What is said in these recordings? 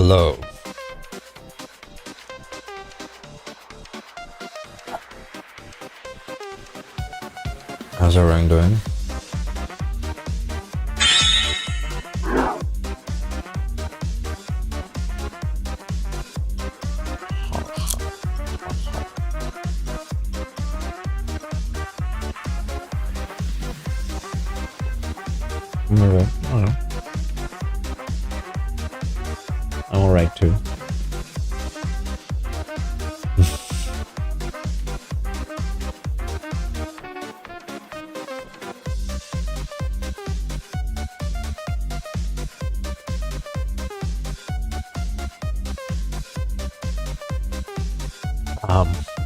Hello. How's everyone doing? I'm alright too.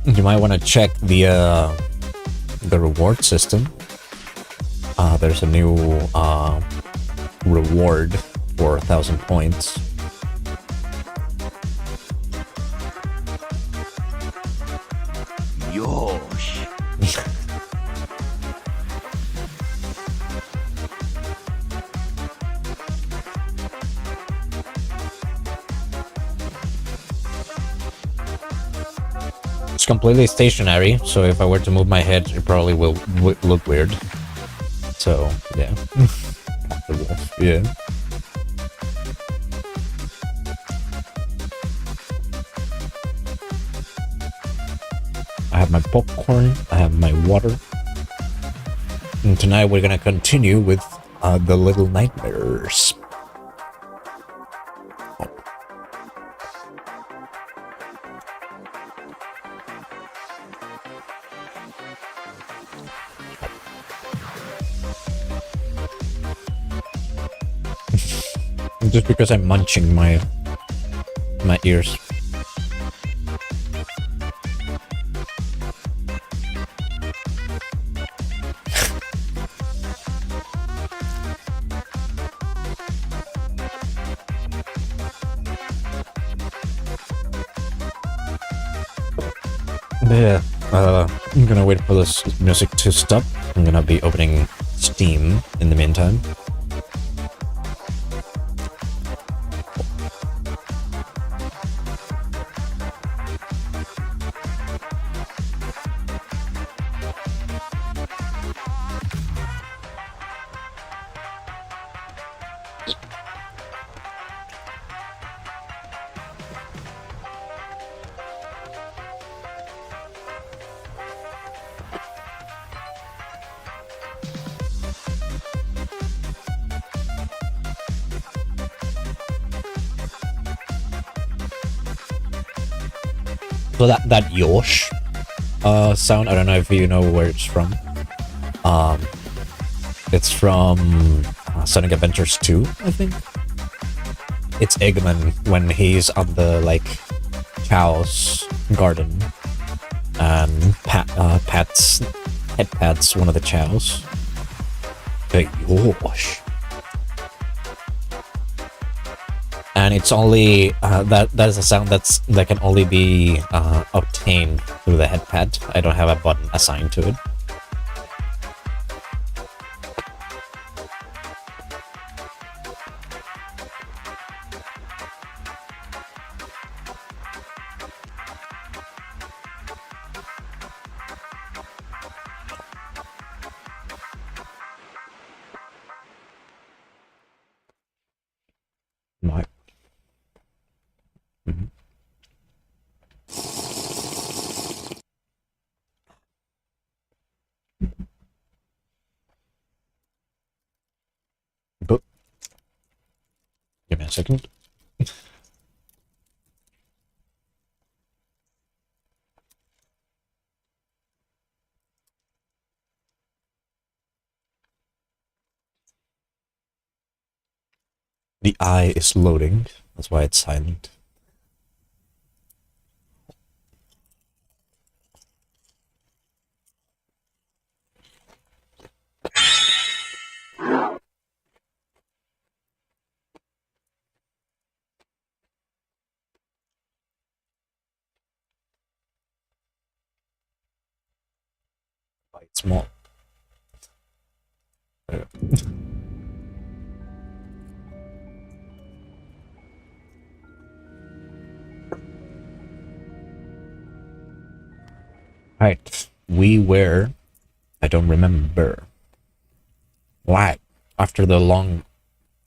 You might want to check the reward system. There's a new reward for 1,000 points. Yosh. It's completely stationary, so if I were to move my head, it probably will look weird. So, yeah. The wolf, yeah. I have my popcorn, I have my water. And tonight we're gonna continue with the Little Nightmares. Just because I'm munching my ears. Yeah, I'm gonna wait for this music to stop. I'm gonna be opening Steam in the meantime. So that Yosh sound, I don't know if you know where it's from. It's from Sonic Adventures 2, I think. It's Eggman when he's on the Chow's garden and pats one of the Chows. The Yosh. And it's only that is a sound that can only be obtained through the headpad. I don't have a button assigned to it. My. Mm-hmm. But give me a second. The eye is loading. That's why it's silent. Quite small. Yeah. Right. We were, I don't remember. Why? After the long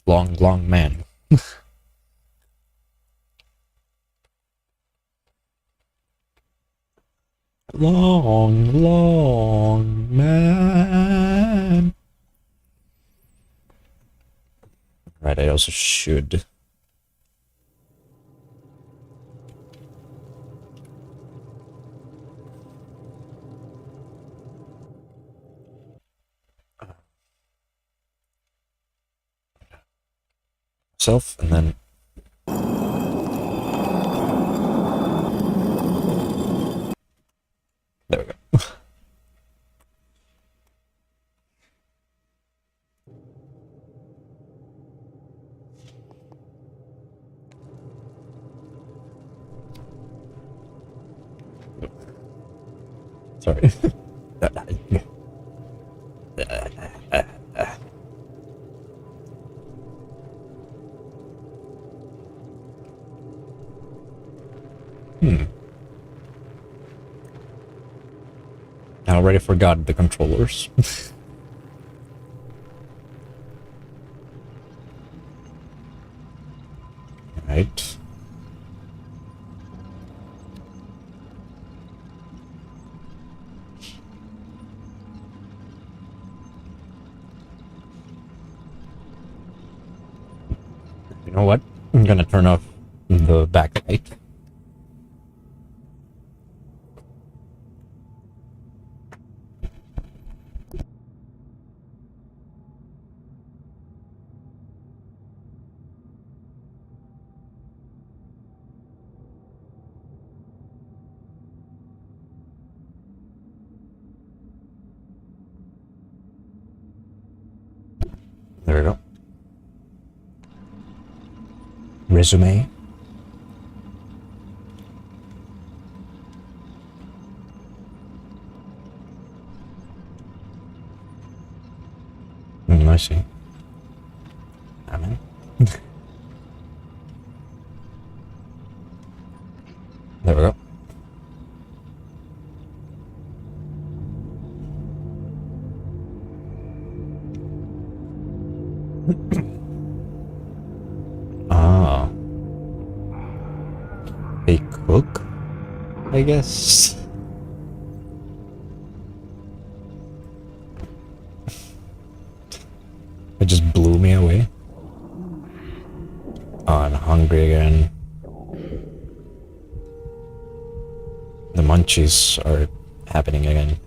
man. long man. Right, I also should. Self, and then there we go. Sorry. I already forgot the controllers. Right. You know what? I'm gonna turn off the backlight. There we go. Resume. I see. Amen. There we go. Ah. A cook, I guess. It just blew me away. Oh, I'm hungry again. The munchies are happening again.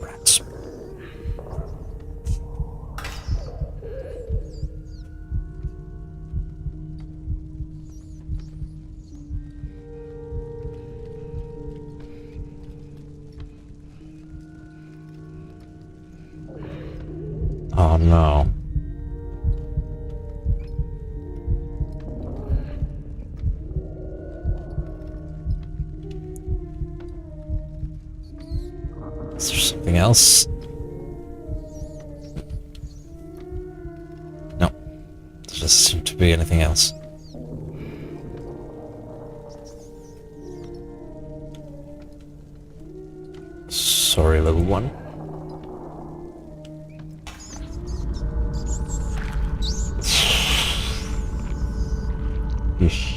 Rats. Oh no. Is there something else? No. There doesn't seem to be anything else. Sorry, little one. Yeesh.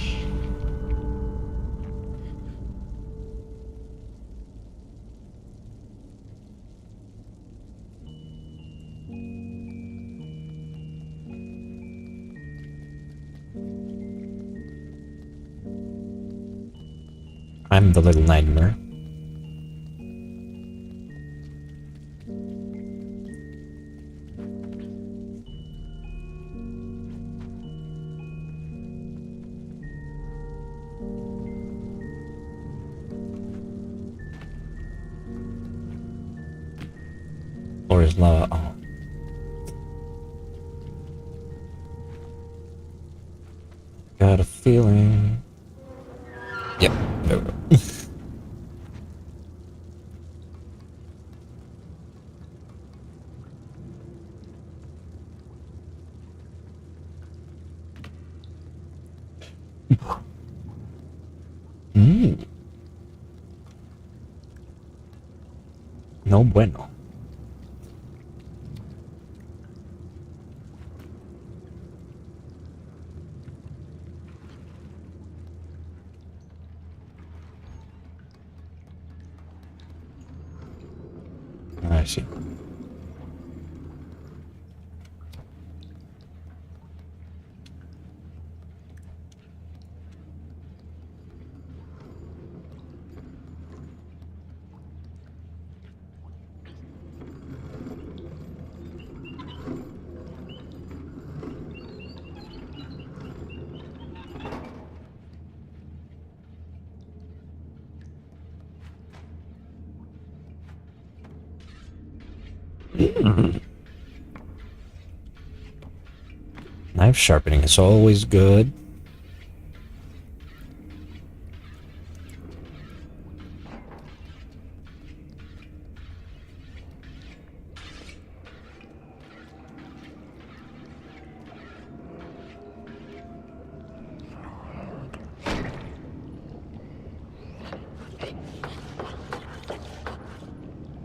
I'm the little nightmare. Or is lava? Oh. Got a feeling. Yep, there we go. Ooh. No bueno. I see. Knife sharpening is always good.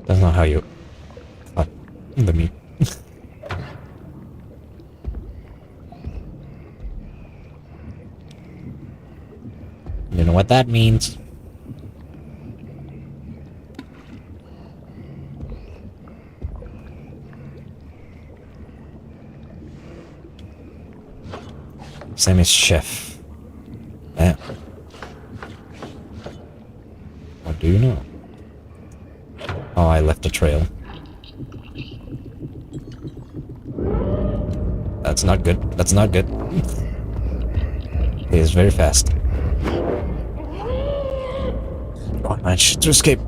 That's not how you cut the meat. You know what that means. Same as chef. Yeah. What do you know? Oh, I left a trail. That's not good. That's not good. He is very fast. Oh, I managed to escape.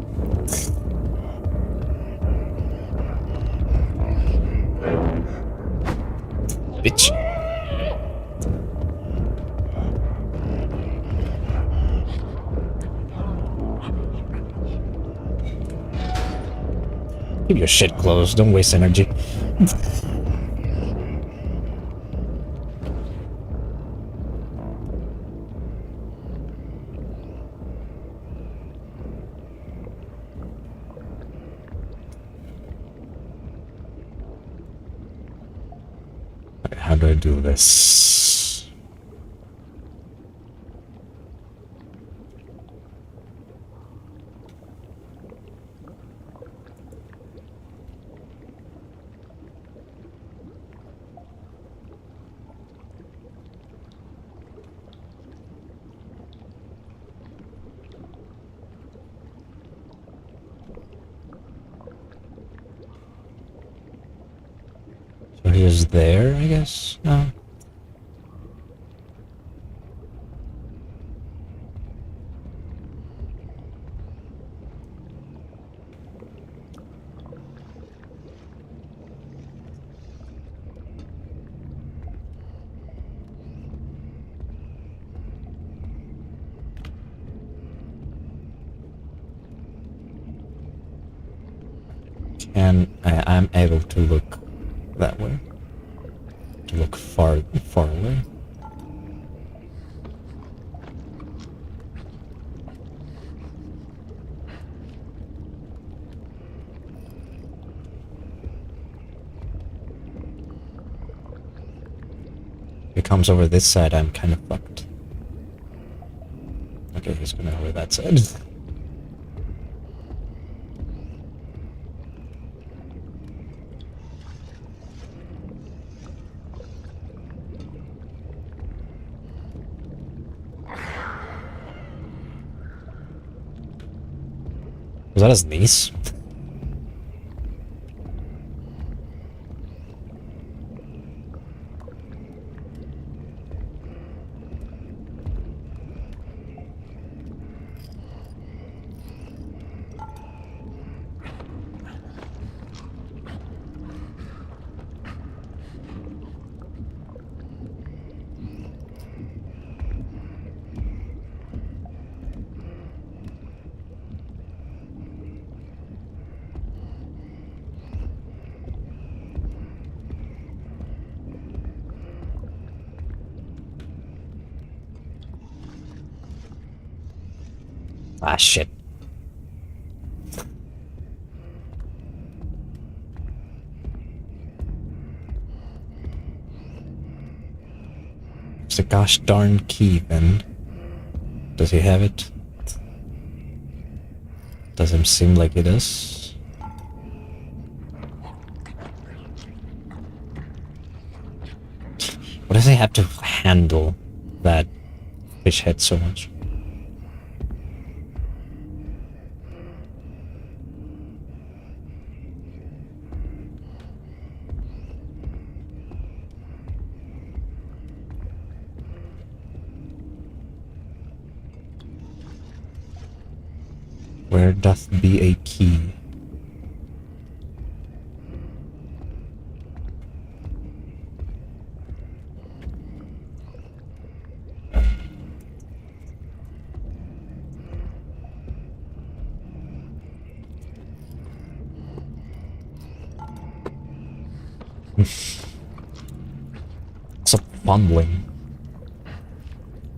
Bitch. Keep your shit closed. Don't waste energy. Okay, how do I do this? So here's there, I guess? No. And I'm able to look that way. To look far away. If it comes over this side, I'm kind of fucked. Okay, he's going over that side. Was that his niece? Ah, shit. It's a gosh darn key, then. Does he have it? Doesn't seem like it is. Why does he have to handle that fish head so much? Where doth be a key? Stop fumbling.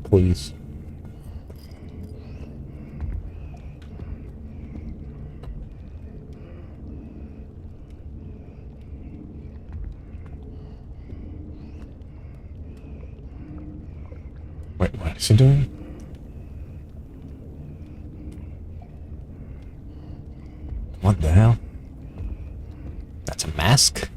Please. Wait, what is he doing? What the hell? That's a mask?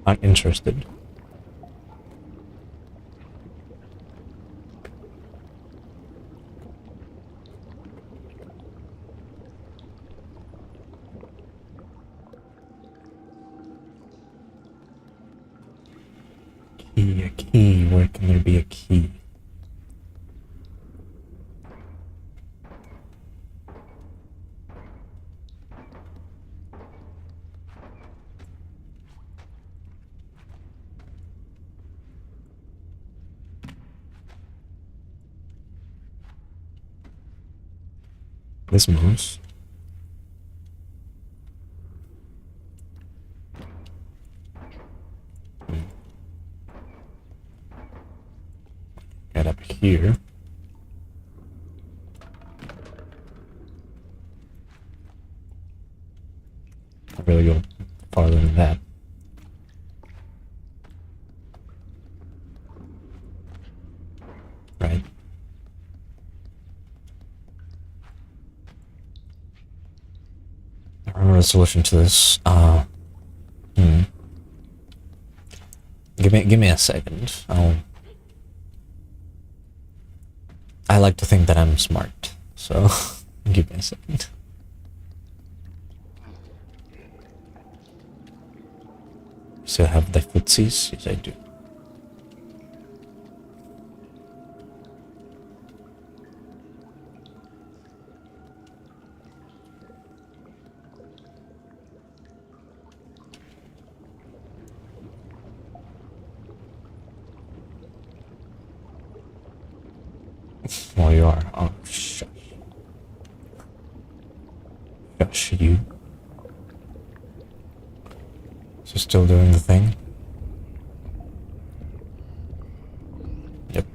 Not interested. Key, a key. Where can there be a key? This moves. Get up here. Not really go farther than that. Right. I remember the solution to this. Give me a second. I like to think that I'm smart, so give me a second. Still have the footsies? Yes, I do. Well, you are. Oh, shush. Shush, you. So still doing the thing? Yep.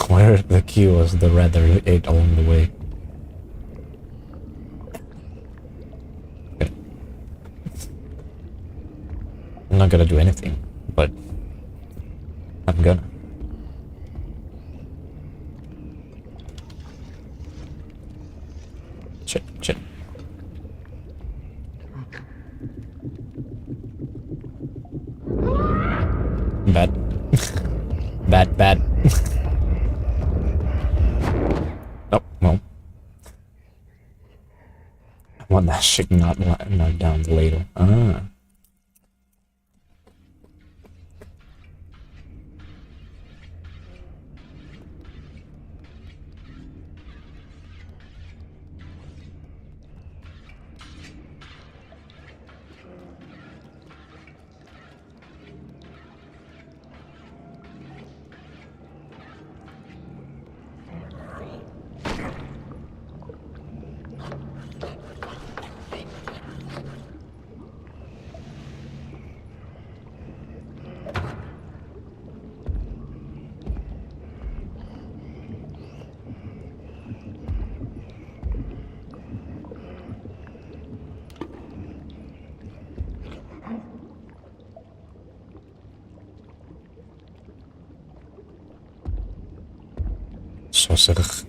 Where the key was, the rather ate along the way. gonna do anything, but I'm gonna. Shit, shit. Bad. Bad, bad. Oh, well. I want that shit not down the ladle. Ah. Zo zeg. What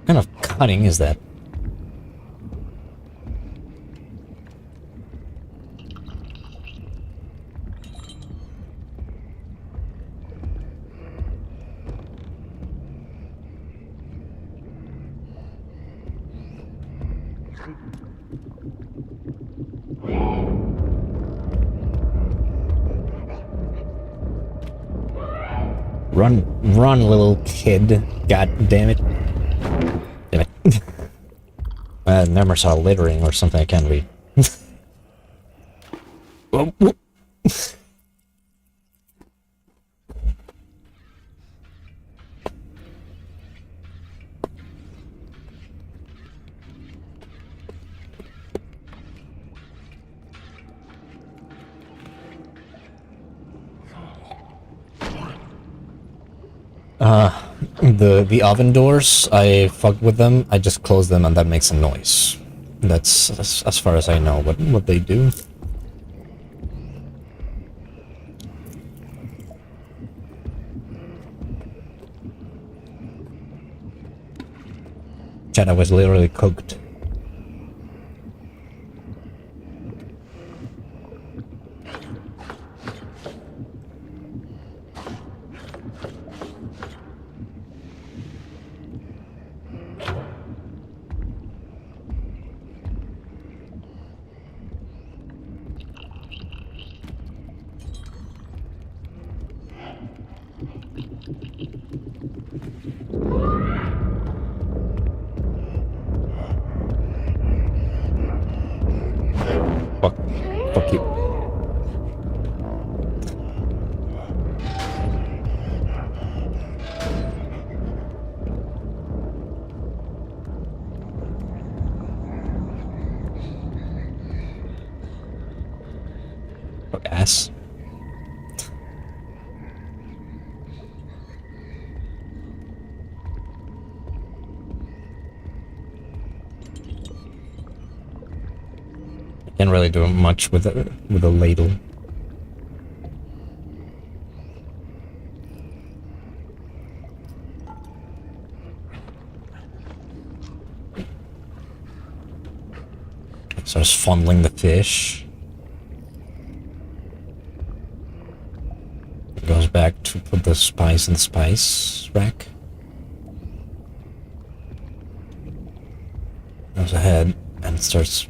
kind of cutting is that? Run, run, little kid. God damn it. Damn it. I never saw littering or something I can't read. Oh, whoop. The oven doors, I fuck with them, I just close them and that makes a noise. That's as far as I know what they do. Chat, I was literally cooked. Fuck you. Fuck ass. Can't really do much with a ladle. Starts fondling the fish. Goes back to put the spice in the spice rack. Goes ahead and starts.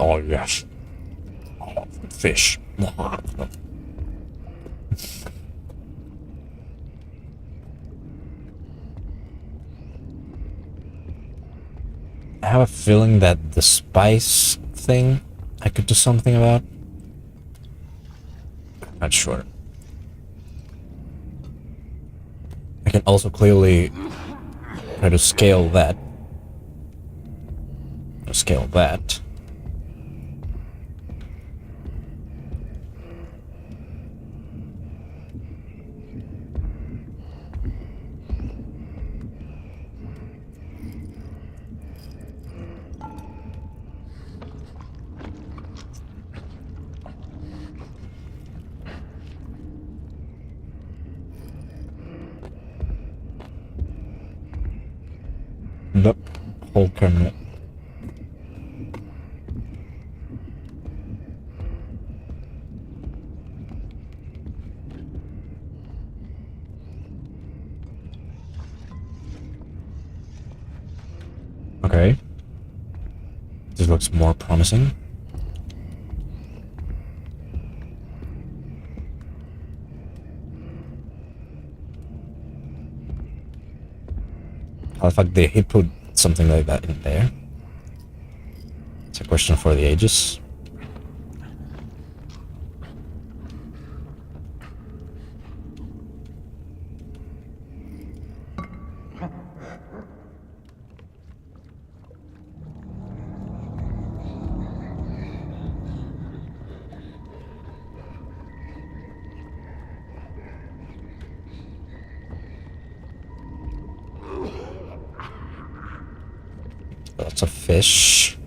Oh yes. Oh, fish. have a feeling that the spice thing I could do something about. Not sure. I can also clearly try to scale that. Scale that. The whole cabinet. Okay. This looks more promising. How the fuck did he put something like that in there? It's a question for the ages. Lots of fish.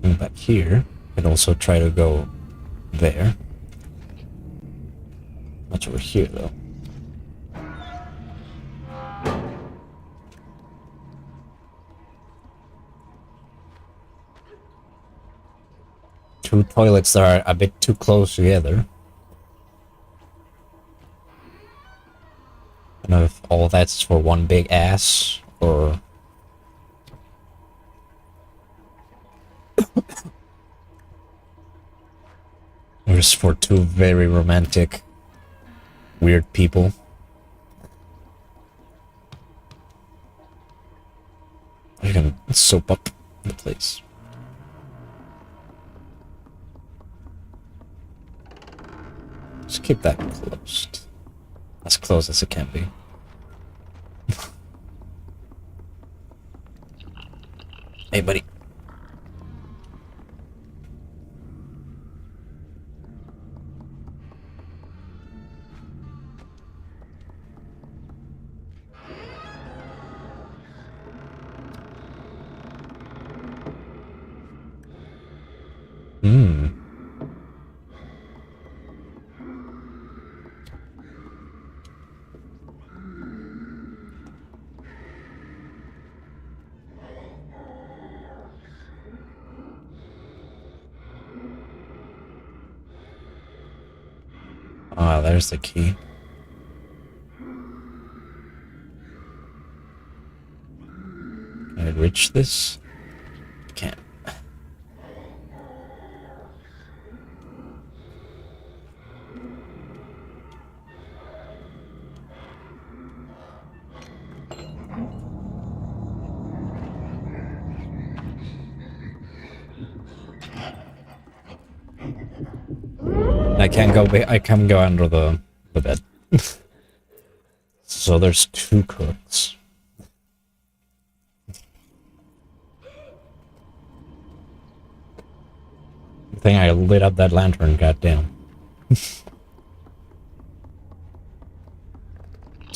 And back here, and also try to go there. Much over here though. Two toilets that are a bit too close together. I don't know if all that's for one big ass or just for two very romantic, weird people. You can soap up the place. Just keep that closed. As close as it can be. Hey, buddy. Ah, there's the key. Can I reach this? Can't. I can't go. I can't go under the bed. So there's two cooks. I think I lit up that lantern. Goddamn.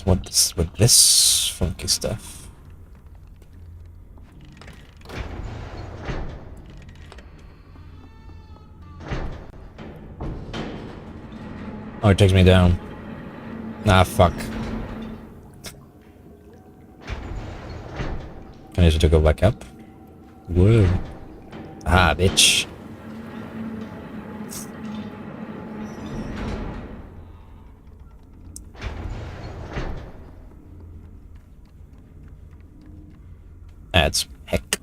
What's with this funky stuff? Oh, it takes me down. Ah, fuck. I need to go back up. Whoa. Ah, bitch. That's heck.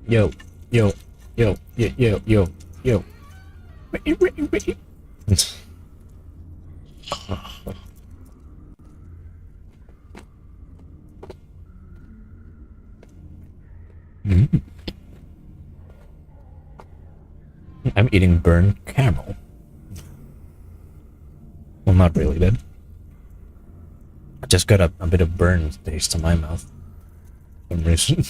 Yo, yo, yo, yo, yo, yo, yo. I'm eating burnt caramel. Well, not really, then. I just got a bit of burnt taste in my mouth. For some reason.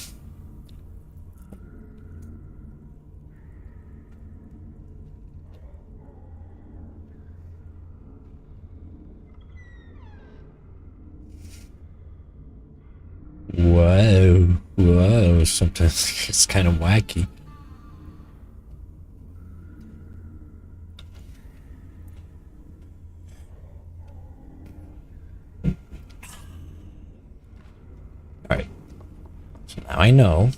Whoa, whoa, sometimes it's kind of wacky. Alright, so now I know.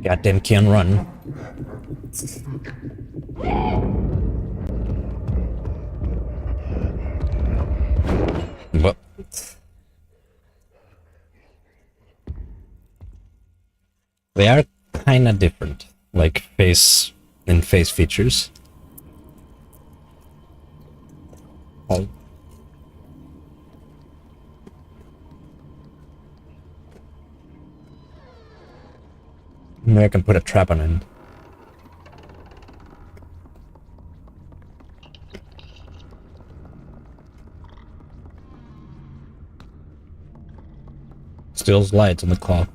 Goddamn can't run. Well, they are kind of different, like face features. Oh. Maybe I can put a trap on it. Still lights on the clock.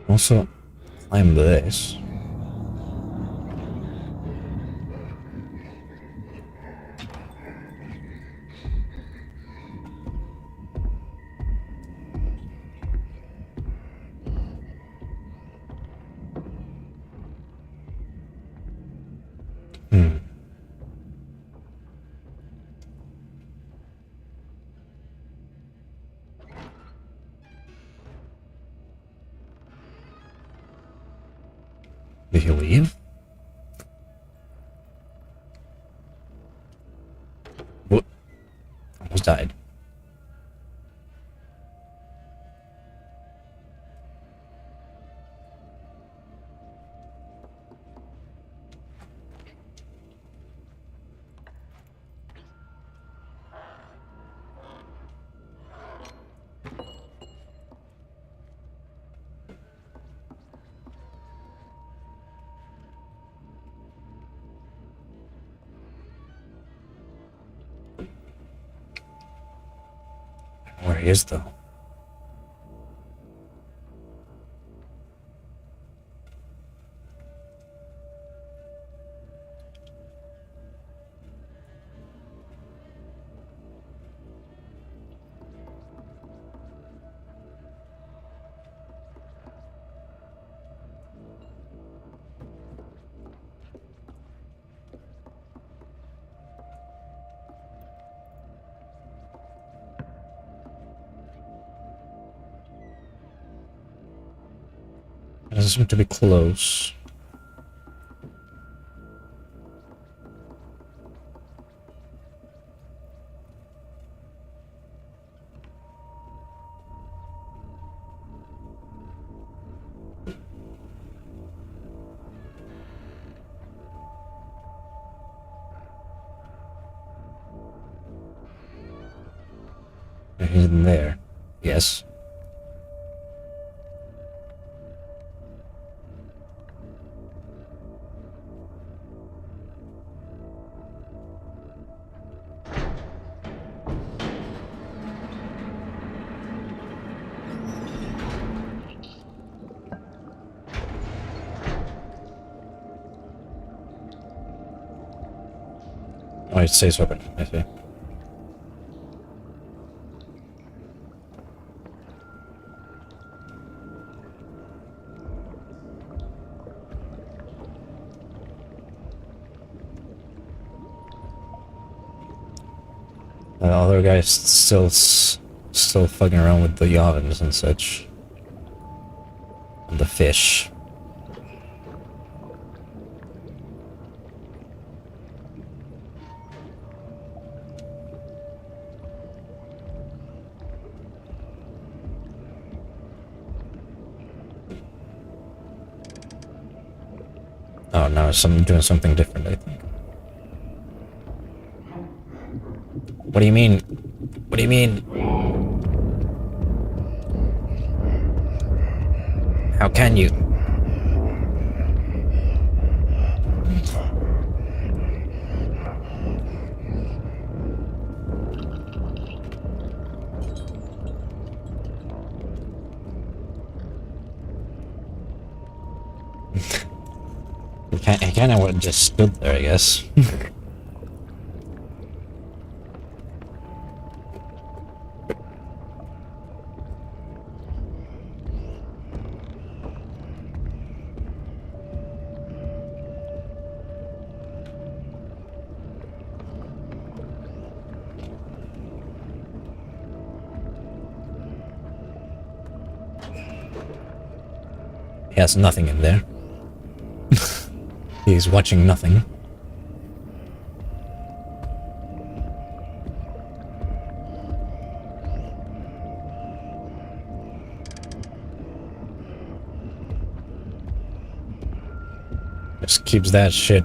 Also, climb this. Did he leave? What? Almost died. Where he is, though. Doesn't seem to be close. He's in there. Yes. Oh, it stays open. I see. The other guy's still fucking around with the ovens and such. And the fish. Oh, now I'm doing something different, I think. What do you mean? What do you mean? How can you? I kind of would have just stood there, I guess. He has nothing in there. He's watching nothing. Just keeps that shit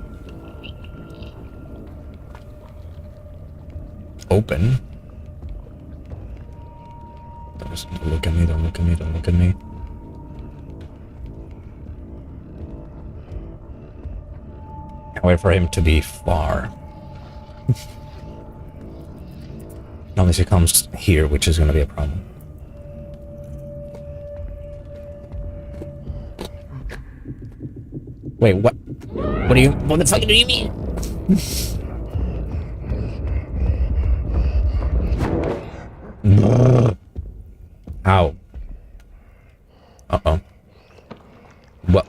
open. Don't look at me, don't look at me, don't look at me. Wait for him to be far. Unless he comes here, which is going to be a problem. Wait, what? What the fuck do you mean? How? Uh-oh. What?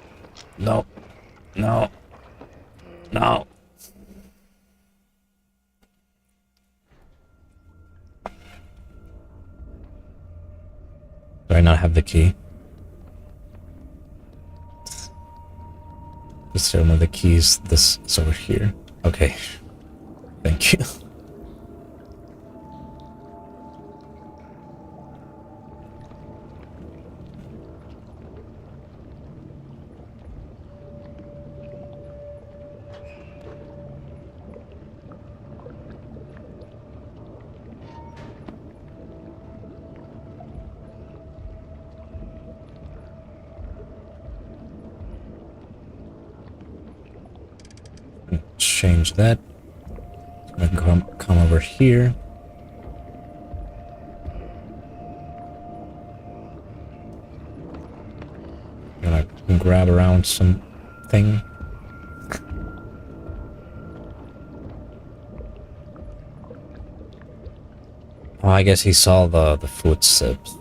No. No. No. Do I not have the key? Just one of the keys. This is over here. Okay. Thank you. Change that. I can come over here. Gonna grab around something. Oh, I guess he saw the footsteps.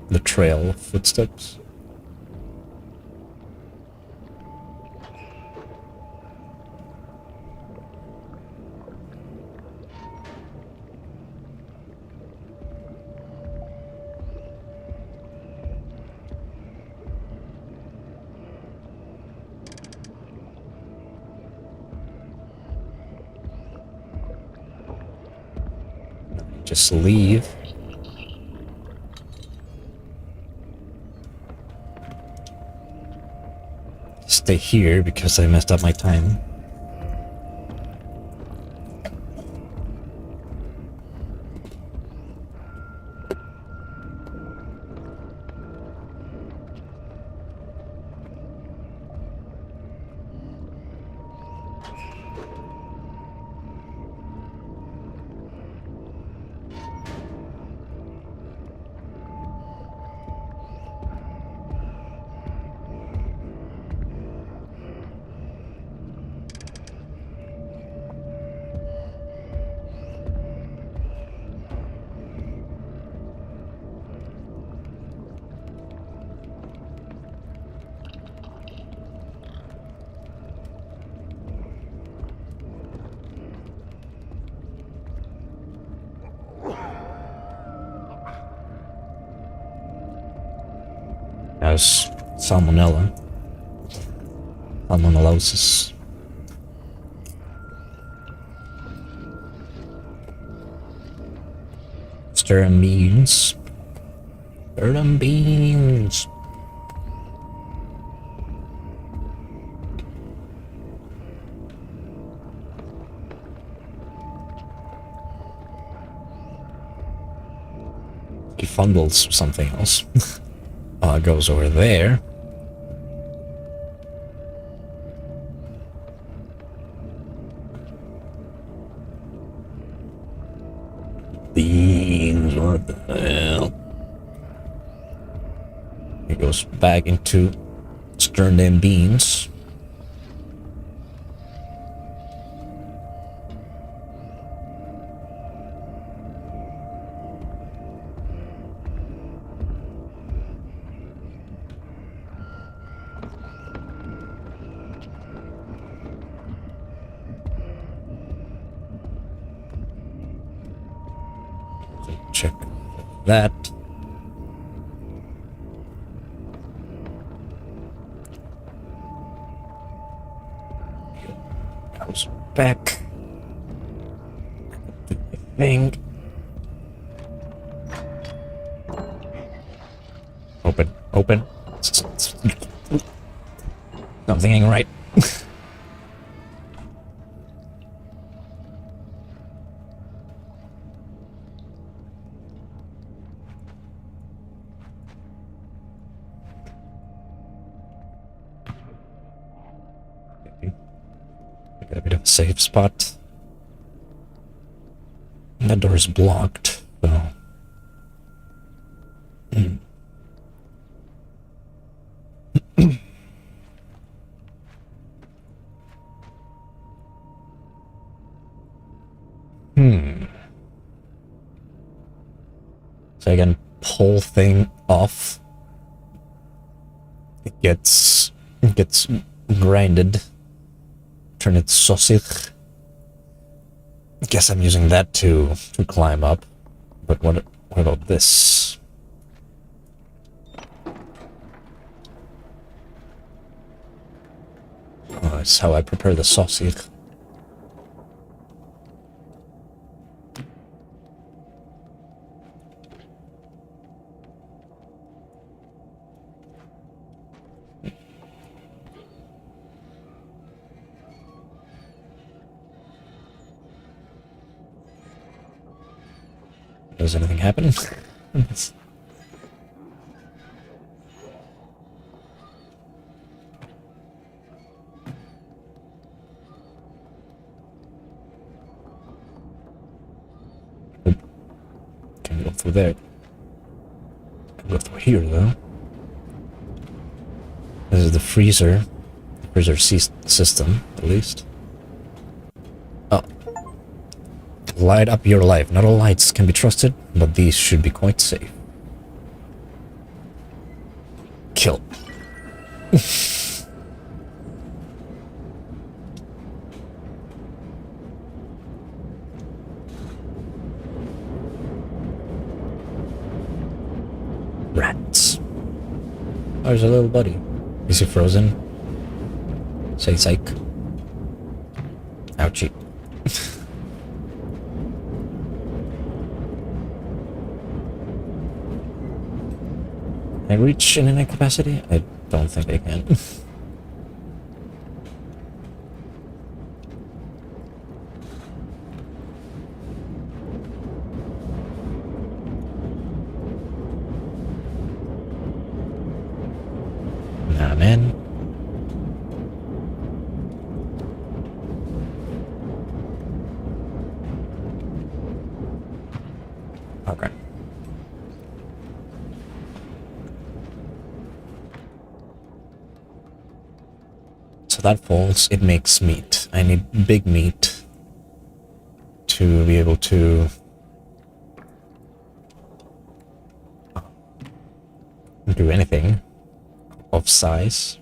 The trail of footsteps. Just leave. Stay here because I messed up my time. has salmonella. Salmonellosis. Stir them beans. Stir them beans. He fumbles something else. It goes over there. Beans, what the hell? He goes back into stirring them beans. Check that. Goes back. Do the thing. Open. Something ain't right. Got a bit of a safe spot. And that door is blocked, so. So I can pull thing off. It gets grinded. Turn it sausage. Guess I'm using that to climb up. But what about this? Oh, it's how I prepare the sausage. Does anything happen? Can't go through there. Can go through here though. This is the freezer. Freezer system, at least. Oh. Light up your life. Not all lights can be trusted, but these should be quite safe. Kill. Rats. Oh, there's a little buddy. Is he frozen? Say psych. Ouchie. Can I reach in any capacity? I don't think I can. Nah, man. Okay. So that falls, it makes meat. I need big meat to be able to do anything of size.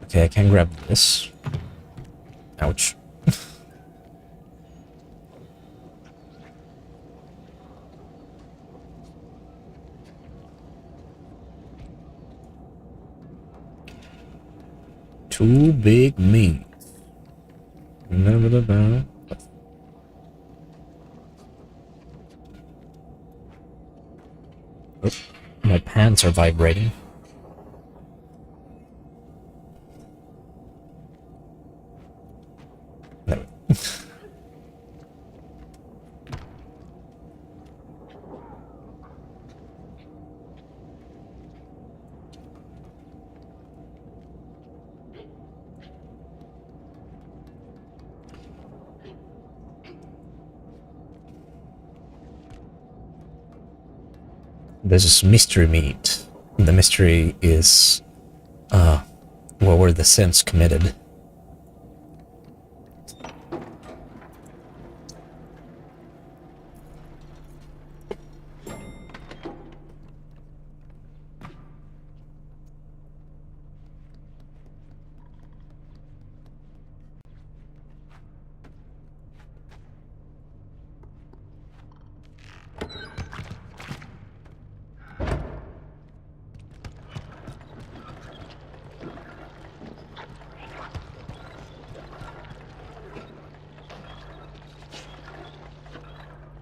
Okay, I can grab this. Ouch. Two big meats. Never the bell. Oh, my pants are vibrating. There. This is mystery meat. The mystery is, what were the sins committed?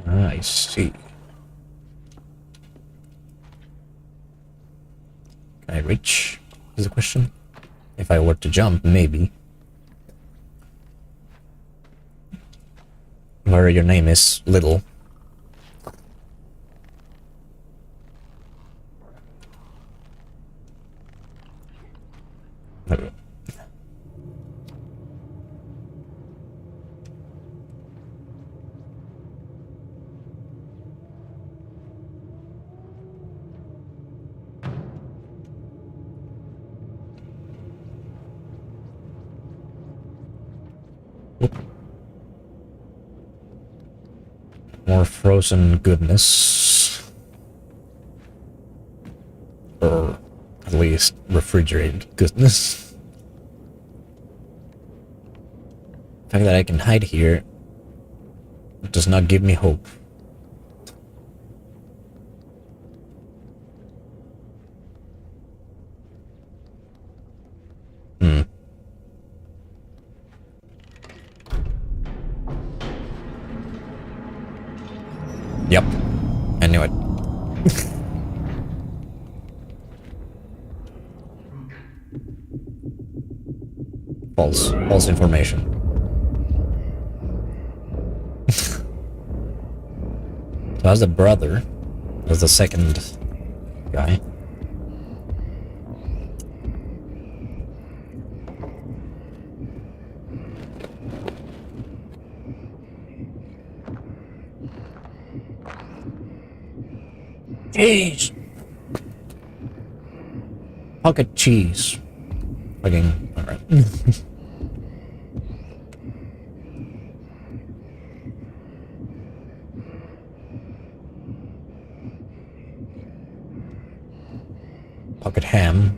I see. Can I reach? Is the question. If I were to jump, maybe. Where your name is Little. There we go. More frozen goodness. Or at least refrigerated goodness. The fact that I can hide here does not give me hope. Yep. I knew it. False information. So that's the brother. That's the second guy. Cheese! Pocket cheese. Fucking. Alright. Pocket ham.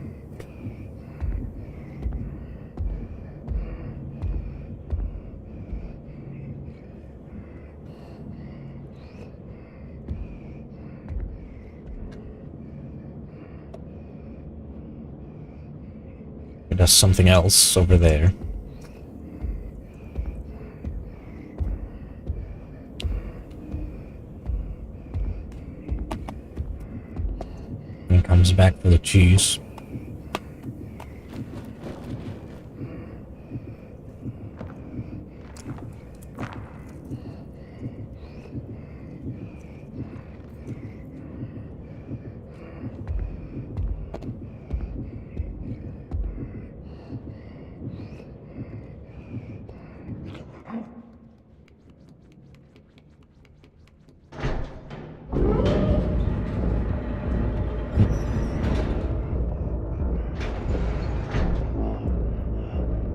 There's something else over there. And comes back for the cheese.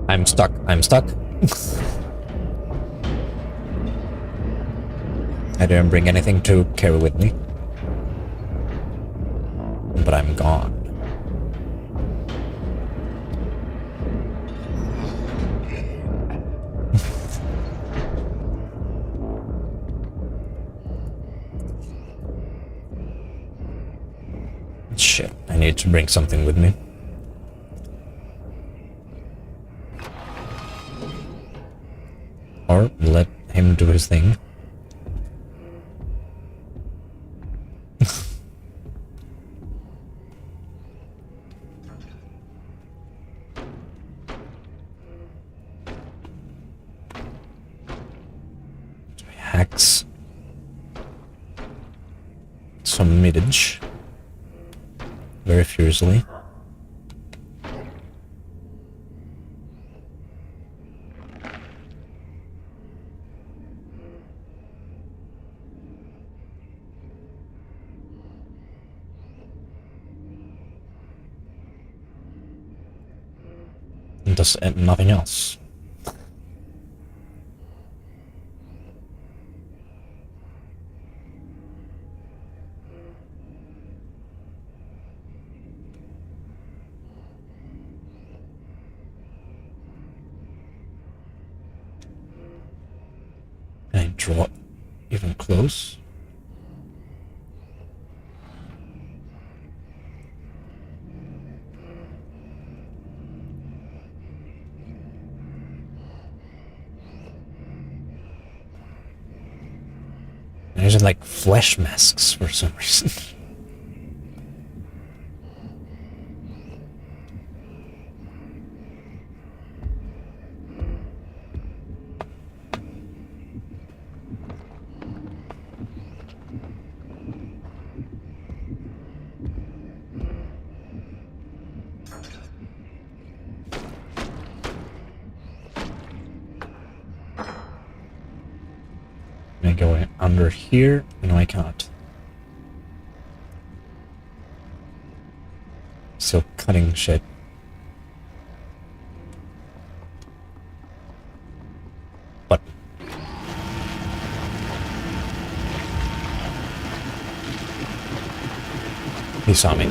I'm stuck. I'm stuck. I didn't bring anything to carry with me. But I'm gone. Shit, I need to bring something with me. Or let him do his thing. Hacks some midage very furiously. And does nothing else. Can I draw even close? There's like flesh masks for some reason. Can I go under here? No, I can't. Still cutting shit. But he saw me.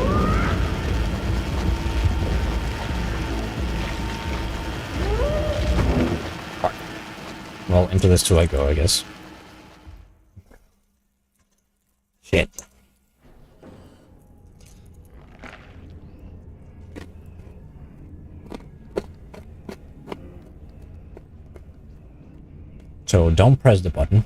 Fuck. Well, into this too I go, I guess. Shit. So don't press the button.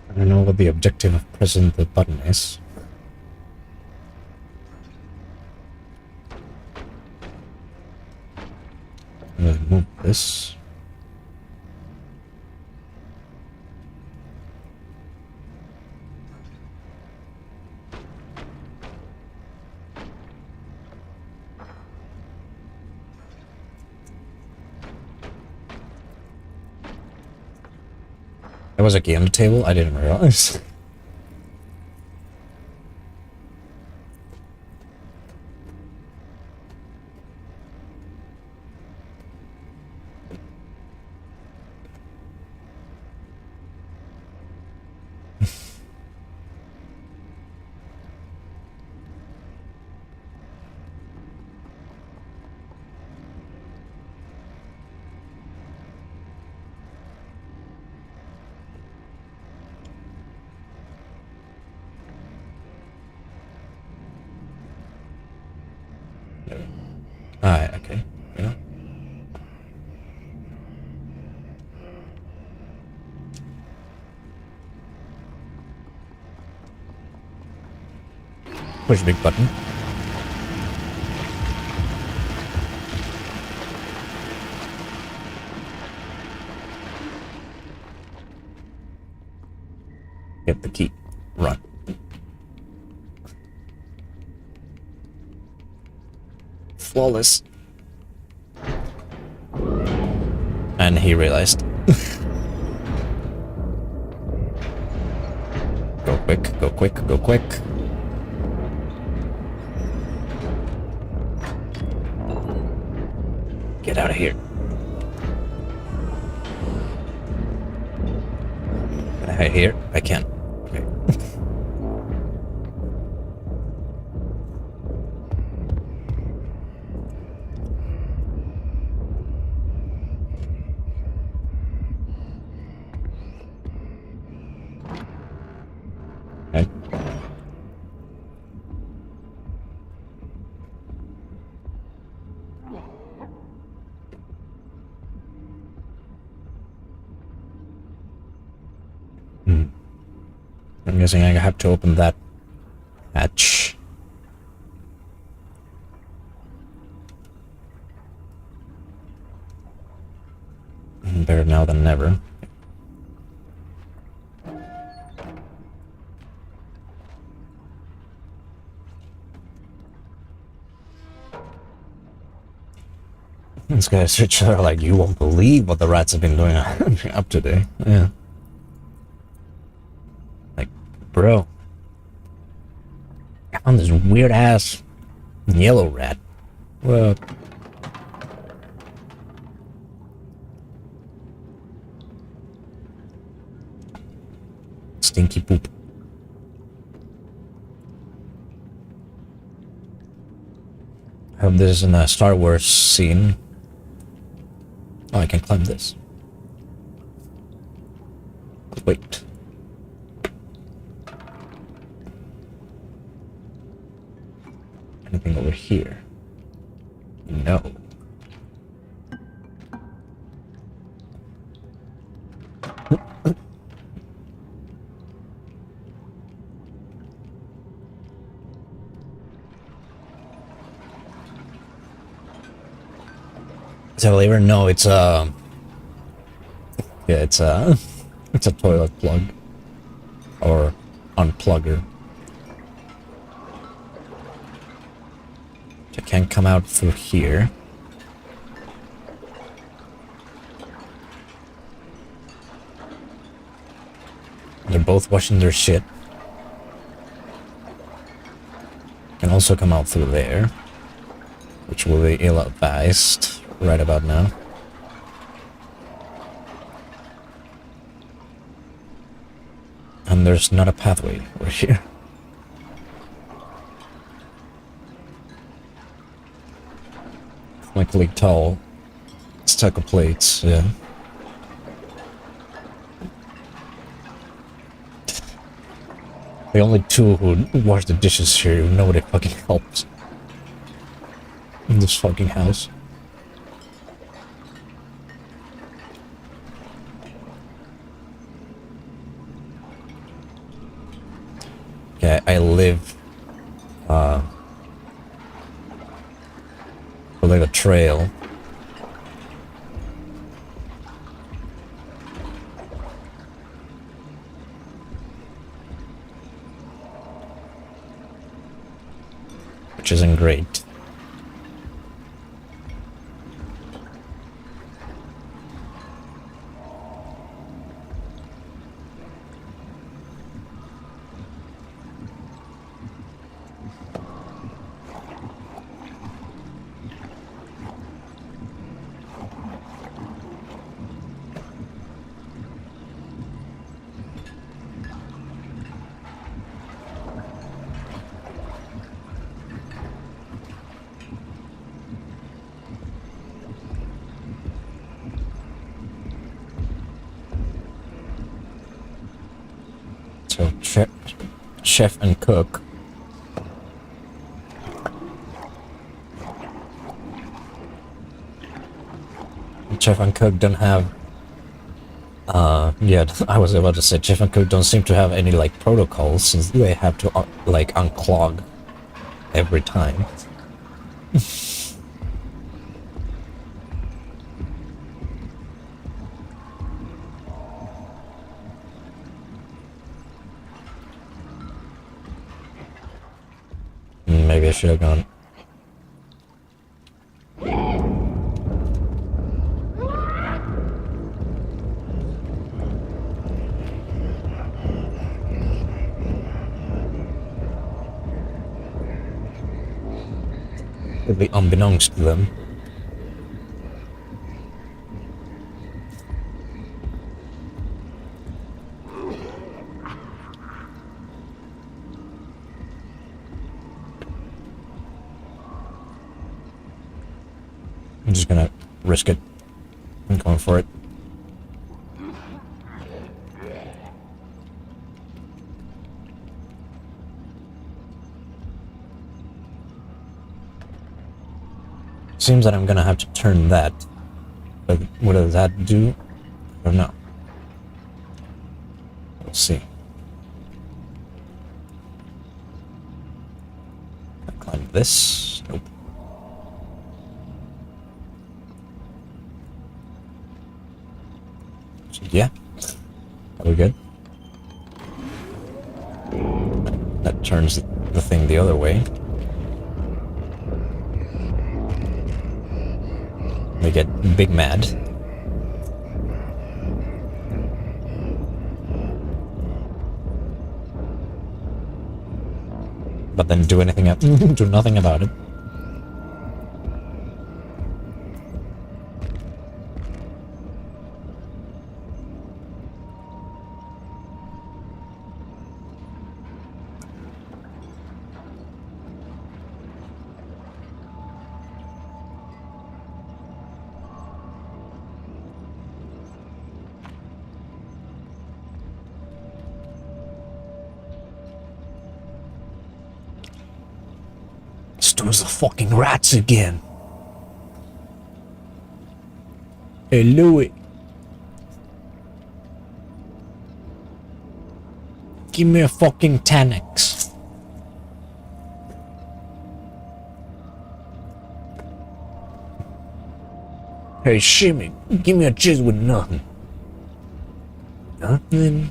I don't know what the objective of pressing the button is. I'm gonna move this. There was a key on the table, I didn't realize. Alright, okay. Yeah. Push big button. Get the key. Run. Flawless. And he realized. Go quick, go quick, go quick. Get out of here. Can I hide here? I can. Okay. Okay. I'm guessing I have to open that hatch. Better now than never. These guys are like, you won't believe what the rats have been doing up today. Yeah. Like, bro. I found this weird ass yellow rat. What? Stinky poop. I hope this is in a Star Wars scene. Oh, I can climb this. Wait. Anything over here? No. Is that a lever? No, it's a... Yeah, it's a... It's a toilet plug. Or unplugger. I can't come out through here. They're both washing their shit. Can also come out through there, which will be ill-advised right about now. And there's not a pathway over here. Like tall stack of plates, yeah. The only two who wash the dishes here, nobody fucking helps. In this fucking house. Okay, I live like a trail. Which isn't great. So, chef and cook. Chef and cook don't have... yeah, I was about to say, chef and cook don't seem to have any, like, protocols, since they have to, like, unclog every time. Maybe I should have gone. Completely unbeknownst to them. I'm just gonna risk it. I'm going for it. Seems that I'm gonna have to turn that. But what does that do? I don't know. Let's see. Can I climb this? Nope. So, yeah. Are we good? That turns the thing the other way. They get big mad. But then do anything do nothing about it. Those the fucking rats again. Hey, Louis. Give me a fucking Tanix. Hey, Shimmy. Give me a jizz with nothing. Nothing?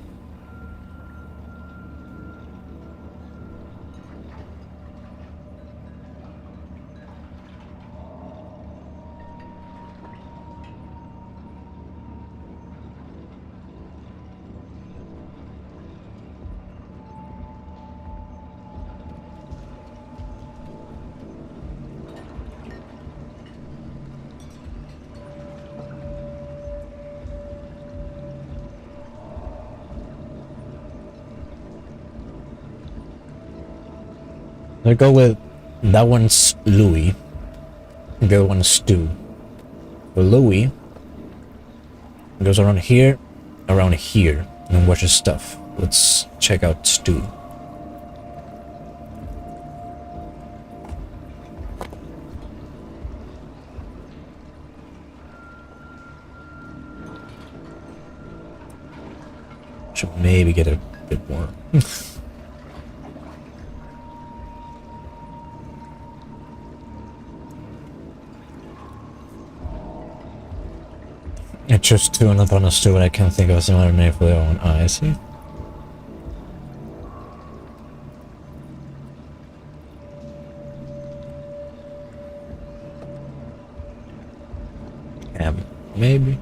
Let's go with that one's Louis. The other one's Stu. For Louis, it goes around here, and then watches stuff. Let's check out Stu. Should maybe get a bit more. I chose two and upon a stew, and I can't think of a similar name for the other one. Ah, I see. Maybe.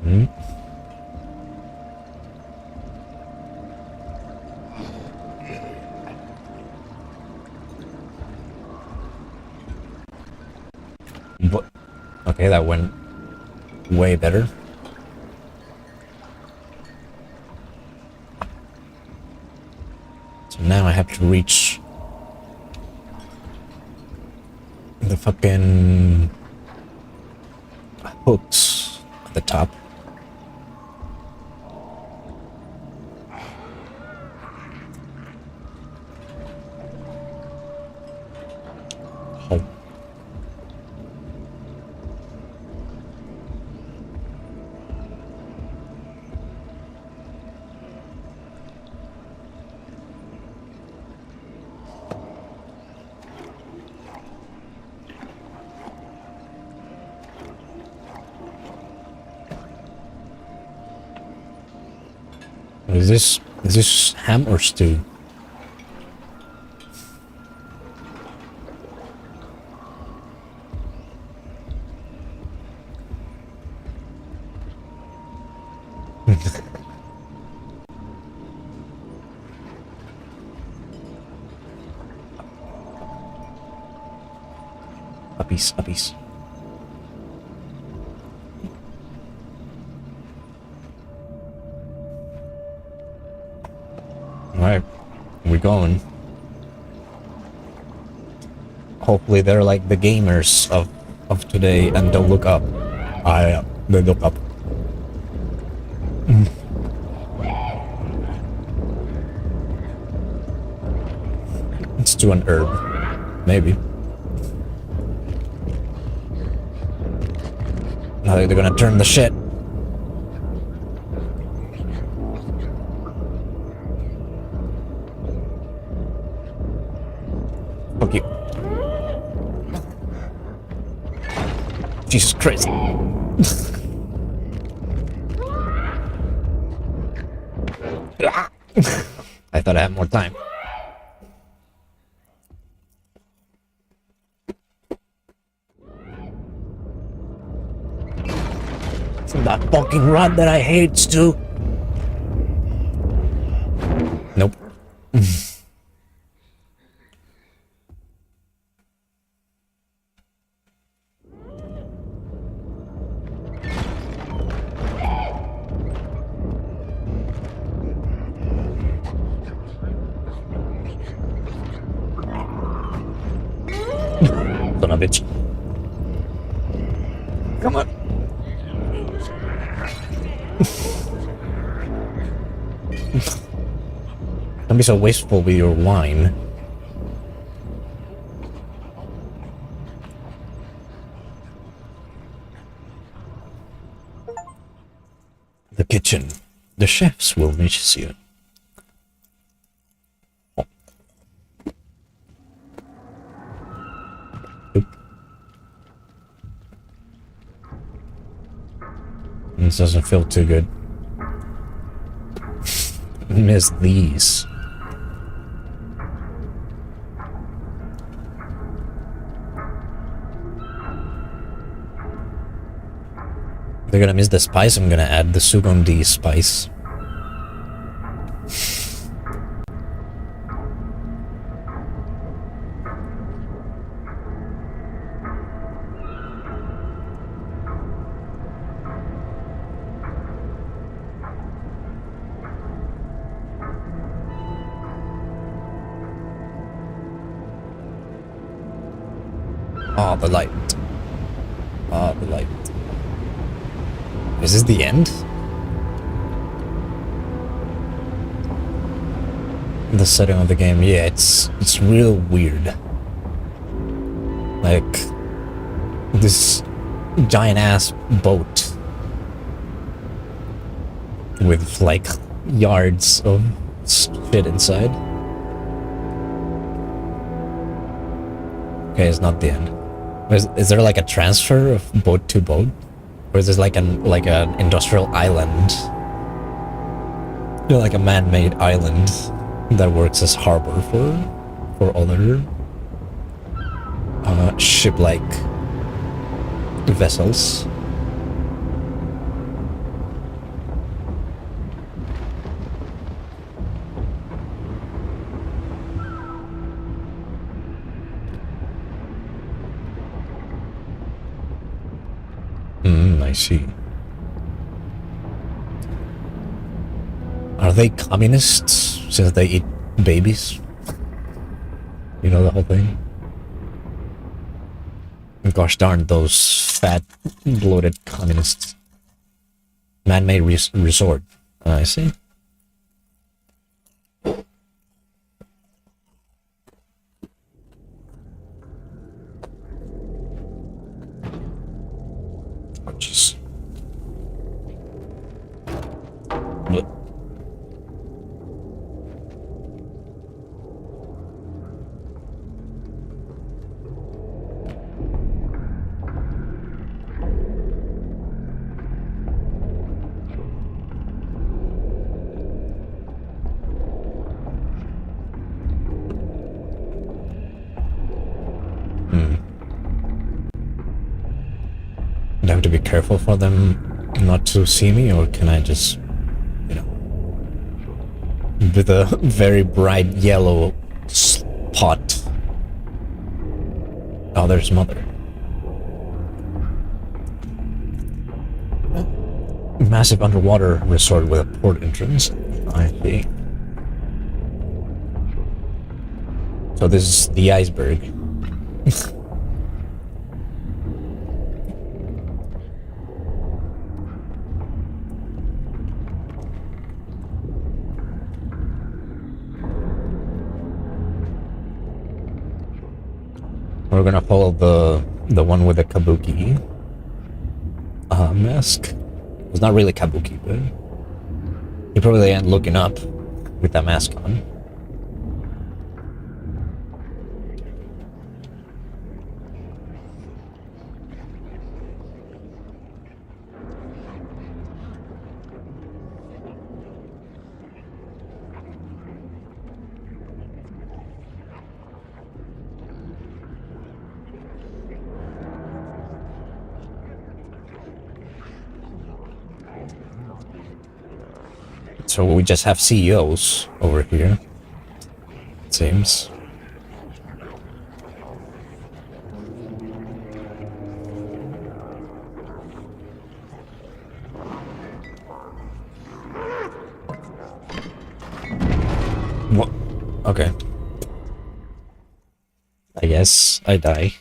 Hmm. But okay, that went way better. So now I have to reach the fucking hooks at the top. Oh. Is this ham or stew? Uppies, uppies. Alright, we're going. Hopefully they're like the gamers of today and don't look up. They look up. It's to an herb. Maybe. Now they're gonna turn the shit. Fuck you. Jesus Christ. I thought I had more time. That fucking rod that I hate, Stu. Nope. Son of a bitch. Come on. Don't be so wasteful with your wine. The kitchen. The chefs will miss you. Oh. Oop. This doesn't feel too good. Miss these. They're gonna miss the spice. I'm gonna add the Sugondi spice. Ah, the light. Ah, the light. Is this the end? The setting of the game, yeah, it's real weird. Like this giant ass boat with like yards of shit inside. Okay, it's not the end. Is there like a transfer of boat to boat? Or is this like an industrial island? You know, like a man-made island that works as harbor for other ship-like vessels. I see. Are they communists since they eat babies? You know the whole thing? Gosh darn those fat, bloated communists. Man-made resort. I see. Oh, jeez. be careful for them not to see me, or can I just, you know, with a very bright yellow spot? Oh, there's Mother. Massive underwater resort with a port entrance. I see. So this is the iceberg. We're gonna follow the one with the kabuki mask. It's not really kabuki, but you probably ain't looking up with that mask on. So we just have CEOs over here, it seems. What? Okay. I guess I die.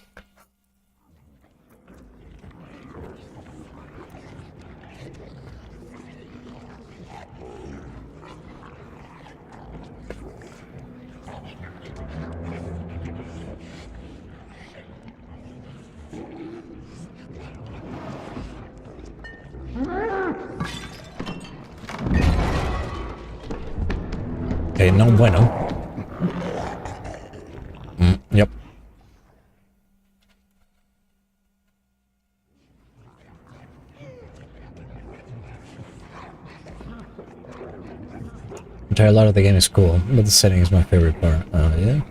Okay, no bueno. Yep. The entire lot of the game is cool, but the setting is my favorite part. Yeah.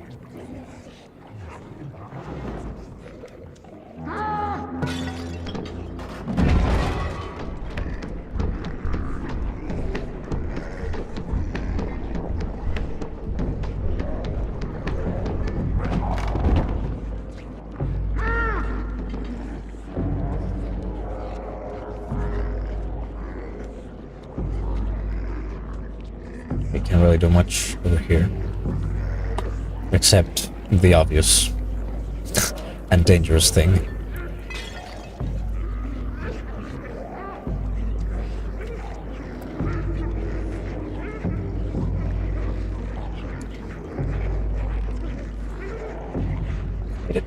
Can't really do much over here, except the obvious and dangerous thing. Hit it.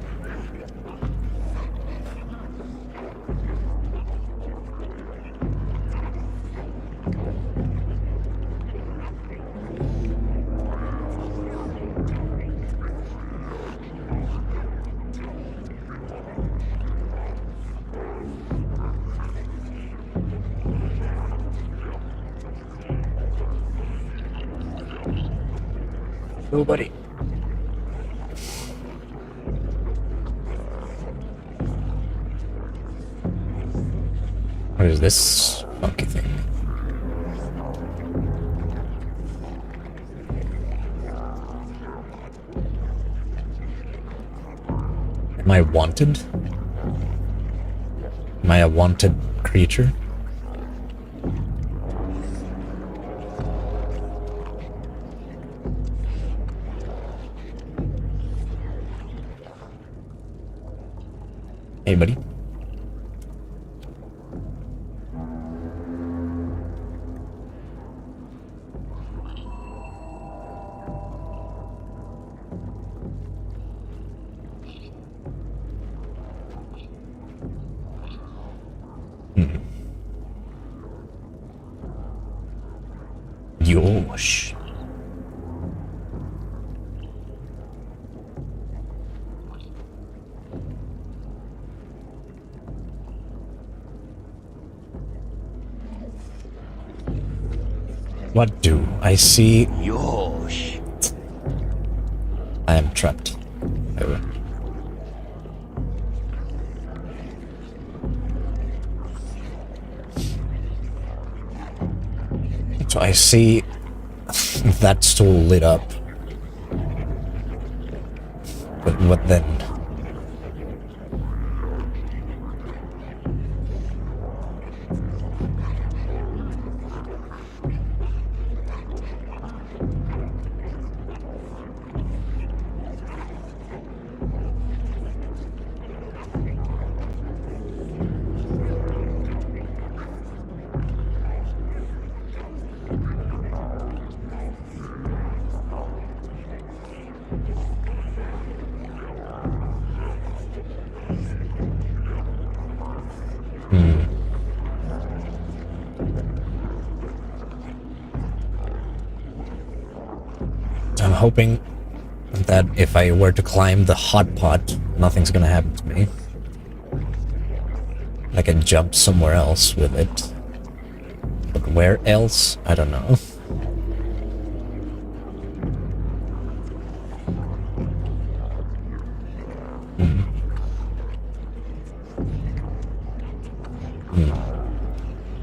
Oh, buddy. What is this funky thing? Am I wanted? Am I a wanted creature? Hey, buddy. Yosh. What do I see? Yosh. I am trapped. Over. I see that stool lit up. But what then? I'm hoping that if I were to climb the hot pot, nothing's gonna happen to me. I can jump somewhere else with it. But where else? I don't know.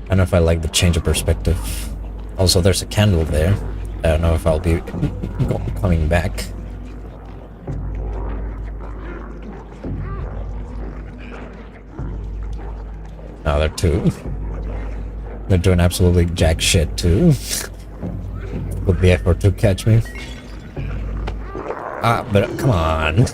I don't know if I like the change of perspective. Also, there's a candle there. I don't know if I'll be coming back. Now they're two. They're doing absolutely jack shit too. With the effort to catch me. Ah, but come on.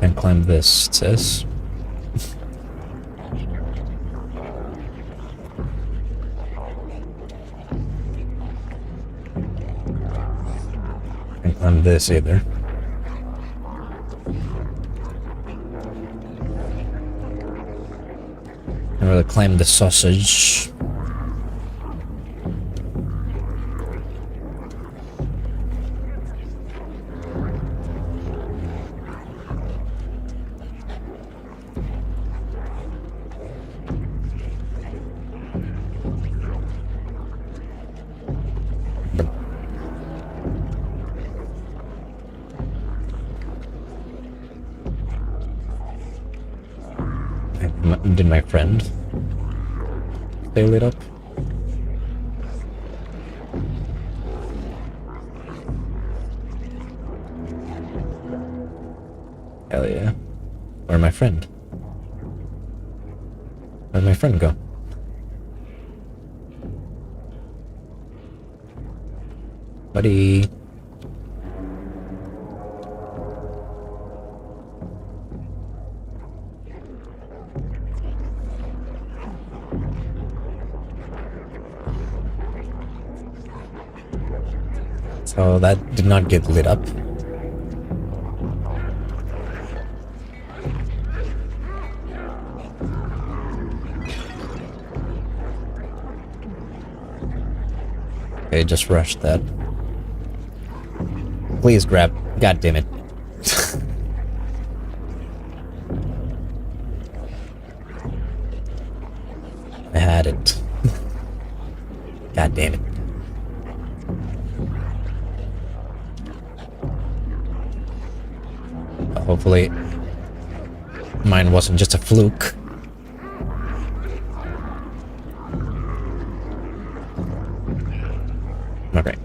Can't climb this, it says. Can't climb this either. Can't really climb the sausage. Did my friend stay lit up? Hell yeah. Where'd my friend? Where'd my friend go? Buddy. So that did not get lit up. Okay, just rushed that. Please grab. God damn it. I had it. God damn it. Hopefully, mine wasn't just a fluke. Okay.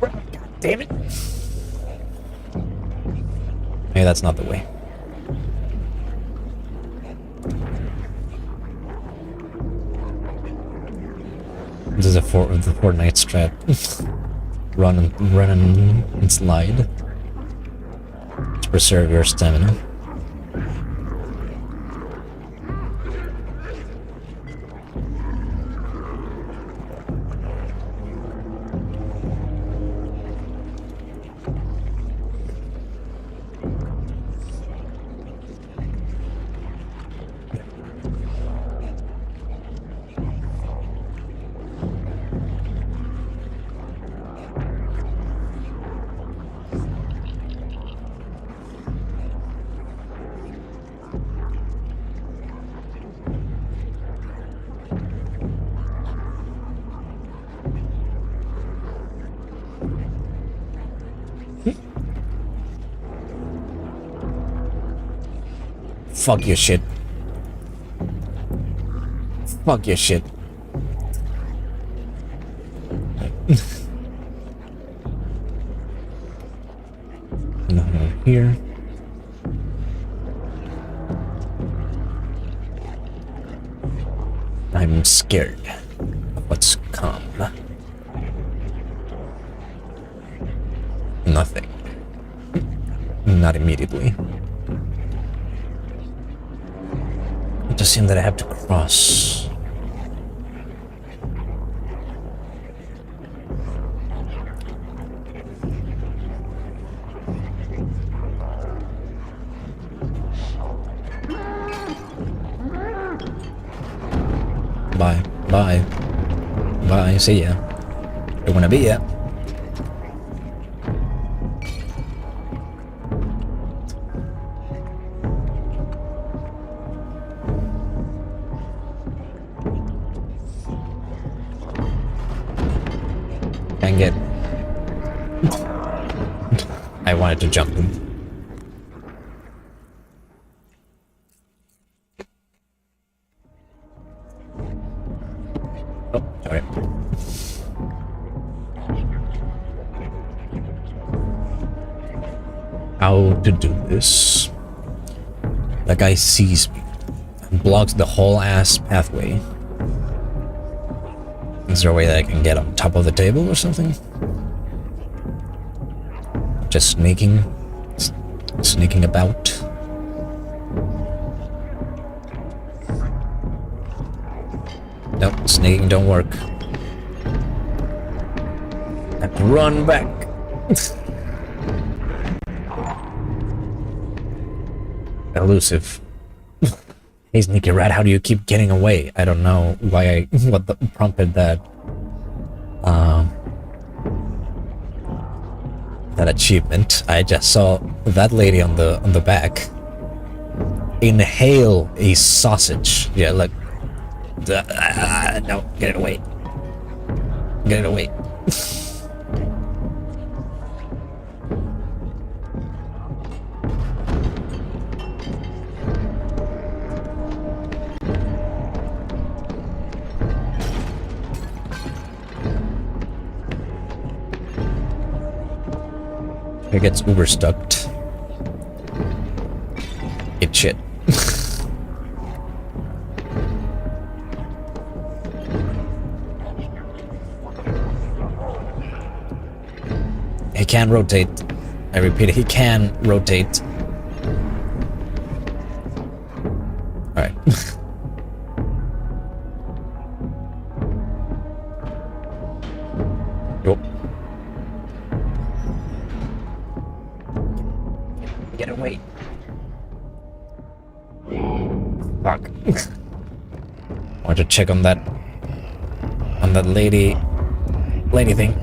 God damn it. Maybe that's not the way. This is the Fortnite strat. run and slide to preserve your stamina. fuck your shit. Fuck your shit. Nothing over here. I'm scared of what's come. Nothing. Not immediately. It does seem that I have to cross. Bye. Bye. Bye. See ya. Don't wanna be ya. Can't get. I wanted to jump him. Oh, sorry. How to do this? That guy sees me and blocks the whole ass pathway. Is there a way that I can get on top of the table or something? Just sneaking about. Nope, sneaking don't work. I have to run back. Elusive. Hey, sneaky rat, how do you keep getting away? I don't know why what prompted that that achievement. I just saw that lady on the back inhale a sausage. Yeah, like no, get it away. Get it away. It gets uber stuck. It shit. He can rotate. I repeat, he can rotate. Alright. Yup. Get away. Fuck. I want to check on that lady thing.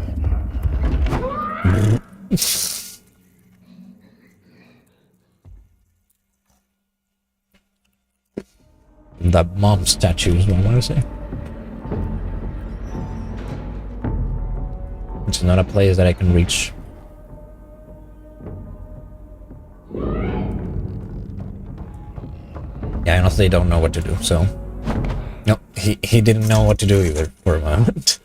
That mom statue is what I want to say. It's not a place that I can reach. Yeah, I honestly don't know what to do, so... No, he didn't know what to do either for a moment.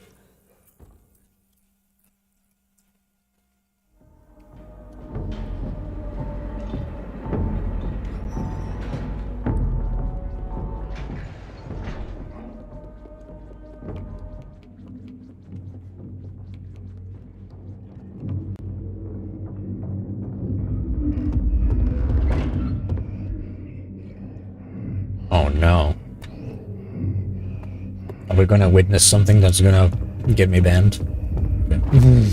Oh no. Are we gonna witness something that's gonna get me banned? Okay.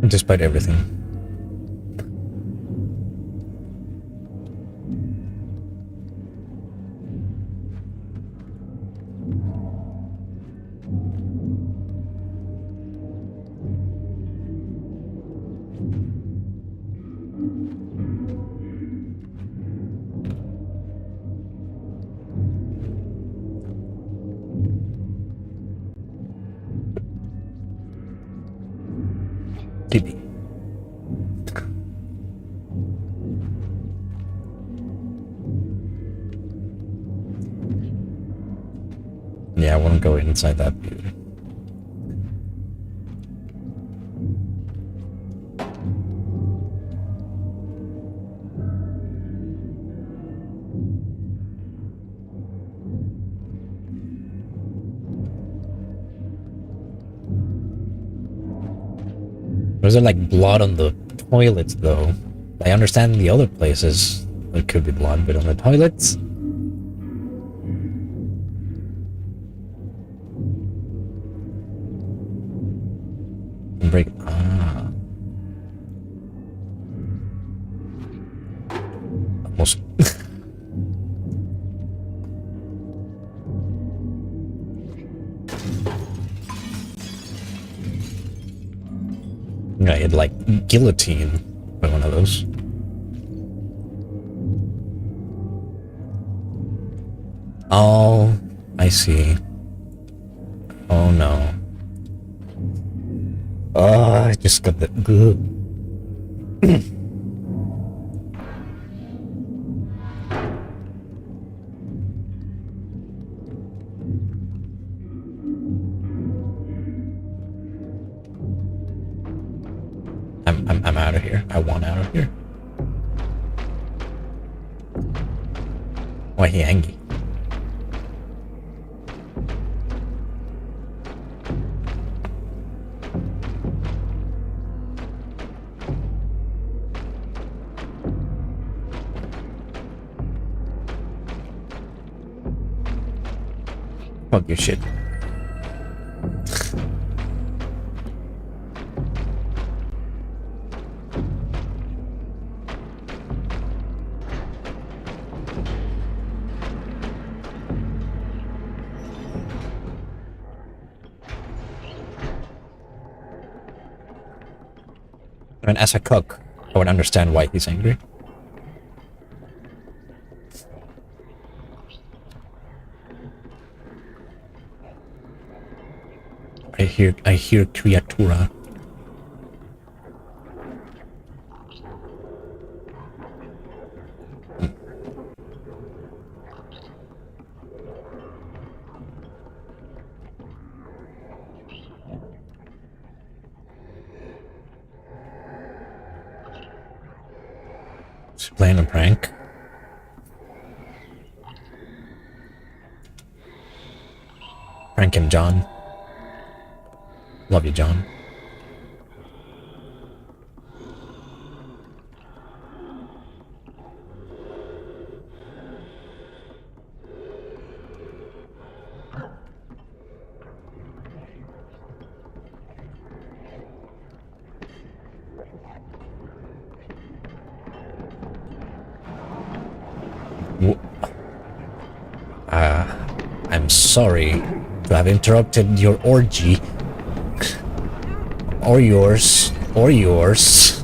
Despite everything. TB. Yeah, I wouldn't go inside that view. Was there like blood on the toilets though? I understand the other places there could be blood, but on the toilets? Break. Ah. Almost. I had like guillotine by one of those. Oh, I see. Oh no. Oh, I just got the good. I'm out of here. I want out of here. Why he angry? Fuck your shit. I mean, as a cook, I would understand why he's angry. I hear creatura. Is he playing a prank? Prank him, John. Love you, John. I'm sorry to have interrupted your orgy. Or yours. Or yours.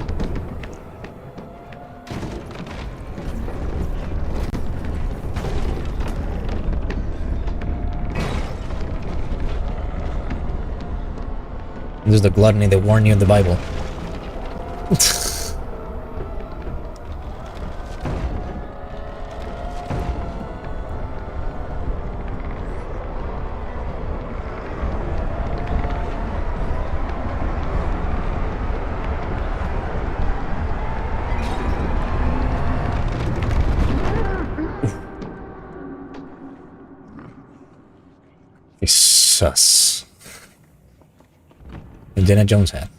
This is the gluttony they warn you in the Bible. Jesus. Indiana Jones hat.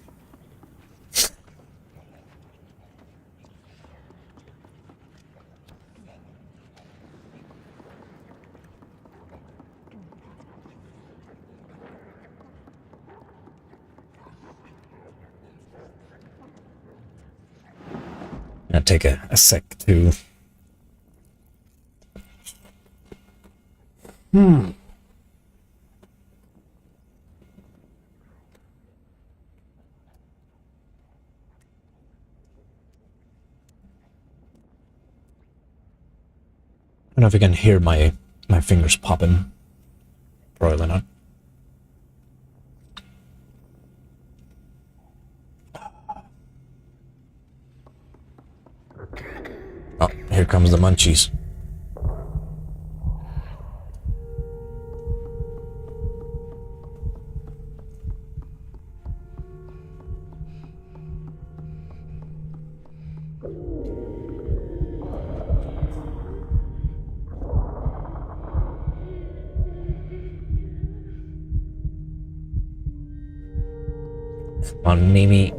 Gonna take a sec to don't know if you can hear my fingers popping. Probably not. Oh, here comes the munchies. On Mimi.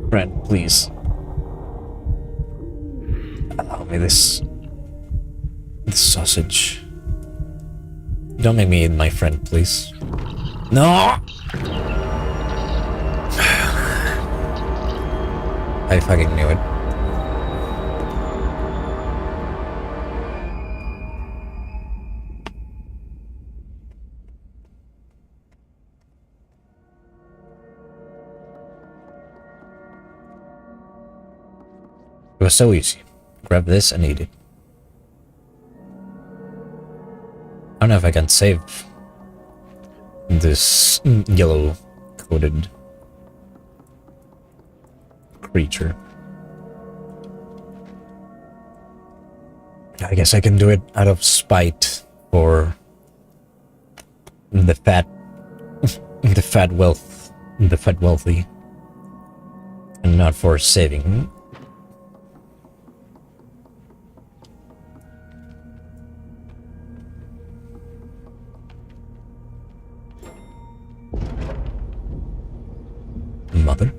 Friend, please. Allow me this sausage. Don't make me eat my friend, please. No! I fucking knew it. It was so easy. Grab this and eat it. I don't know if I can save this yellow coated creature. I guess I can do it out of spite for the fat wealthy, and not for saving. Mother?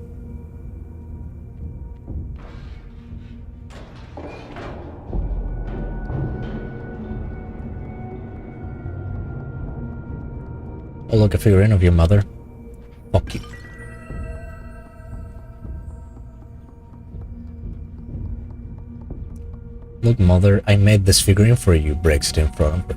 Oh, look, a figurine of your mother. Fuck you. Look, mother, I made this figurine for you, breaks it in front of her.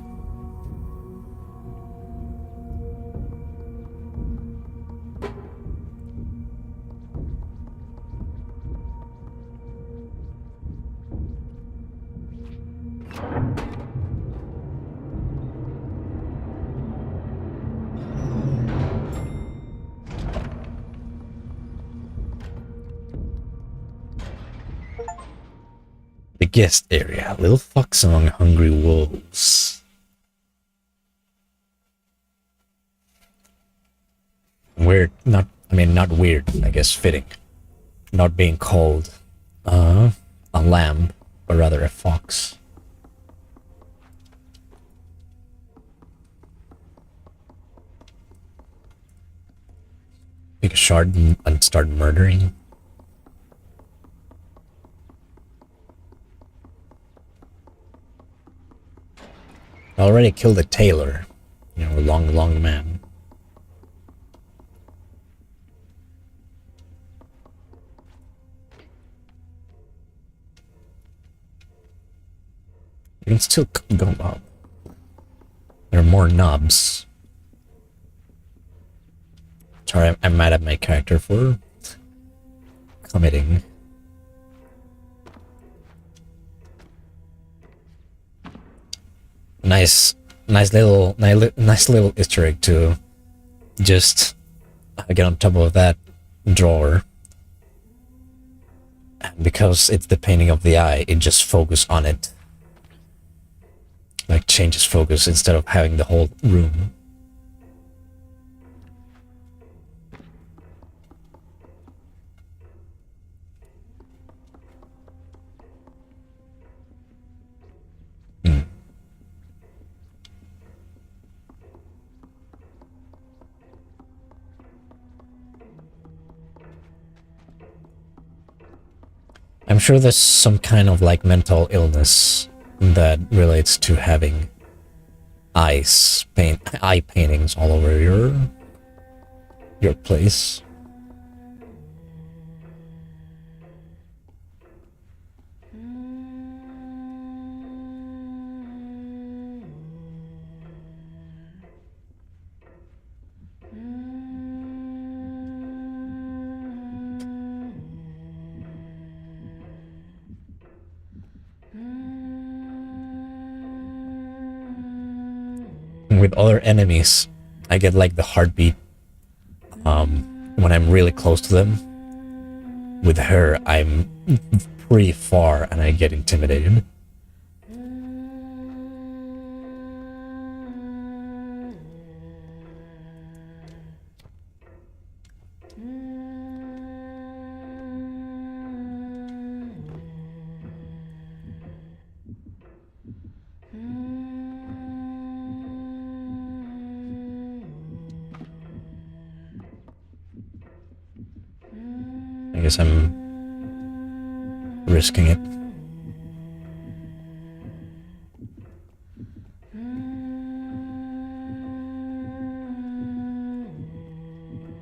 The guest area. Little fox among hungry wolves. Weird. Not weird. I guess fitting. Not being called a lamb, but rather a fox. Take a shard and start murdering. I already killed a tailor. You know, a long man. You can still go up. There are more knobs. Sorry, I'm mad at my character for committing. Nice little Easter egg to just get on top of that drawer. And because it's the painting of the eye, it just focuses on it. Like changes focus instead of having the whole room. I'm sure there's some kind of like mental illness that relates to having eye paintings all over your place. with other enemies, I get like the heartbeat when I'm really close to them. With her, I'm pretty far and I get intimidated. I guess I'm risking it.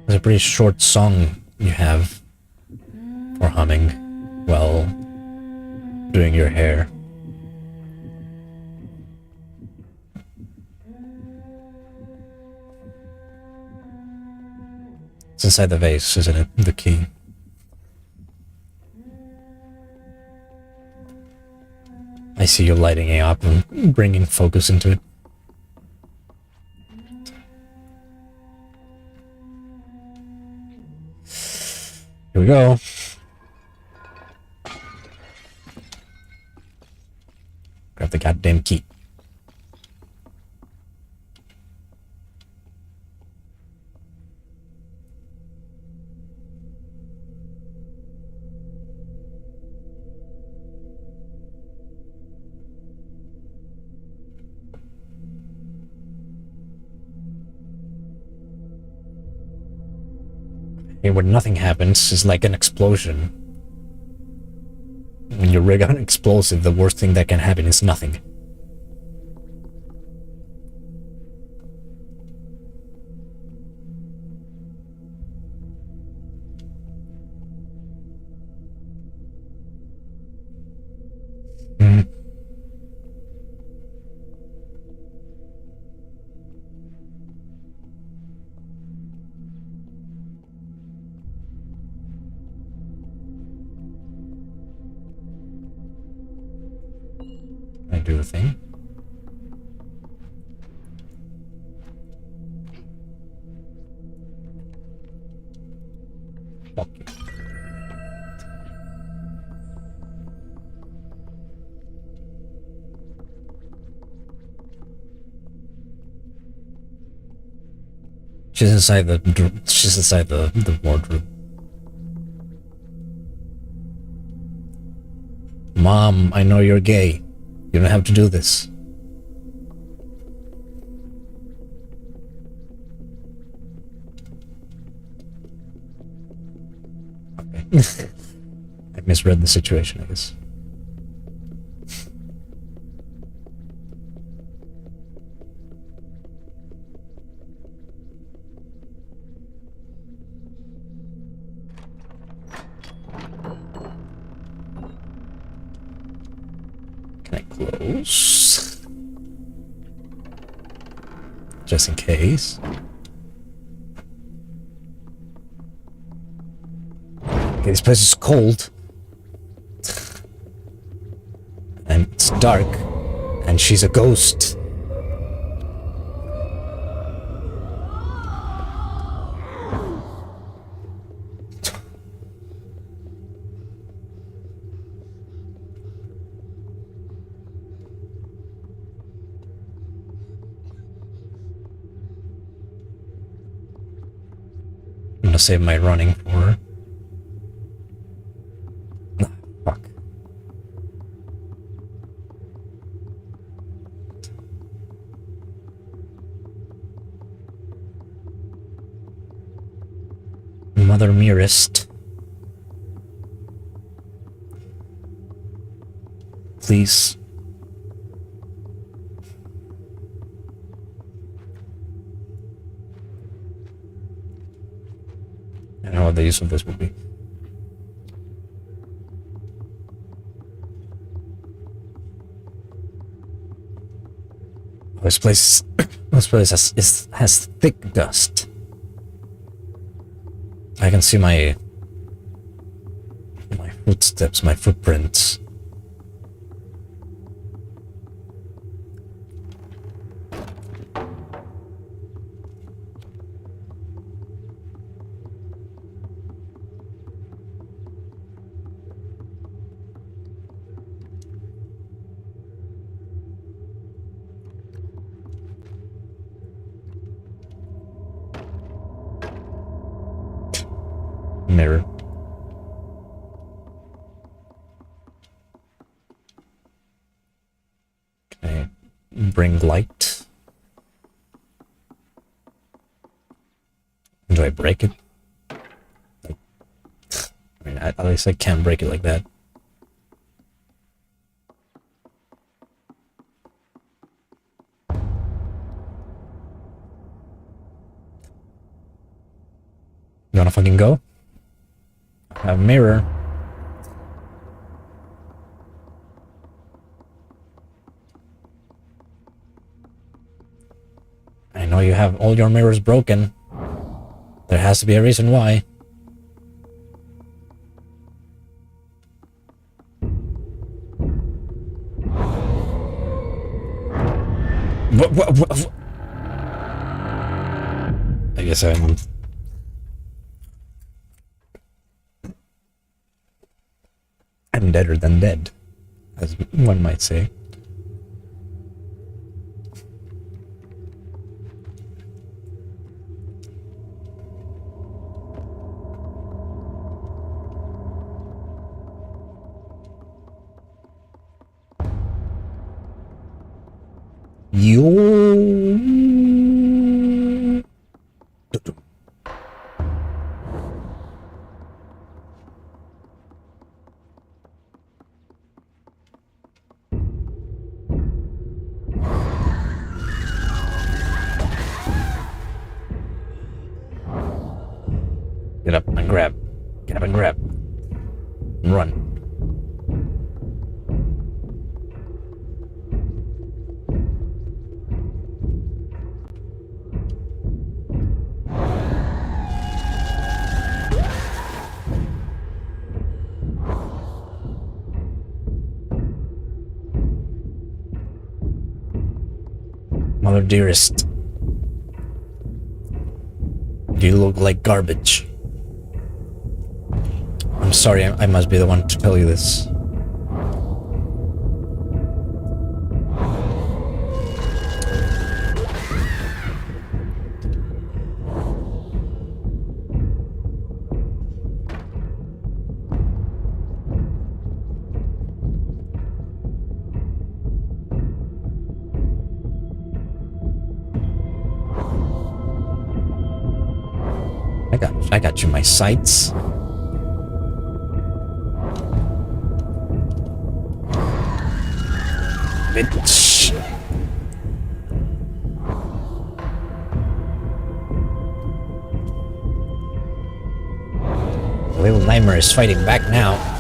It's a pretty short song you have for humming while doing your hair. It's inside the vase, isn't it? The key. I see you lighting it up and bringing focus into it. Here we go. Grab the goddamn key. And when nothing happens, it's like an explosion. When you rig an explosive, the worst thing that can happen is nothing. Do a thing. Fuck you. She's inside the wardrobe. Mom, I know you're gay. You don't have to do this. Okay. I misread the situation, I guess. Can I close? Just in case. Okay, this place is cold. And it's dark. And she's a ghost. I'm gonna save my running for her. Ah, fuck. Mother Mirist. Please. I don't know what the use of this would be. This place has thick dust. I can see my footsteps, my footprints. Mirror. Okay. Bring light. Do I break it? Like, I mean, at least I can't break it like that. You wanna fucking go? I have a mirror. I know you have all your mirrors broken. There has to be a reason why. What? I guess I'm deader than dead, as one might say. Get up and grab. Get up and grab. And run. Mother dearest. You look like garbage. I'm sorry, I must be the one to tell you this. I got you my sights. Bitch. Little Nightmare is fighting back now.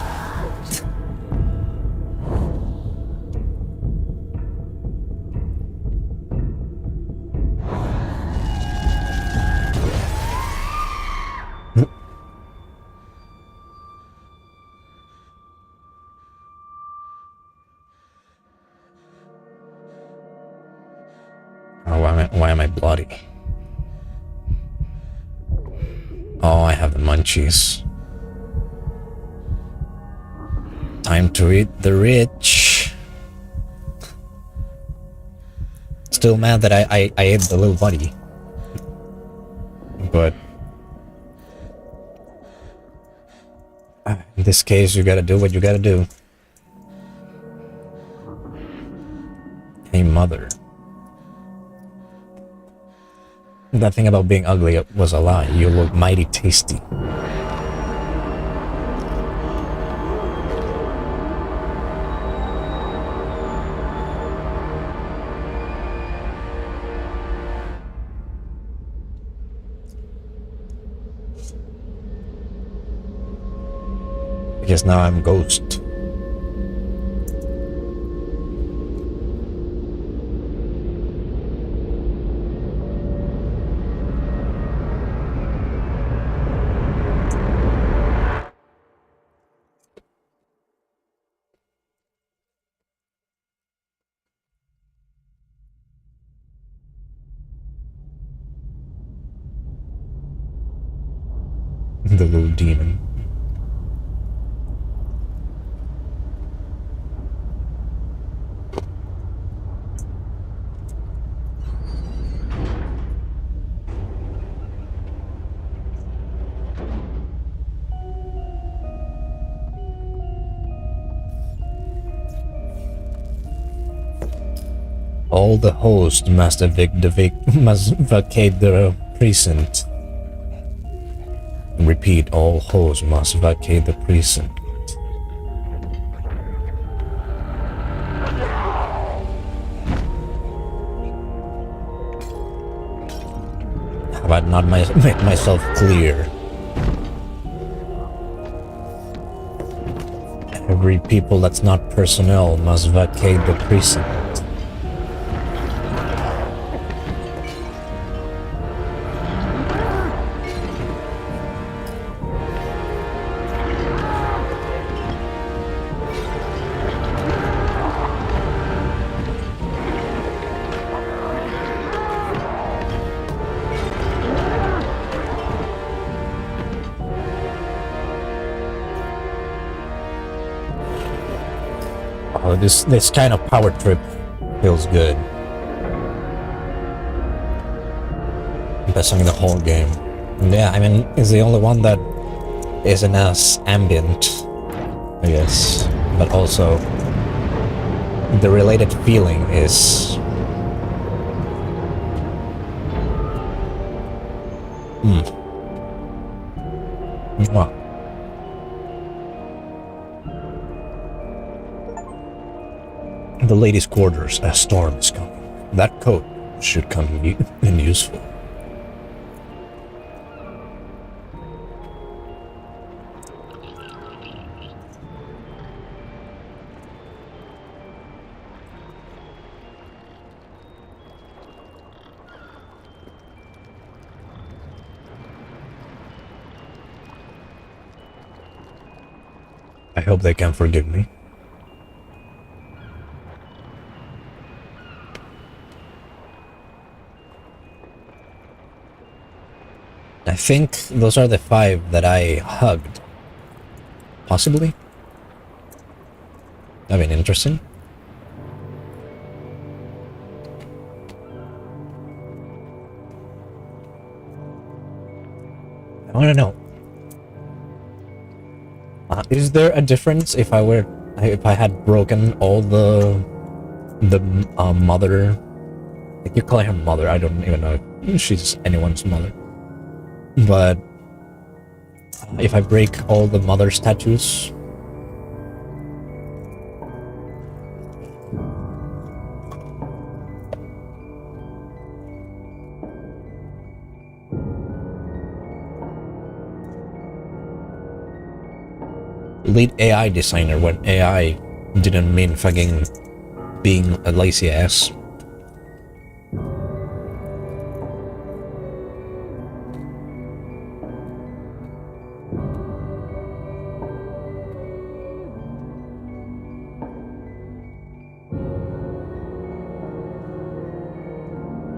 Why am I bloody? Oh, I have the munchies. Time to eat the rich. Still mad that I ate the little buddy. But in this case, you gotta do what you gotta do. Hey, mother. That thing about being ugly was a lie. You look mighty tasty. Because now I'm Ghost. The little demon. all the hosts must vacate the precinct. Repeat, all hosts must vacate the precinct. Have I not made myself clear? Every people that's not personnel must vacate the precinct. Oh, this kind of power trip feels good. Best song in the whole game. Yeah, I mean, it's the only one that isn't as ambient, I guess. But also, the related feeling is... Mwah. The ladies' quarters, a storm is coming. That coat should come in useful. I hope they can forgive me. I think those are the 5 that I hugged. Possibly? That'd been interesting. I want to know. Is there a difference if I had broken all the mother? Like, you call her mother. I don't even know if she's anyone's mother. But if I break all the mother statues, lead AI designer when AI didn't mean fucking being a lazy ass.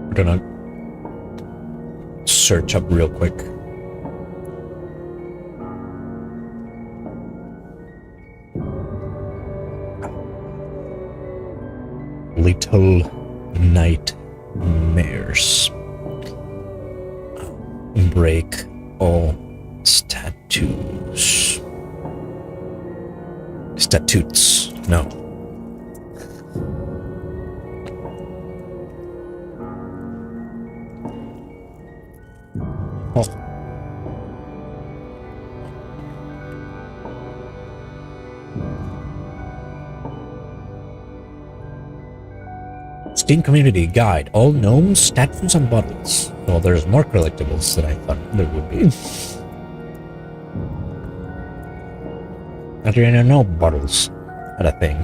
We're gonna search up real quick. Little nightmares. Break all statues. Statutes. No. Oh. Steam Community Guide. All gnomes, statues, and bottles. Well, there's more collectibles than I thought there would be. I didn't know bottles had a thing.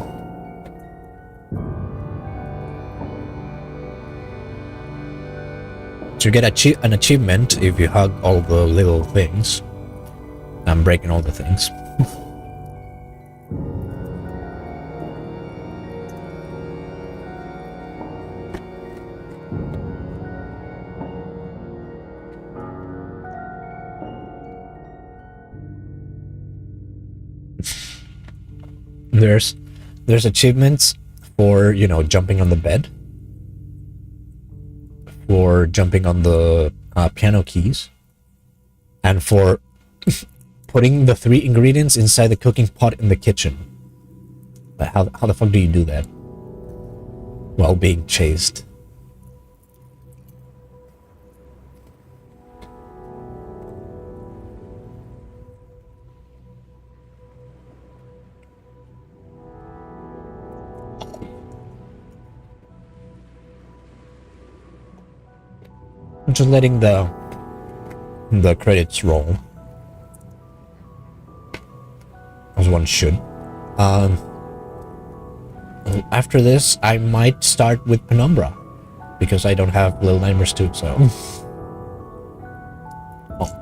So you get an achievement if you hug all the little things. I'm breaking all the things. There's achievements for, you know, jumping on the bed, for jumping on the piano keys, and for putting the 3 ingredients inside the cooking pot in the kitchen. But how the fuck do you do that? while being chased. I'm just letting the credits roll, as one should. After this, I might start with Penumbra, because I don't have Little Nightmares 2, so... Oh.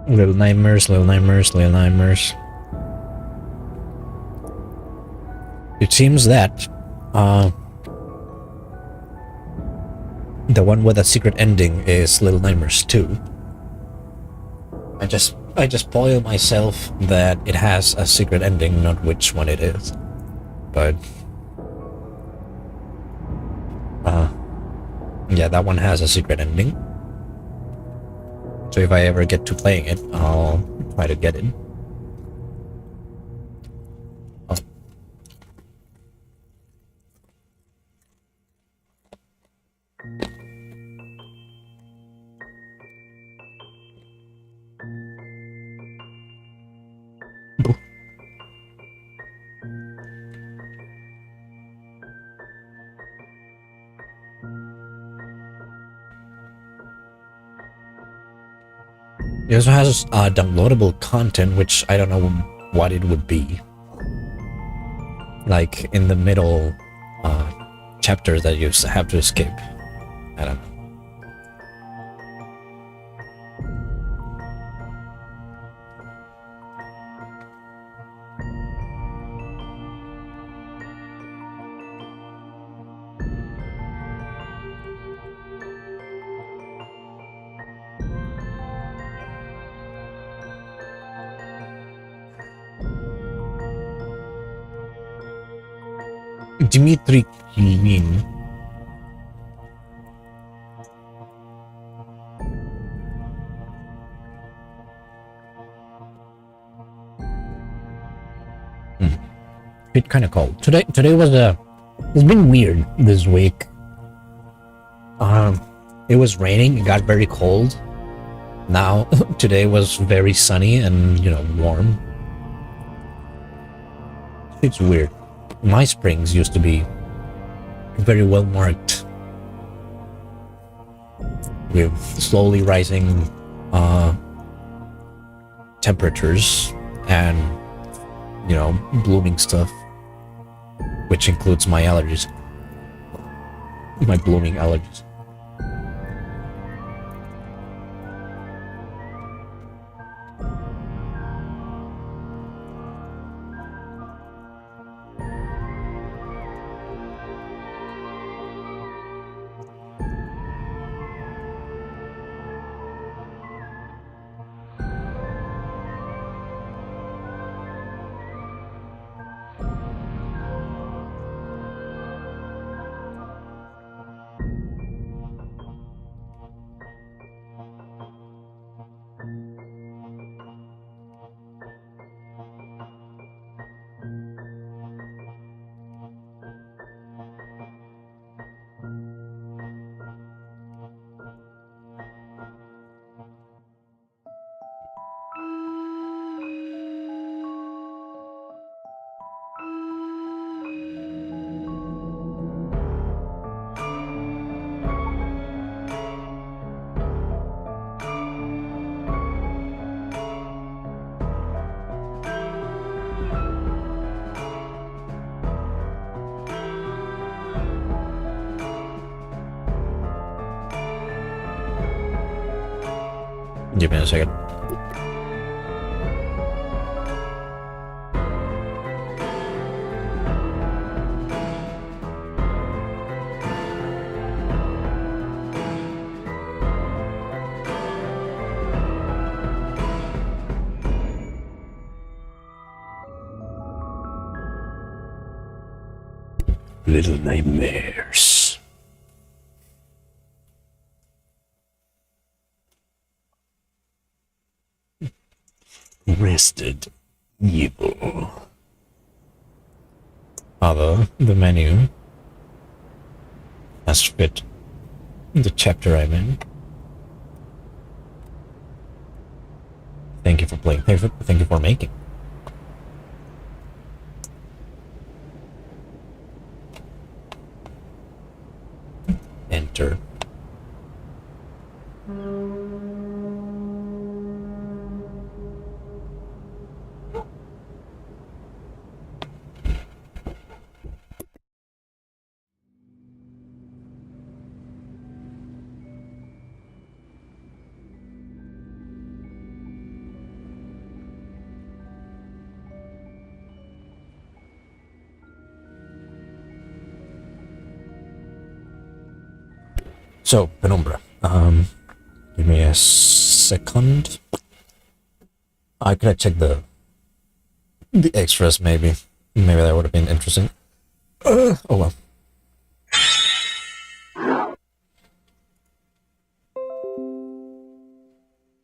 Little Nightmares, Little Nightmares, Little Nightmares. It seems that the one with a secret ending is Little Nightmares 2. I just spoil myself that it has a secret ending, not which one it is. But yeah, that one has a secret ending. So if I ever get to playing it, I'll try to get it. Oh. It also has downloadable content, which I don't know what it would be. Like in the middle chapters that you have to skip. I don't know. Dimitri Kilin. It's kind of cold. Today was it's been weird this week. It was raining, it got very cold. Now today was very sunny and, you know, warm. It's weird. My springs used to be very well marked, with slowly rising temperatures and, you know, blooming stuff, which includes my allergies, my blooming allergies. Give me a second. Little nightmares. Rested evil. Although the menu has fit the chapter I'm in. Thank you for playing. Thank you for making. Enter. So, Penumbra. Give me a second. I could have checked the extras, maybe. Maybe that would have been interesting. Oh well.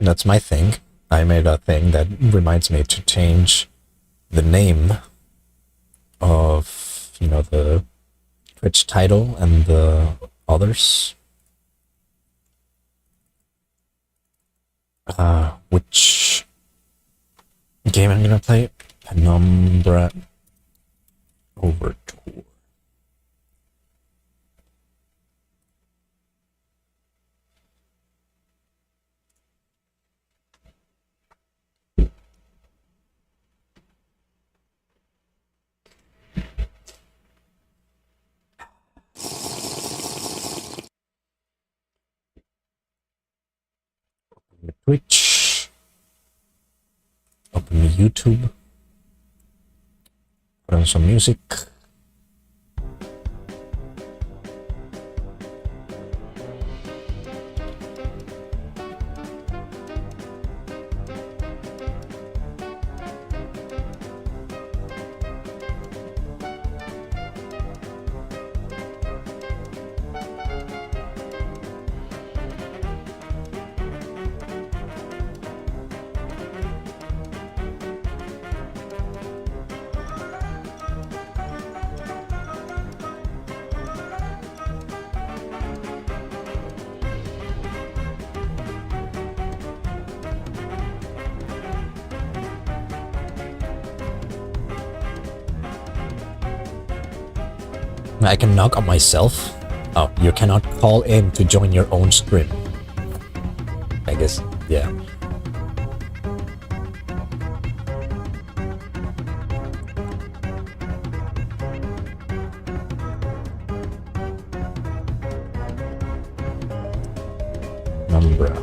That's my thing. I made a thing that reminds me to change the name of, you know, the Twitch title and the others. Which game I'm gonna play? Penumbra Overture. Twitch. Open YouTube. Put on some music. I can knock on myself. Oh, you cannot call in to join your own stream. I guess, yeah. Penumbra.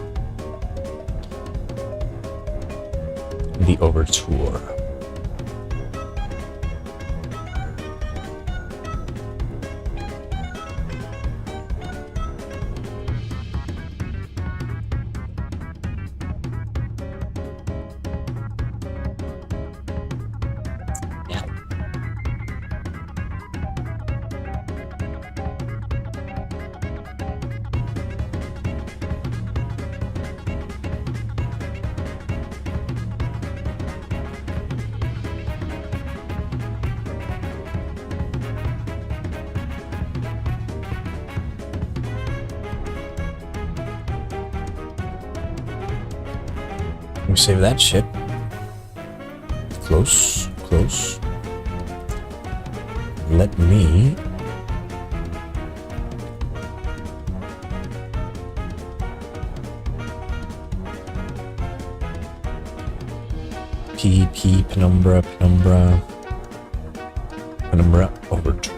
The Overture. Let me save that shit. Close, close. Let me Penumbra Overture.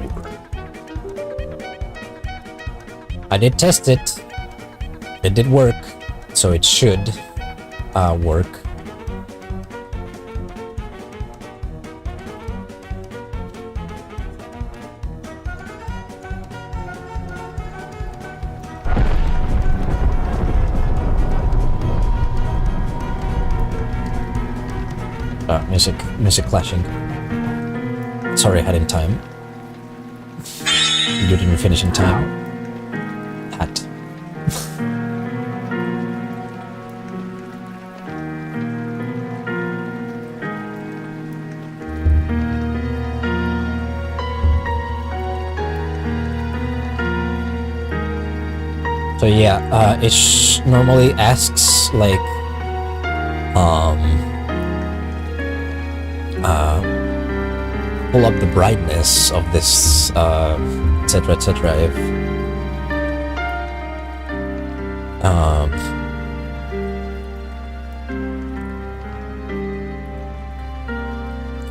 I did test it. It did work, so it should work. Music clashing. Sorry, ahead in time. you didn't finish in time. That. So yeah, it normally asks like pull up the brightness of this etc etc if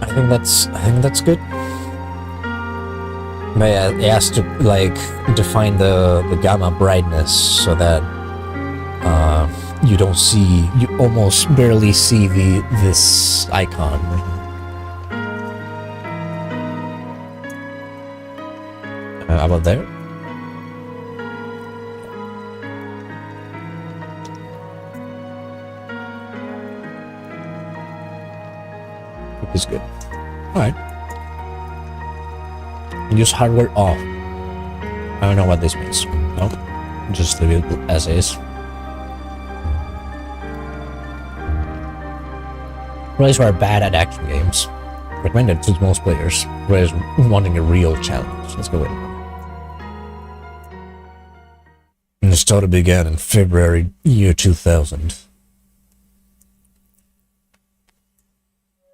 I think that's good. But yeah, it has to like define the gamma brightness so that you don't see, you almost barely see this icon. How about there? Is good. Alright. Use hardware off. I don't know what this means. No, just leave it as is. Players who are bad at action games. Recommended to most players. Players wanting a real challenge. Let's go with it. And the story began in February year 2000.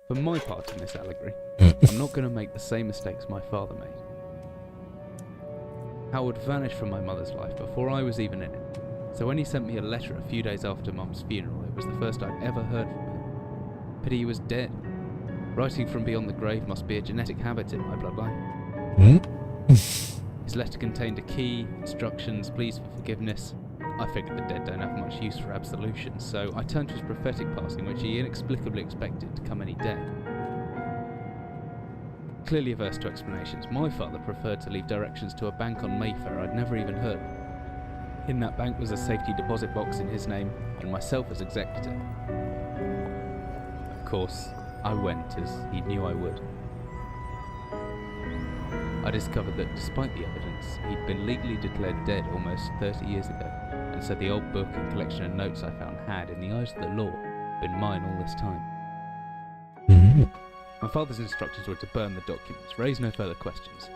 For my part in this allegory, I'm not going to make the same mistakes my father made. Howard vanished from my mother's life before I was even in it, so when he sent me a letter a few days after Mum's funeral, it was the first I'd ever heard from him. Pity he was dead. Writing from beyond the grave must be a genetic habit in my bloodline. His letter contained a key, instructions, pleas for forgiveness. I figured the dead don't have much use for absolution, so I turned to his prophetic passing, which he inexplicably expected to come any day. Clearly averse to explanations, my father preferred to leave directions to a bank on Mayfair I'd never even heard of. In that bank was a safety deposit box in his name, and myself as executor. Of course, I went, as he knew I would. I discovered that despite the evidence, he'd been legally declared dead almost 30 years ago, and so the old book and collection of notes I found had, in the eyes of the law, been mine all this time. My father's instructions were to burn the documents, raise no further questions.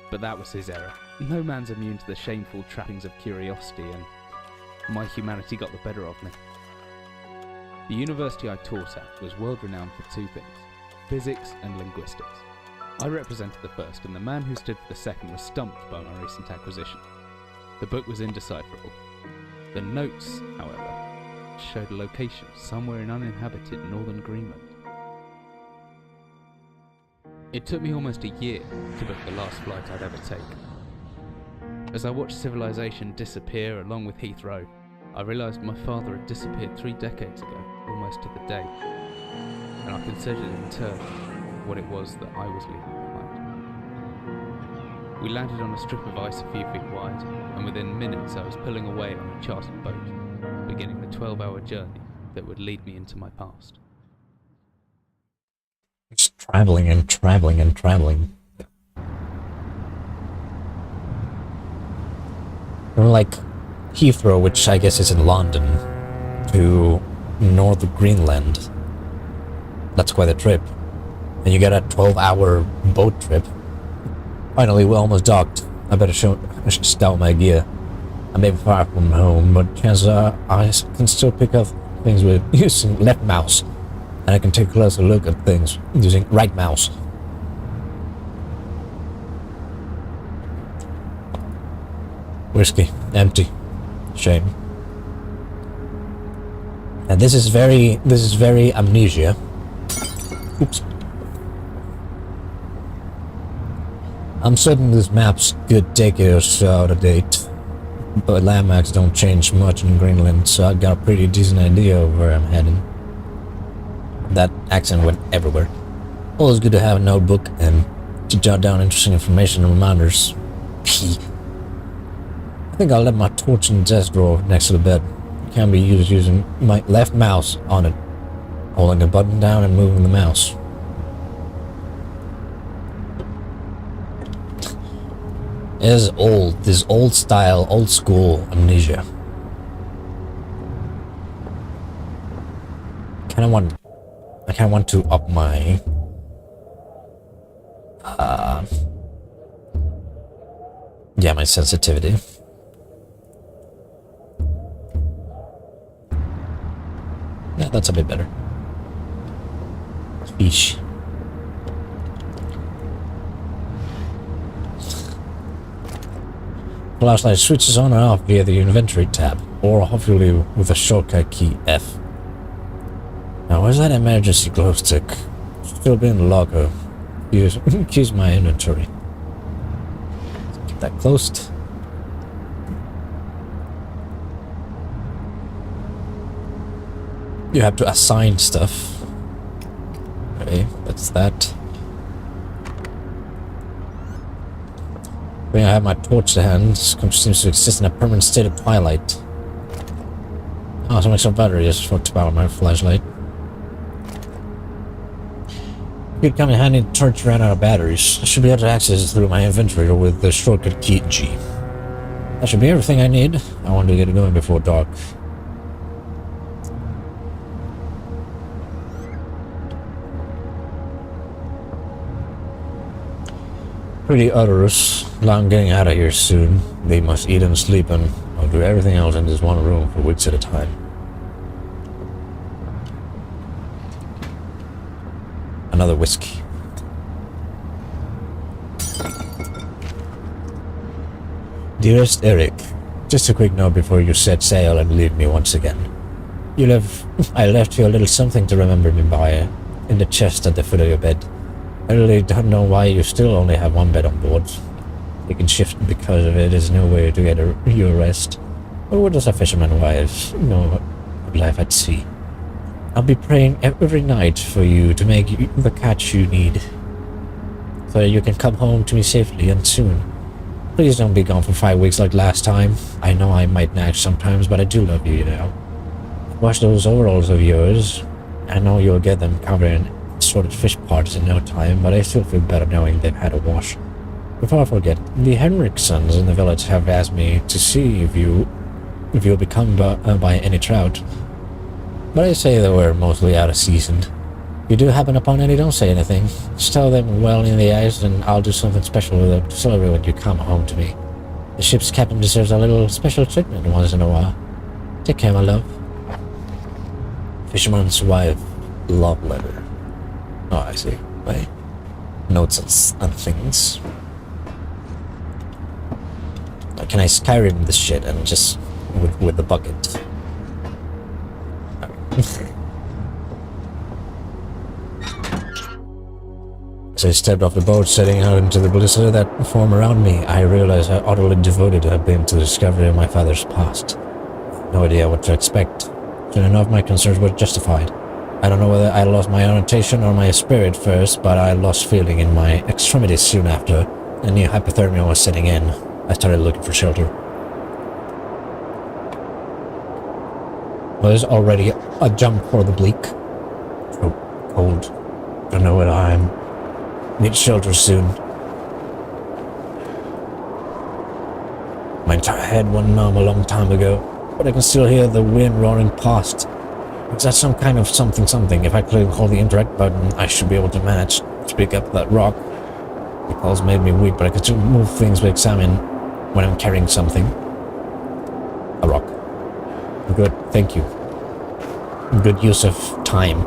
But that was his error. No man's immune to the shameful trappings of curiosity, and my humanity got the better of me. The university I taught at was world-renowned for two things: physics and linguistics. I represented the first, and the man who stood for the second was stumped by my recent acquisition. The book was indecipherable. The notes, however, showed a location somewhere in uninhabited northern Greenland. It took me almost a year to book the last flight I'd ever take. As I watched civilization disappear along with Heathrow, I realised my father had disappeared 3 decades ago, almost to the day, and I considered in turn what it was that I was leaving behind. We landed on a strip of ice a few feet wide, and within minutes I was pulling away on a chartered boat, beginning the 12-hour journey that would lead me into my past. Just traveling and traveling and traveling. From like Heathrow, which I guess is in London, to north of Greenland. That's quite a trip. And you get a 12-hour boat trip. Finally, we almost docked. I should stow my gear. I may be far from home, but chances are I can still pick up things with using left mouse. And I can take a closer look at things using right mouse. Whiskey. Empty. Shame. And this is very amnesia. Oops. I'm certain this map's good decade or so out of date, but landmarks don't change much in Greenland, so I got a pretty decent idea of where I'm heading. That accent went everywhere. Always good to have a notebook and to jot down interesting information and reminders. I think I'll let my torch in the desk drawer next to the bed. It can be used using my left mouse on it, holding the button down and moving the mouse. It is old. This old style, old school amnesia. I kind of want to up my yeah, my sensitivity. Yeah, that's a bit better. Eesh. Flashlight switches on and off via the inventory tab, or hopefully with the shortcut key F. Now, where's that emergency glow stick? Still be in the locker. Use my inventory. Keep that closed. You have to assign stuff. Okay, that's that. When I have my torch to hand, seems to exist in a permanent state of twilight. Oh, some extra batteries for to power my flashlight. Could come in handy. The torch ran out of batteries. I should be able to access it through my inventory or with the shortcut key G. That should be everything I need. I want to get it going before dark. Pretty others. I'm getting out of here soon. They must eat and sleep, and I'll do everything else in this one room for weeks at a time. Another whiskey. Dearest Eric, just a quick note before you set sail and leave me once again. I left you a little something to remember me by in the chest at the foot of your bed. I really don't know why you still only have one bed on board. Taking shift because of it is no way to get your rest. Or what does a fisherman wife know of life at sea? I'll be praying every night for you to make the catch you need, so that you can come home to me safely and soon. Please don't be gone for 5 weeks like last time. I know I might nag sometimes, but I do love you, you know. Wash those overalls of yours. I know you'll get them covered in assorted fish parts in no time, but I still feel better knowing they've had a wash. Before I forget, the Henriksons in the village have asked me to see if you'll be come by any trout. But I say they were mostly out of season. If you do happen upon any, don't say anything. Just tell them well in the eyes, and I'll do something special with them to celebrate when you come home to me. The ship's captain deserves a little special treatment once in a while. Take care, my love. Fisherman's wife, love letter. Oh, I see. Wait. Notes and things. Can I Skyrim this shit and just with the bucket? As I stepped off the boat, setting out into the blizzard that formed around me, I realized how utterly devoted I had been to the discovery of my father's past. No idea what to expect. Soon enough, my concerns were justified. I don't know whether I lost my orientation or my spirit first, but I lost feeling in my extremities soon after. A new hypothermia was setting in. I started looking for shelter. Was already a jump for the bleak. So cold. Don't know where I am. Need shelter soon. My entire head went numb a long time ago, but I can still hear the wind roaring past. Is that some kind of something? If I click hold the interact button, I should be able to manage to pick up that rock. The calls made me weak, but I could still move things to examine when I'm carrying something. A rock. Good, thank you. Good use of time.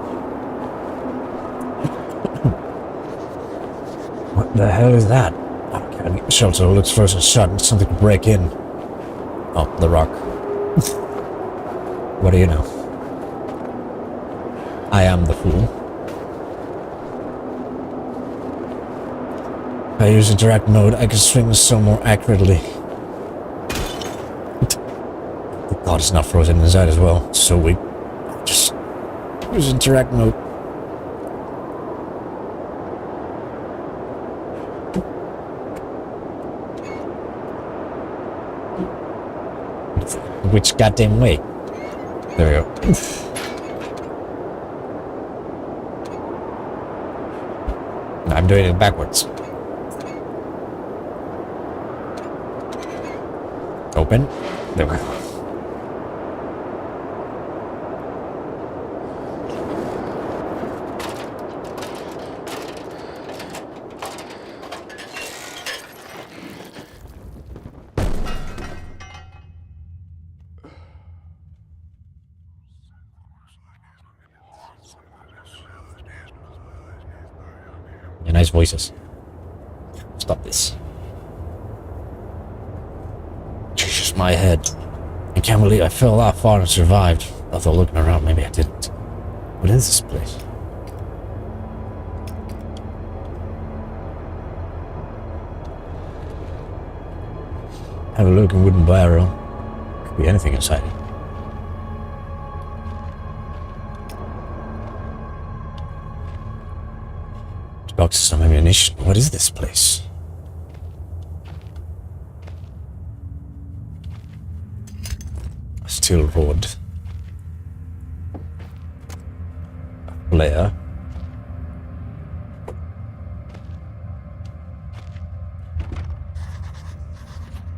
What the hell is that? Okay, shelter looks frozen shut. Something to break in. Oh, the rock. What do you know? I am the fool. If I use interact mode, I can swing the stone more accurately. The god is not frozen inside as well. It's so weak. Just use interact mode. Which goddamn way? There we go. I'm doing it backwards. Open. There we go. Yeah, nice voices. Stop this. Jesus, my head. I can't believe I fell that far and survived. Although looking around, maybe I didn't. What is this place? Have a look in wooden barrel. Could be anything inside it. Boxes, some ammunition. What is this place? A steel rod. A flare.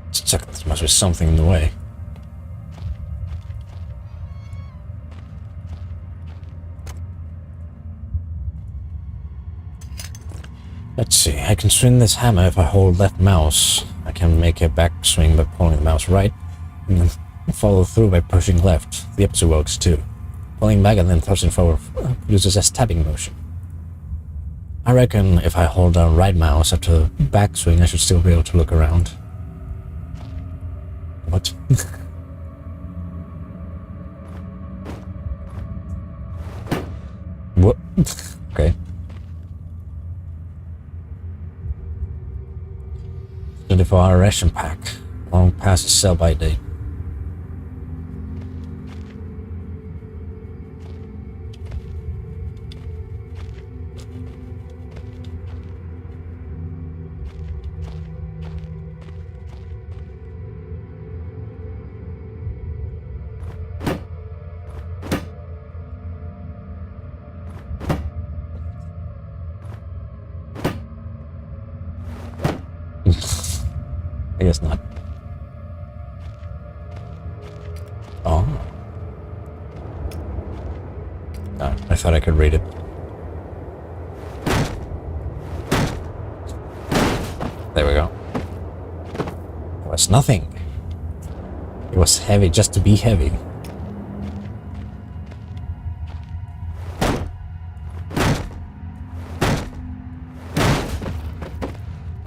Let's check. There must be something in the way. Let's see, I can swing this hammer if I hold left mouse. I can make a back swing by pulling the mouse right, and then follow through by pushing left. The opposite works too. Pulling back and then thrusting forward produces a stabbing motion. I reckon if I hold down right mouse after the back swing, I should still be able to look around. What? What? Okay. 24-hour ration pack. Long past the sell-by date. I guess not. Oh. No, I thought I could read it. There we go. It was nothing. It was heavy just to be heavy.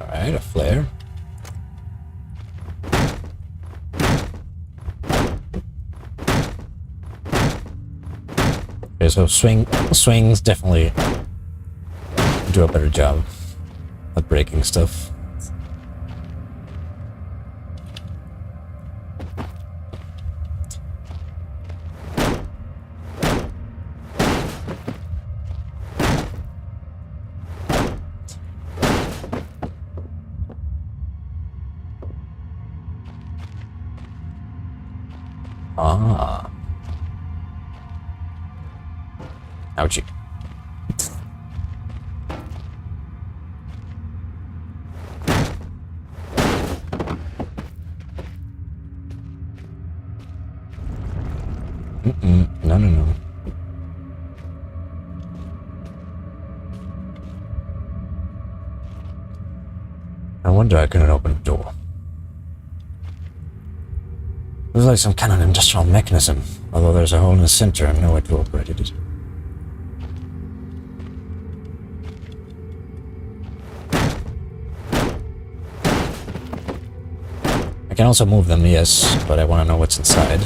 Alright, a flare. Okay, so swings definitely do a better job at breaking stuff. Ah. Ouchie. No, no, no. No wonder I couldn't open the door. It was like some kind of industrial mechanism, although there's a hole in the center and no way to operate it. I can also move them, yes, but I want to know what's inside.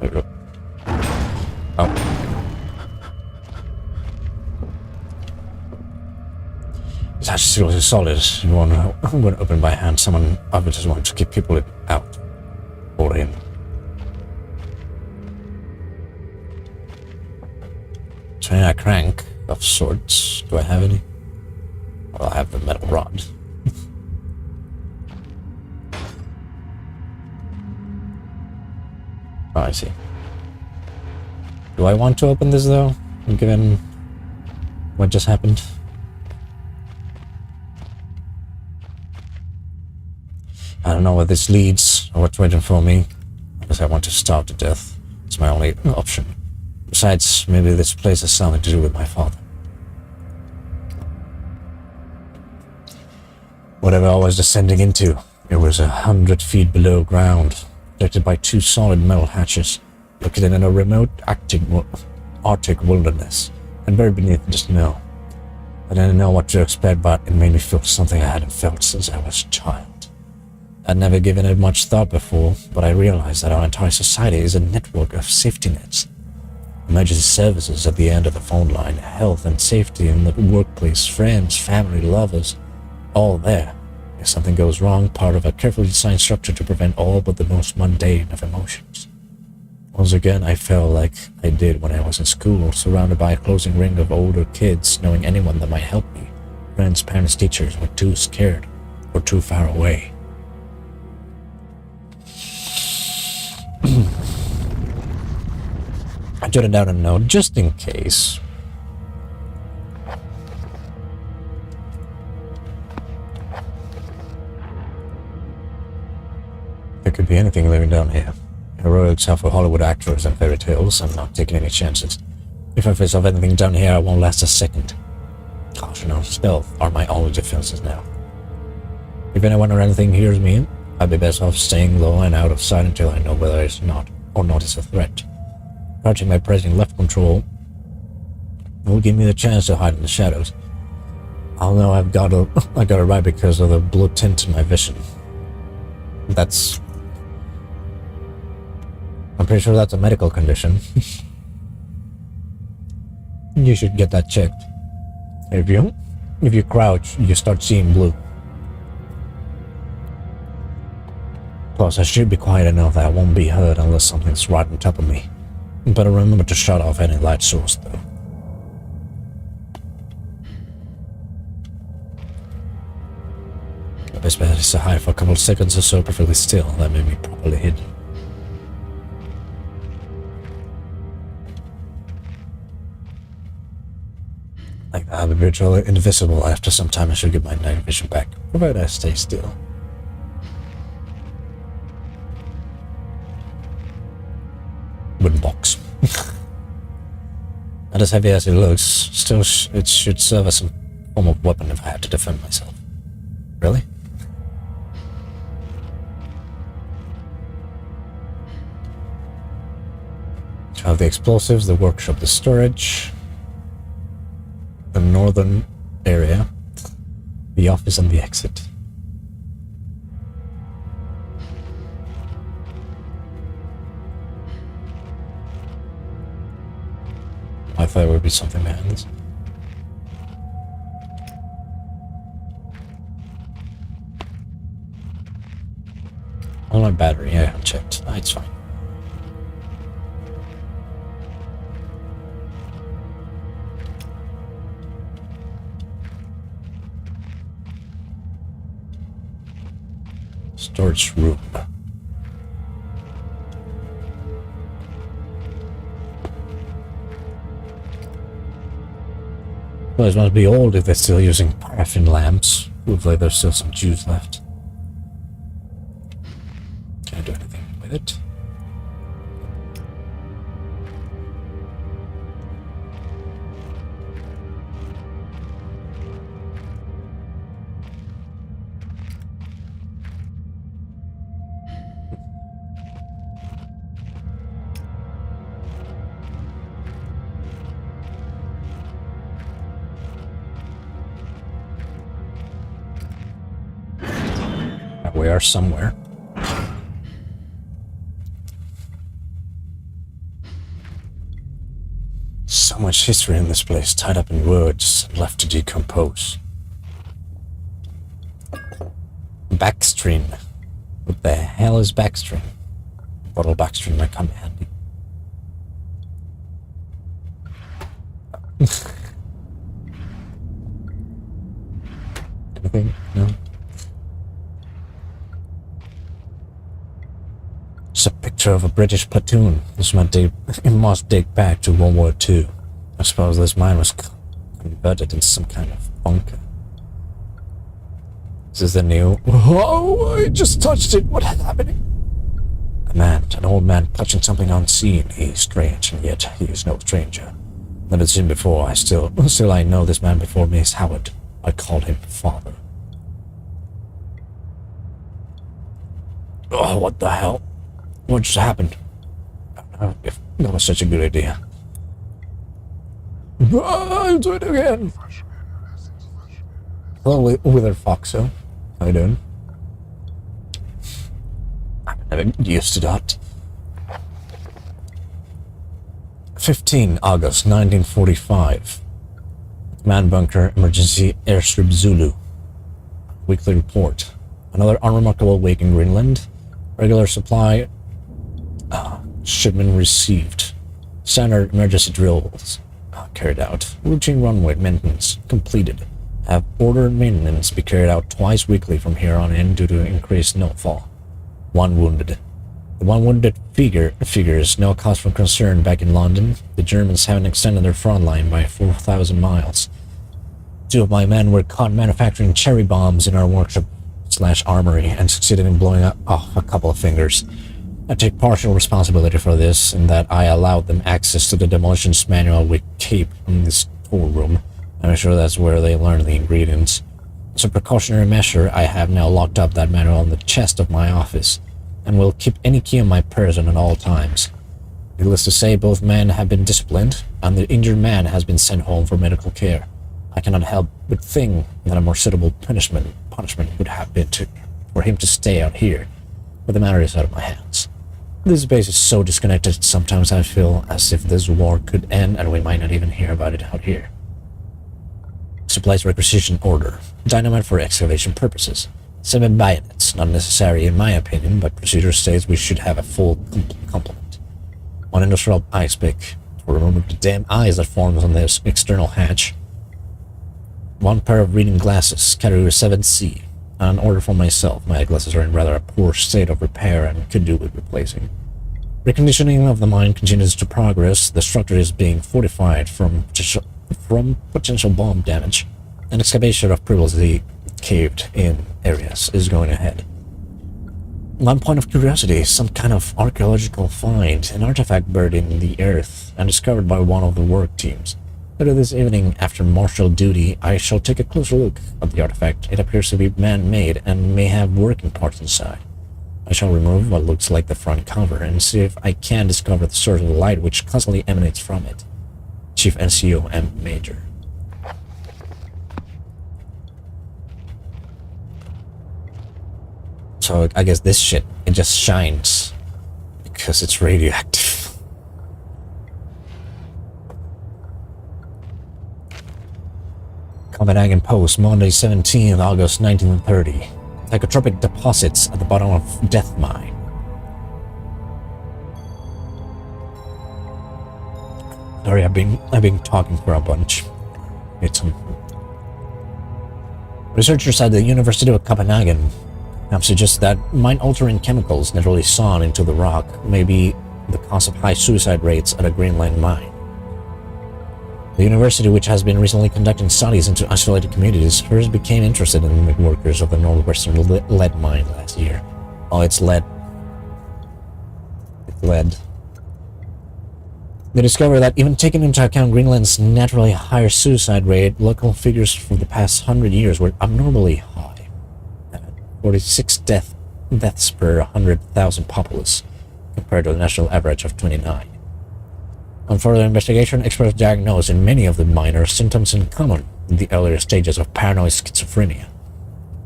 There we go. Oh. It's actually solid. You want to open by hand. Someone obviously wants to keep people out or in. Turning a crank of sorts. Do I have any? Well, I have the metal rod. Oh, I see. Do I want to open this though? Given What just happened? I don't know where this leads or what's waiting for me. Unless I want to starve to death. It's my only option. Besides, maybe this place has something to do with my father. Whatever I was descending into, it was 100 feet below ground, protected by 2 solid metal hatches, located in a remote Arctic wilderness, and buried beneath the snow. I didn't know what to expect, but it made me feel something I hadn't felt since I was a child. I'd never given it much thought before, but I realized that our entire society is a network of safety nets. Emergency services at the end of the phone line, health and safety in the workplace, friends, family, lovers, all there. If something goes wrong, part of a carefully designed structure to prevent all but the most mundane of emotions. Once again, I felt like I did when I was in school, surrounded by a closing ring of older kids, knowing anyone that might help me. Friends, parents, teachers were too scared or too far away. I jotted down a note just in case. There could be anything living down here. Heroics are for Hollywood actors and fairy tales. I'm not taking any chances. If I face off anything down here, I won't last a second. Caution and stealth are my only defenses now. If anyone or anything hears me, I'd be best off staying low and out of sight until I know whether it's not or notice a threat. Crouching by pressing left control will give me the chance to hide in the shadows. I'll know I got it right because of the blue tint in my vision. I'm pretty sure that's a medical condition. You should get that checked. If you crouch, you start seeing blue. Plus, I should be quiet enough that I won't be heard unless something's right on top of me. Better remember to shut off any light source, though. The best bet is to hide for a couple of seconds or so perfectly still. That made me properly hidden. Like I'll be virtually invisible. After some time I should get my night vision back, provided I stay still. Wooden box. Not as heavy as it looks, still it should serve as some form of weapon if I have to defend myself. Really? To have the explosives, the workshop, the storage, the northern area, the office and the exit. I thought there would be something behind this. Oh, my battery, yeah, I haven't checked. Ah, it's fine. Storage room. Those must be old if they're still using paraffin lamps. Looks like there's still some juice left. Can I do anything with it? We are somewhere. So much history in this place, tied up in words and left to decompose. Backstream. What the hell is backstream? Bottle backstream might come in handy. Anything? No? It's a picture of a British platoon. It must date back to World War II. I suppose this mine was converted into some kind of bunker. This is the new... Oh, I just touched it. What is happening? A man, an old man touching something unseen. He is strange, and yet he is no stranger. Never seen before. Still I know this man before me is Howard. I called him father. Oh, what the hell? What just happened? I don't know if that was such a good idea. I'll do it again. Hello, Wither Foxo. How you doing? I'm never used to that. 15 August 1945. Man bunker, emergency airstrip Zulu. Weekly report. Another unremarkable wake in Greenland. Regular supply shipment received. Standard emergency drills carried out. Routine runway maintenance completed. Have ordered maintenance be carried out twice weekly from here on in due to increased snowfall. 1 wounded. The 1 wounded figures no cause for concern back in London. The Germans haven't extended their front line by 4,000 miles. 2 of my men were caught manufacturing cherry bombs in our workshop/armory and succeeded in blowing off a couple of fingers. I take partial responsibility for this, in that I allowed them access to the demolitions manual we keep in this tool room. I'm sure that's where they learn the ingredients. As a precautionary measure, I have now locked up that manual in the chest of my office, and will keep any key on my person at all times. Needless to say, both men have been disciplined, and the injured man has been sent home for medical care. I cannot help but think that a more suitable punishment would have been for him to stay out here, but the matter is out of my hands. This base is so disconnected, sometimes I feel as if this war could end and we might not even hear about it out here. Supplies requisition order. Dynamite for excavation purposes. 7 bayonets, not necessary in my opinion, but procedure states we should have a full complement. 1 industrial ice pick to remove the damn ice that forms on this external hatch. 1 pair of reading glasses, category 7C. An order for myself. My glasses are in rather a poor state of repair and could do with replacing. Reconditioning of the mine continues to progress. The structure is being fortified from potential bomb damage. An excavation of previously caved-in areas is going ahead. 1 point of curiosity, some kind of archaeological find, an artifact buried in the earth and discovered by one of the work teams. Later this evening, after martial duty, I shall take a closer look at the artifact. It appears to be man-made and may have working parts inside. I shall remove what looks like the front cover and see if I can discover the source of the light which constantly emanates from it. Chief NCO M. Major. So I guess this shit, it just shines because it's radioactive. Copenhagen Post, Monday 17th August 1930. Psychotropic deposits at the bottom of Death Mine. Sorry, I've been talking for a bunch. It's some researchers at the University of Copenhagen have suggested that mind-altering chemicals naturally sawn into the rock may be the cause of high suicide rates at a Greenland mine. The university, which has been recently conducting studies into isolated communities, first became interested in the workers of the northwestern lead mine last year. Oh, it's lead. It's lead. They discovered that even taking into account Greenland's naturally higher suicide rate, local figures for the past 100 years were abnormally high. 46 deaths per 100,000 populace, compared to the national average of 29. On further investigation, experts diagnosed in many of the miners symptoms in common in the earlier stages of paranoid schizophrenia.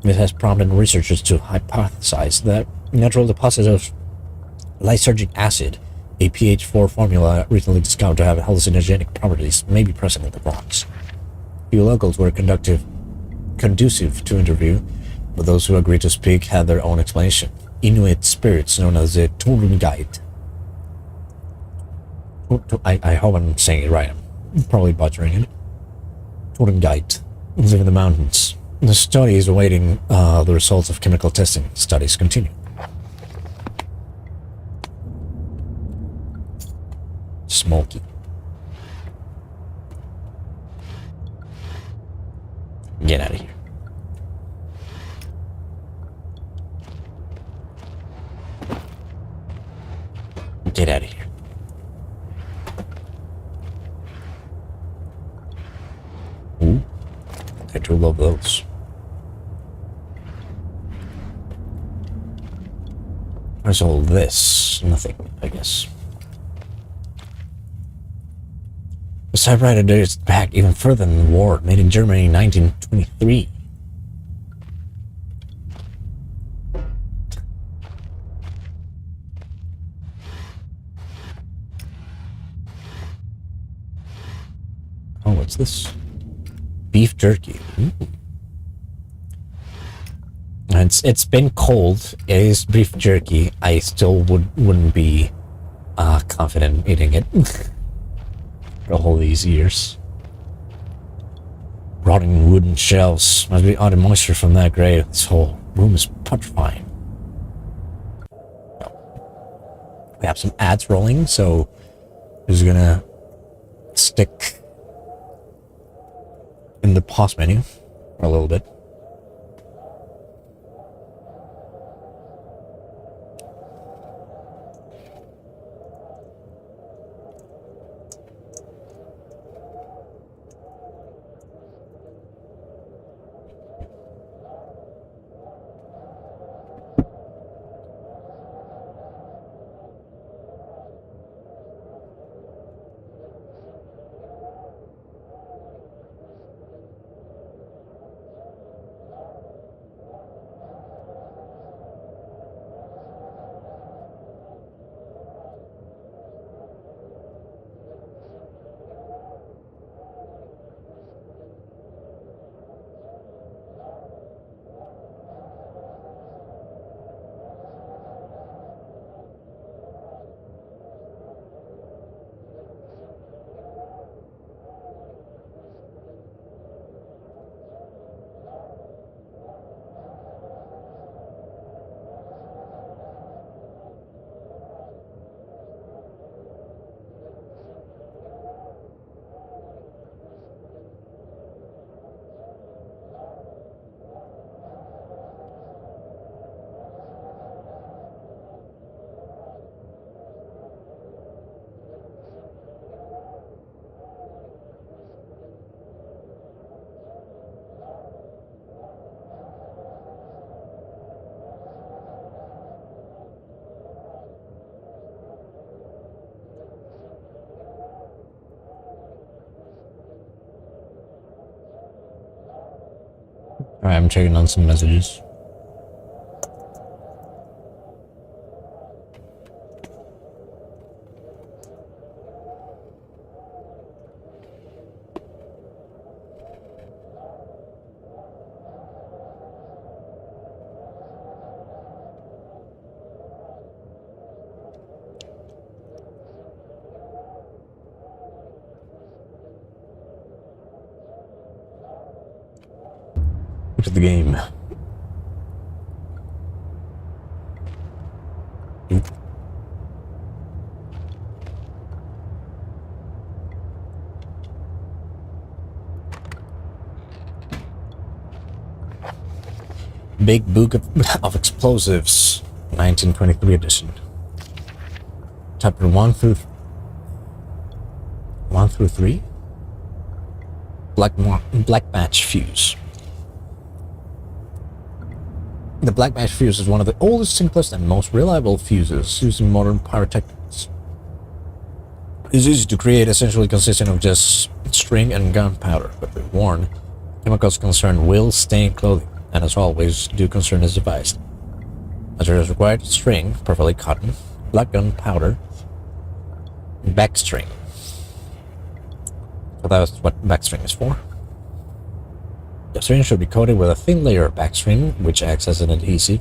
This has prompted researchers to hypothesize that natural deposits of lysergic acid, a pH4 formula recently discovered to have hallucinogenic properties, may be present in the rocks. Few locals were conducive to interview, but those who agreed to speak had their own explanation. Inuit spirits known as the Torngait. I hope I'm saying it right. I'm probably butchering it. Torngait live in the mountains. The study is awaiting the results of chemical testing. Studies continue. Smoky. Get out of here. Get out of here. Ooh. I do love those. Where's all this? Nothing, I guess. The typewriter dates back even further than the war, made in Germany in 1923. Oh, what's this? Beef jerky. Ooh. It's been cold. It is beef jerky. I still wouldn't be confident eating it for all these years. Rotting wooden shelves. Must be all the moisture from that grave. This whole room is putrefying. We have some ads rolling, so I'm just gonna stick in the pause menu for a little bit. Alright, I'm checking on some messages. To the game. Oop. Big Book of Explosives, 1923 edition. Chapter 1 through 3. Black Match Fuse. The black match fuse is one of the oldest, simplest, and most reliable fuses used in modern pyrotechnics. It's easy to create, essentially consisting of just string and gunpowder, but be warned, chemicals concern will stain clothing, and as always, do concern this device. Materials required: string, preferably cotton, black gunpowder, backstring. So that's what backstring is for. The string should be coated with a thin layer of backstring, which acts as an adhesive.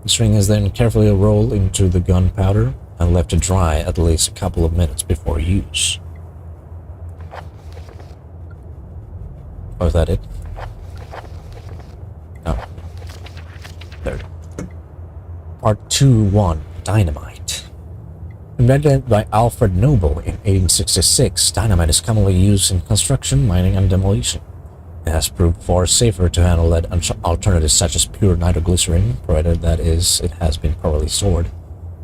The string is then carefully rolled into the gunpowder and left to dry at least a couple of minutes before use. Oh, is that it? Oh. There. Part 2-1, Dynamite. Invented by Alfred Noble in 1866, dynamite is commonly used in construction, mining, and demolition. It has proved far safer to handle lead alternatives such as pure nitroglycerin, provided that is, it has been properly stored.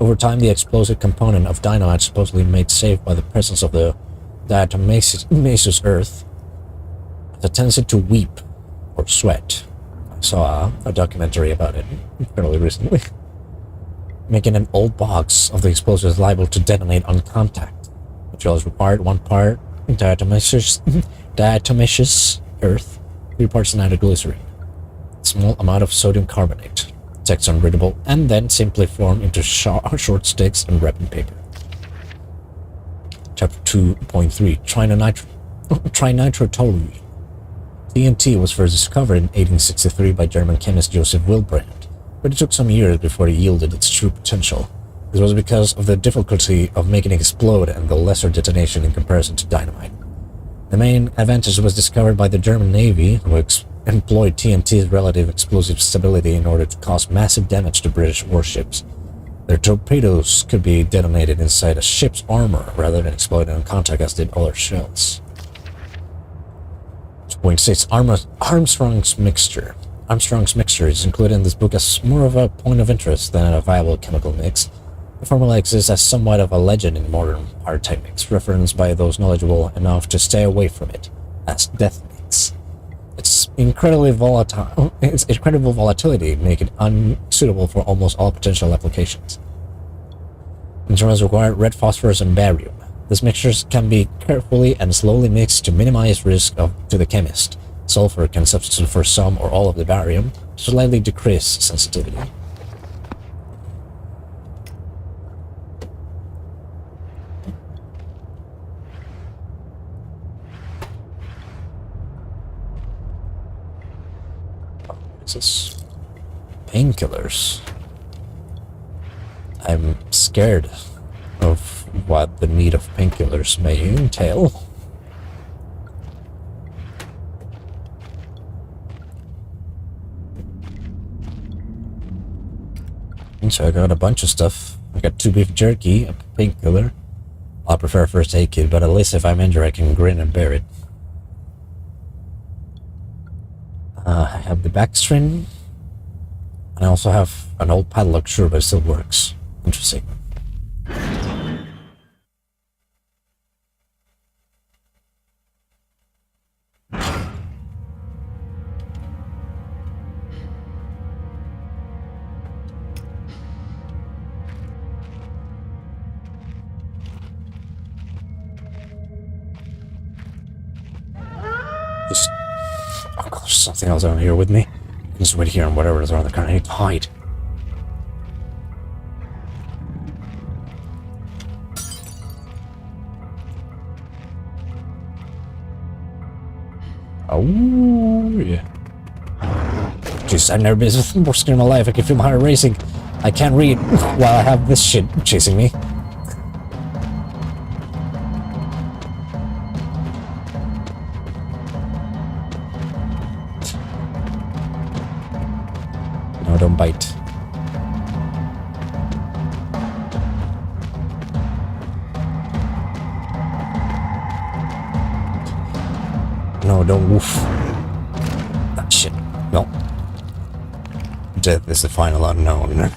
Over time, the explosive component of dynamite supposedly made safe by the presence of the diatomaceous earth has a tendency to weep or sweat. I saw a documentary about it fairly recently, making an old box of the explosives liable to detonate on contact. Materials required: 1 part diatomaceous earth, 3 parts nitroglycerin, a small amount of sodium carbonate. Text unreadable, and then simply form into short sticks and wrapped in paper. Chapter 2.3 Trinitrotoluene. TNT was first discovered in 1863 by German chemist Joseph Wilbrand, but it took some years before it yielded its true potential. This was because of the difficulty of making it explode and the lesser detonation in comparison to dynamite. The main advantage was discovered by the German Navy, who employed TNT's relative explosive stability in order to cause massive damage to British warships. Their torpedoes could be detonated inside a ship's armor rather than exploding on contact as did other shells. 2.6 Armstrong's Mixture. Armstrong's Mixture is included in this book as more of a point of interest than a viable chemical mix. The formula exists as somewhat of a legend in modern pyrotechnics, referenced by those knowledgeable enough to stay away from it as death mix. Its incredible volatility make it unsuitable for almost all potential applications. Instruments require red phosphorus and barium. These mixtures can be carefully and slowly mixed to minimize risk to the chemist. Sulfur can substitute for some or all of the barium to slightly decrease sensitivity. This painkillers. I'm scared of what the need of painkillers may entail. And so I got a bunch of stuff. I got 2 beef jerky, a painkiller. I prefer a first aid kit, but at least if I'm injured I can grin and bear it. I have the backstring, and I also have an old padlock, sure, but it still works. Interesting. Oh god, there's something else down here with me. I can just wait here and whatever is around the corner. I need to hide. Oh yeah. Jeez, I've never been more scared in my life. I can feel my heart racing. I can't read while I have this shit chasing me. No, don't bite. No, don't woof. That shit. No. Death is the final unknown.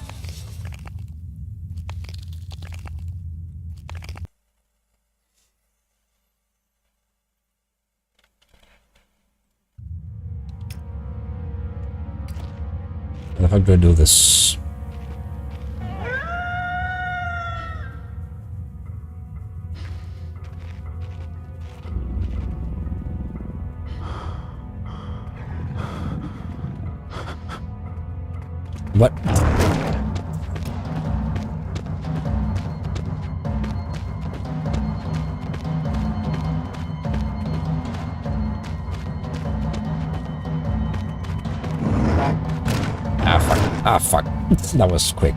And if I go do this... What? Ah, fuck. Ah, fuck. That was quick.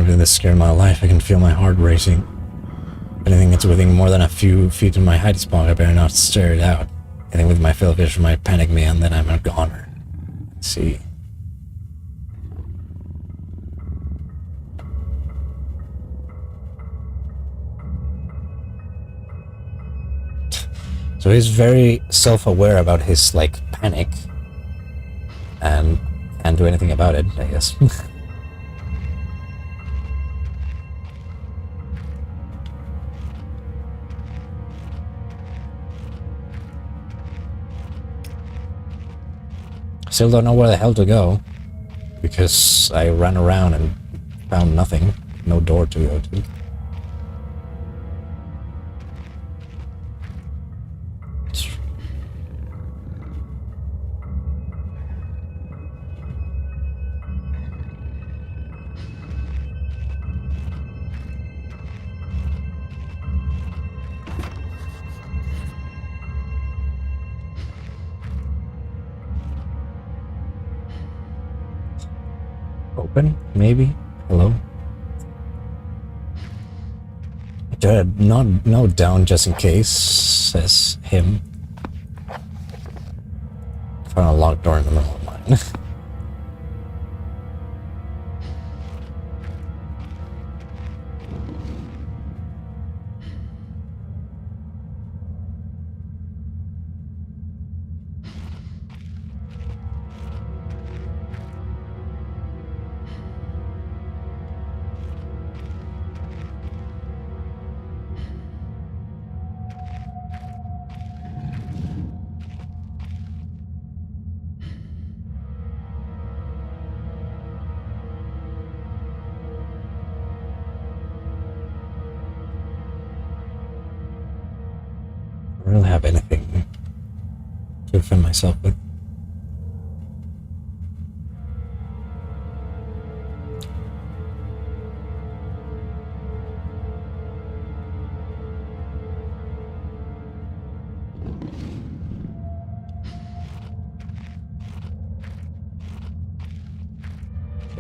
I've been this scared in my life. I can feel my heart racing. If anything that's within more than a few feet in my hiding spot, I better not stare it out. Anything with my fish might panic me, and then I'm a goner. Let's see. So he's very self-aware about his, like, panic. And can't do anything about it, I guess. Still don't know where the hell to go. Because I ran around and found nothing. No door to go to. Open? Maybe? Hello? No down just in case, says him. Found a locked door in the middle of mine. I don't really have anything to defend myself with.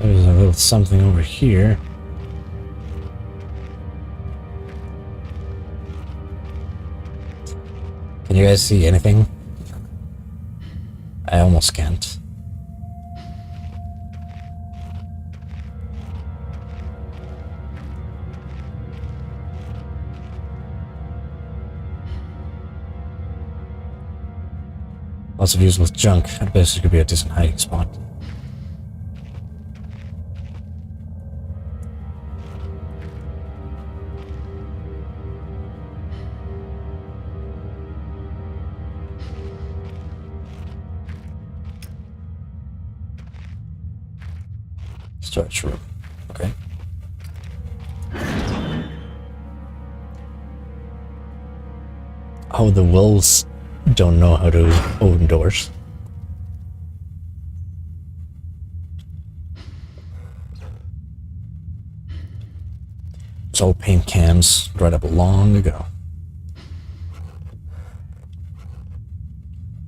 There's a little something over here. Can you guys see anything? I almost can't. Lots of useless junk. I bet this could be a decent hiding spot. Storage room. Okay. Oh, the wolves don't know how to open doors. It's all paint cans dried up long ago.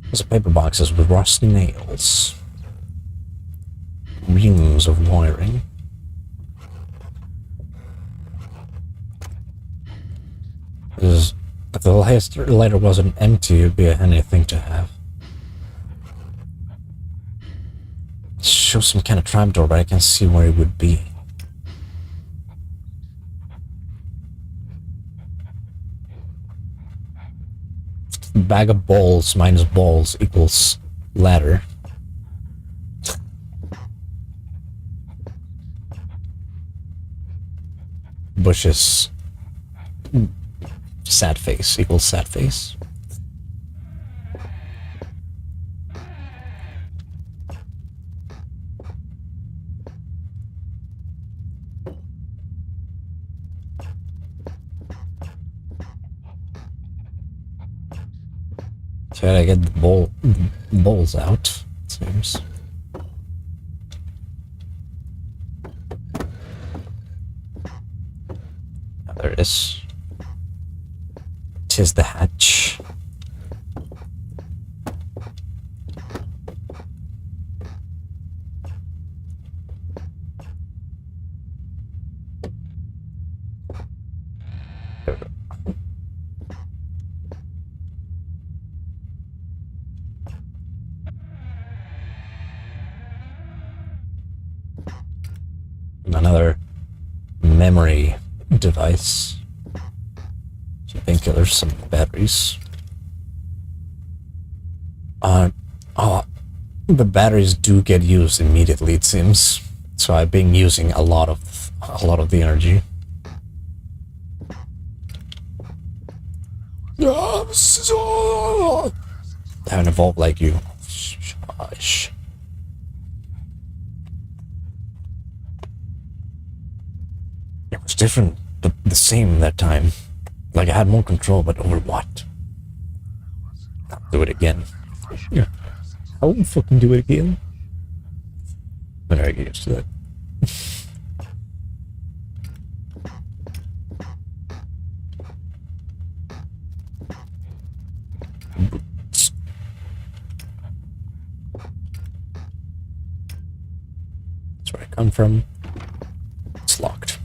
There's paper boxes with rusty nails. Reams of wiring. If the lighter wasn't empty, it'd be a handy thing to have. It shows some kind of trapdoor, but I can't see where it would be. Bag of balls minus balls equals ladder. Bushes. Sad face equals sad face. So I gotta get the balls out, it seems. Oh, there it is. 'Tis the hatch. Another memory device. Some painkillers, some batteries. Oh, the batteries do get used immediately, it seems. So I've been using a lot of the energy. I haven't evolved like you. Shush. It was different, but the same that time. Like I had more control, but over what? I'll do it again. Yeah. I won't fucking do it again. When I get used to that. Boots. That's where I come from. It's locked.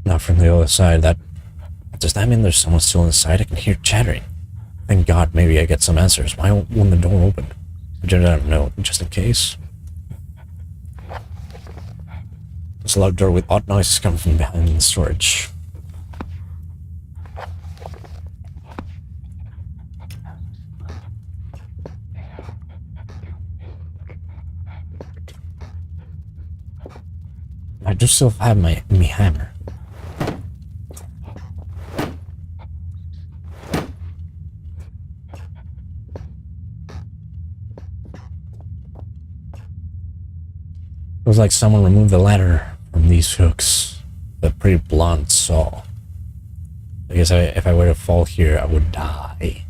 Now from the other side, does that mean there's someone still inside? I can hear chattering. Thank God, maybe I get some answers. Why won't the door open? I don't know, just in case. There's a locked door with odd noises coming from behind the storage. I do still have me hammer. It was like someone removed the ladder from these hooks. A pretty blunt saw. I guess if I were to fall here, I would die.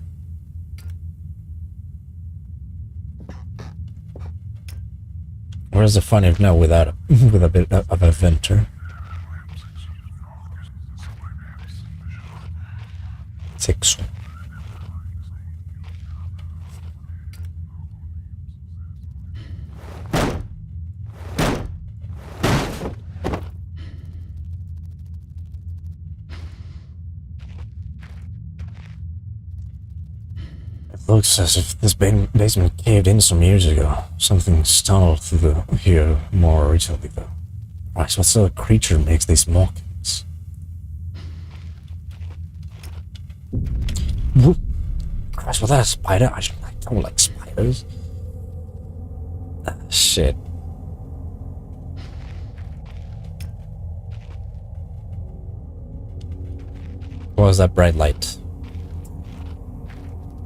Where's the fun if no without with a bit of a venter? 6. It looks as if this basement caved in some years ago. Something's tunneled through here more recently, though. Christ, what sort of creature makes these mockings? Christ, was that a spider? I don't like spiders. Shit. What was that bright light?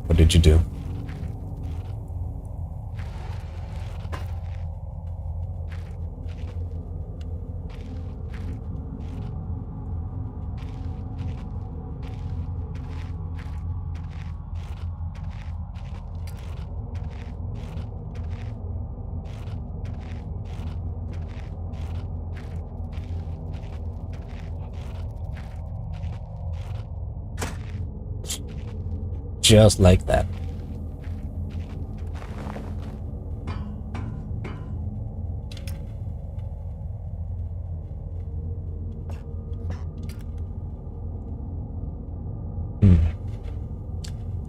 What did you do? Just like that.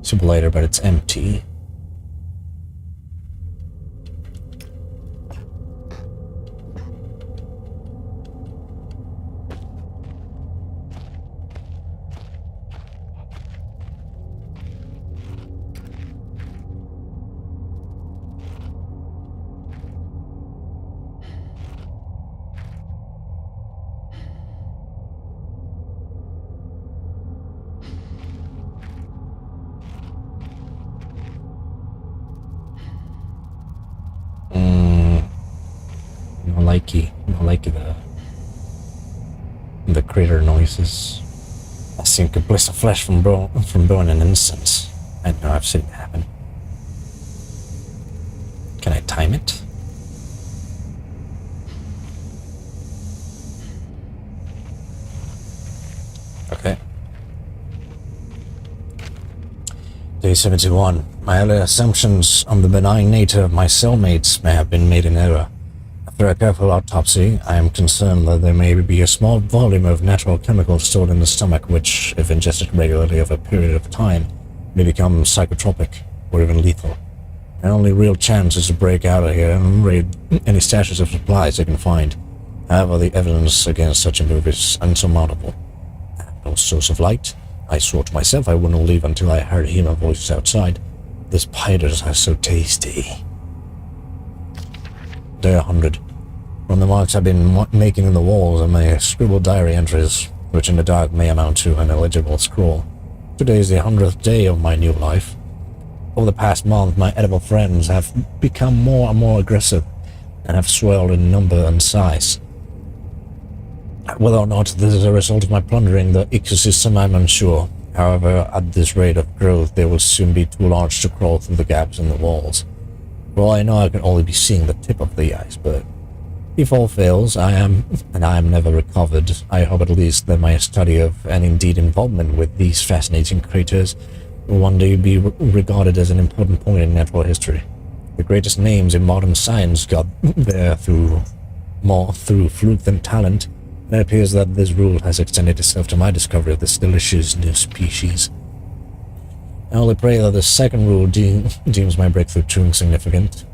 Simulator, but it's empty. I like the critter noises. I think a bliss of flesh from bone in an instant. I know I've seen it happen. Can I time it? Okay. Day 71. My earlier assumptions on the benign nature of my cellmates may have been made in error. After a careful autopsy, I am concerned that there may be a small volume of natural chemicals stored in the stomach which, if ingested regularly over a period of time, may become psychotropic or even lethal. My only real chance is to break out of here and raid any stashes of supplies I can find. However, the evidence against such a move is unsurmountable. I have no source of light. I swore to myself I wouldn't leave until I heard human voices outside. The spiders are so tasty. Day 100. From the marks I've been making in the walls and my scribbled diary entries, which in the dark may amount to an illegible scroll. Today is the 100th day of my new life. Over the past month, my edible friends have become more and more aggressive and have swelled in number and size. Whether or not this is a result of my plundering the ecosystem, I'm unsure. However, at this rate of growth, they will soon be too large to crawl through the gaps in the walls. For all I know, I can only be seeing the tip of the iceberg. If all fails, I am never recovered. I hope at least that my study of, and indeed involvement with these fascinating creatures, will one day be regarded as an important point in natural history. The greatest names in modern science got there more through fluke than talent, and it appears that this rule has extended itself to my discovery of this delicious new species. I only pray that the second rule deems my breakthrough too insignificant.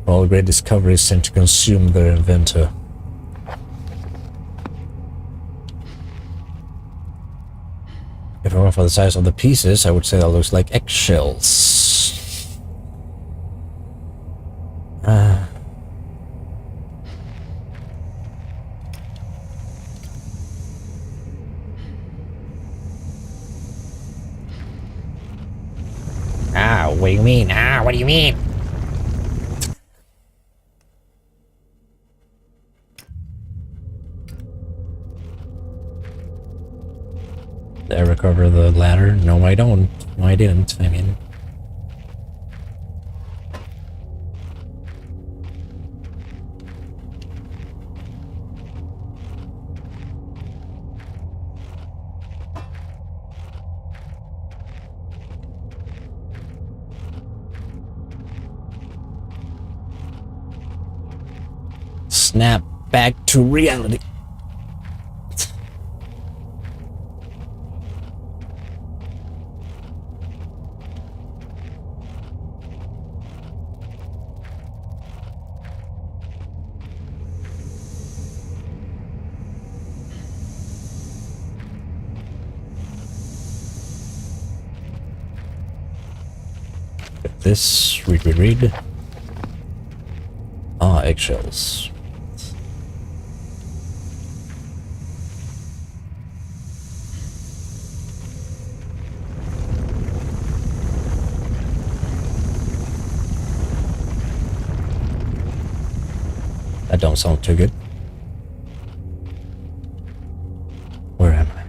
All great discoveries tend to consume their inventor. If it were for the size of the pieces, I would say that looks like eggshells. What do you mean? What do you mean? Did I recover the ladder? No, I don't. No, I didn't. I mean... Snap back to reality. This, read. Eggshells. That don't sound too good. Where am I?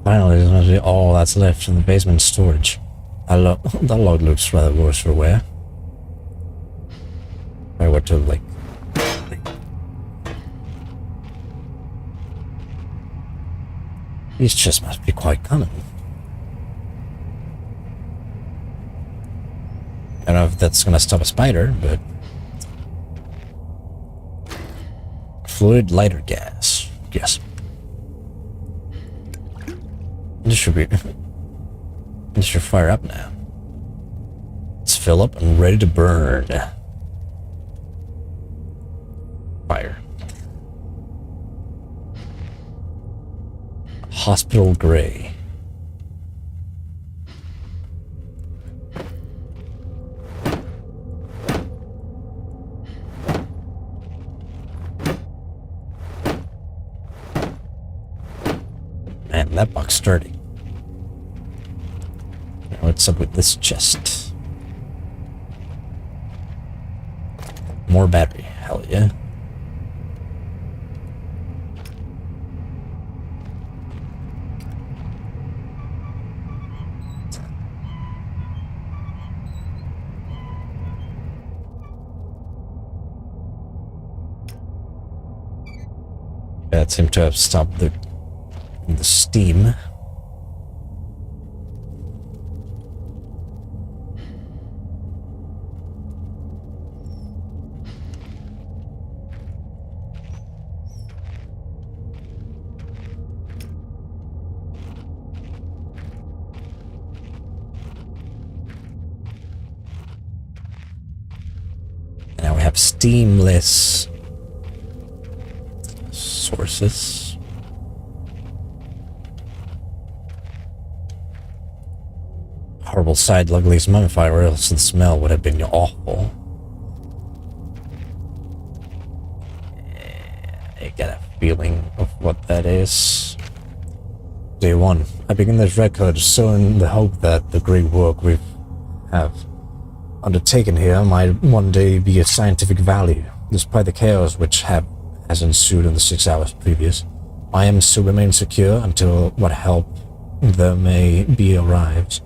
Finally, this must be all that's left in the basement storage. That log looks rather worse for wear. I were to, like... These chests must be quite common. I don't know if that's gonna stop a spider, but... Fluid lighter gas. Yes. This should be... This should fire up now. Let's fill up and ready to burn. Fire. Hospital Gray. Man, that box sturdy. What's up with this chest? More battery, hell yeah. That seemed to have stopped the steam. have steamless sources. Horrible sight, luckily it's mummified, or else the smell would have been awful. I get a feeling of what that is. Day 1. I begin this record so in the hope that the great work we have undertaken here might one day be of scientific value, despite the chaos which has ensued in the 6 hours previous. I am to remain secure until what help there may be arrives.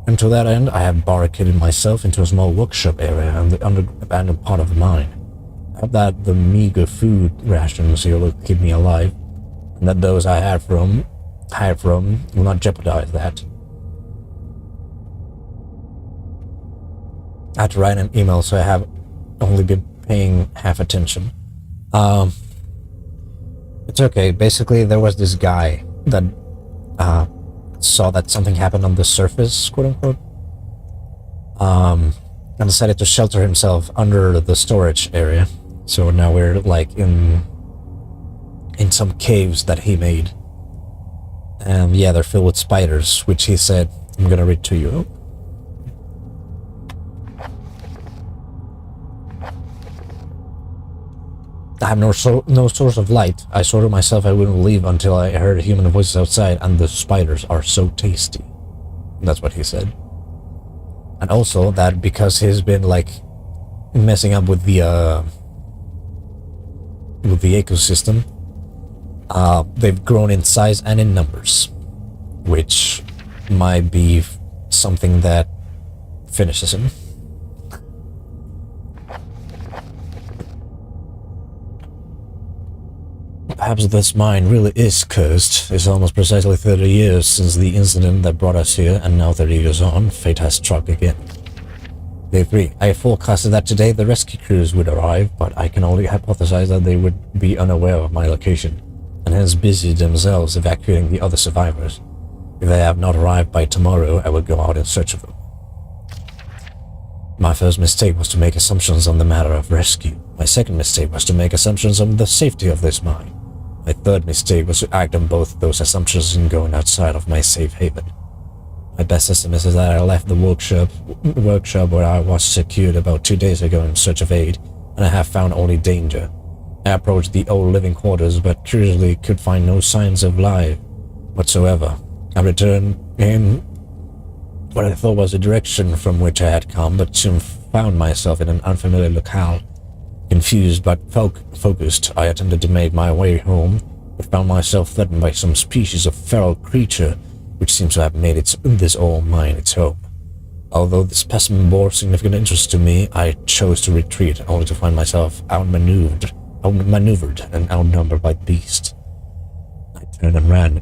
Until that end, I have barricaded myself into a small workshop area in the abandoned part of the mine. I hope that the meager food rations here will keep me alive, and that those I hired from will not jeopardize that. I had to write an email, so I have only been paying half attention. It's okay. Basically, there was this guy that saw that something happened on the surface, quote unquote, and decided to shelter himself under the storage area. So now we're like in some caves that he made. And yeah, they're filled with spiders, which he said, I'm gonna read to you. I have no source of light. I swore to myself I wouldn't leave until I heard human voices outside, and the spiders are so tasty. That's what he said. And also that because he's been like messing up with the ecosystem, they've grown in size and in numbers, which might be something that finishes him. Perhaps this mine really is cursed. It's almost precisely 30 years since the incident that brought us here, and now 30 years on, fate has struck again. Day 3. I forecasted that today the rescue crews would arrive, but I can only hypothesize that they would be unaware of my location, and hence busy themselves evacuating the other survivors. If they have not arrived by tomorrow, I will go out in search of them. My first mistake was to make assumptions on the matter of rescue. My second mistake was to make assumptions on the safety of this mine. My third mistake was to act on both those assumptions in going outside of my safe haven. My best estimate is that I left the workshop where I was secured about 2 days ago in search of aid, and I have found only danger. I approached the old living quarters, but curiously could find no signs of life whatsoever. I returned in what I thought was the direction from which I had come, but soon found myself in an unfamiliar locale. Confused but focused, I attempted to make my way home, but found myself threatened by some species of feral creature which seems to have made this old mine its home. Although this specimen bore significant interest to me, I chose to retreat, only to find myself outmaneuvered and outnumbered by beasts. I turned and ran,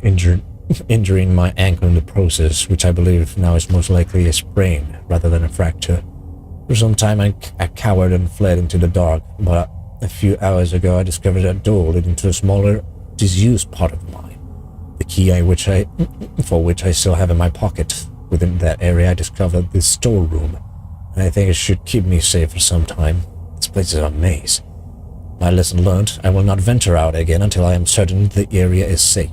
injuring my ankle in the process, which I believe now is most likely a sprain rather than a fracture. For some time I cowered and fled into the dark, but a few hours ago I discovered a door leading to a smaller, disused part of the mine. The key for which I still have in my pocket. Within that area I discovered this storeroom, and I think it should keep me safe for some time. This place is a maze. My lesson learned, I will not venture out again until I am certain the area is safe.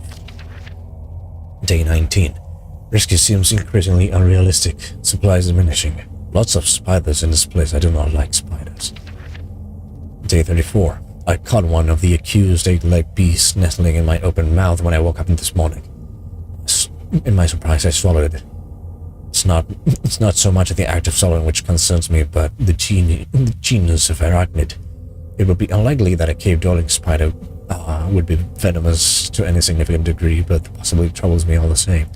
Day 19. Rescue seems increasingly unrealistic. Supplies diminishing. Lots of spiders in this place. I do not like spiders. Day 34. I caught one of the accused 8-legged beasts nestling in my open mouth when I woke up this morning. In my surprise, I swallowed it. It's not so much the act of swallowing which concerns me, but the genus of arachnid. It would be unlikely that a cave-dwelling spider would be venomous to any significant degree, but the possibility troubles me all the same.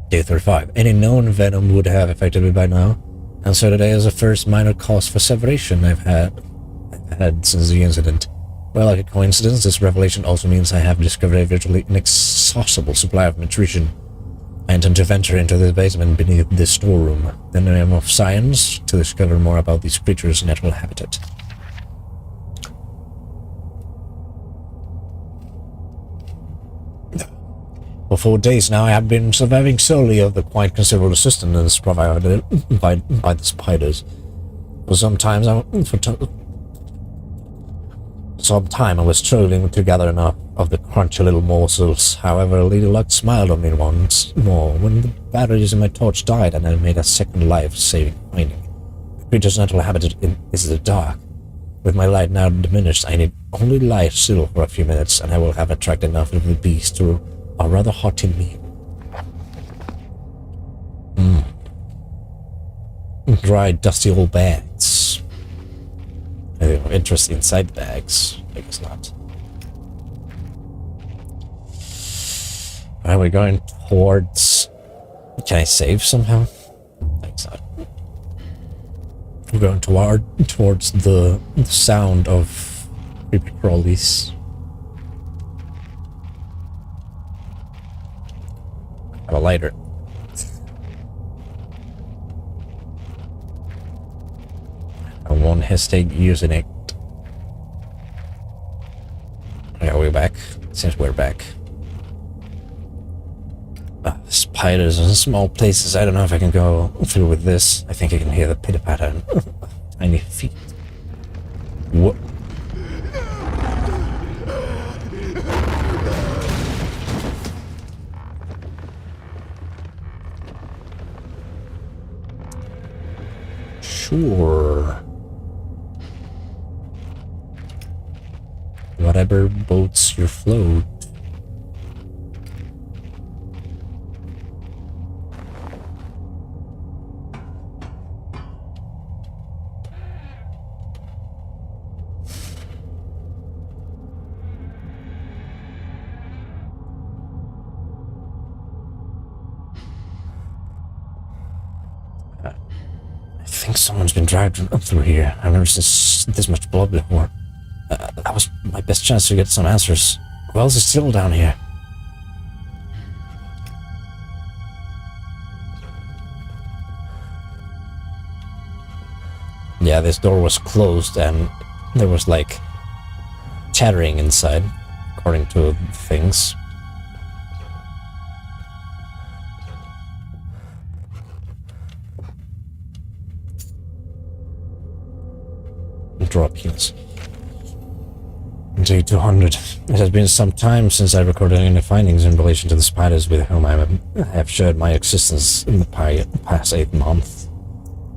Day 35. Any known venom would have affected me by now, and so today is the first minor cause for separation I've had since the incident. Well, like a coincidence, this revelation also means I have discovered a virtually inexhaustible supply of nutrition. I intend to venture into the basement beneath this storeroom, in the name of science, to discover more about these creatures' natural habitat. For 4 days now, I have been surviving solely of the quite considerable sustenance provided by the spiders. For some time I was struggling to gather enough of the crunchy little morsels. However, Lady Luck smiled on me once more when the batteries in my torch died and I made a second life-saving finding. The creature's natural habitat is the dark. With my light now diminished, I need only lie still for a few minutes and I will have attracted enough of the beast to a rather hearty meal. Dry, dusty old bags. Anything of interest inside the bags? I guess not. Are we going towards... Can I save somehow? Thanks not. We're going towards the sound of creepy crawlies. I have a lighter. I won't hesitate using it. Yeah, we're back. Since we're back. Spiders in small places. I don't know if I can go through with this. I think I can hear the pitter-patter of tiny feet. What? Sure. Whatever boats your float. I think someone's been dragged up through here. I've never seen this much blood before. That was my best chance to get some answers. Who else is still down here? Yeah, this door was closed and there was like chattering inside, according to things. Drop heals. Day 200. It has been some time since I recorded any findings in relation to the spiders with whom I have shared my existence in the past 8 months.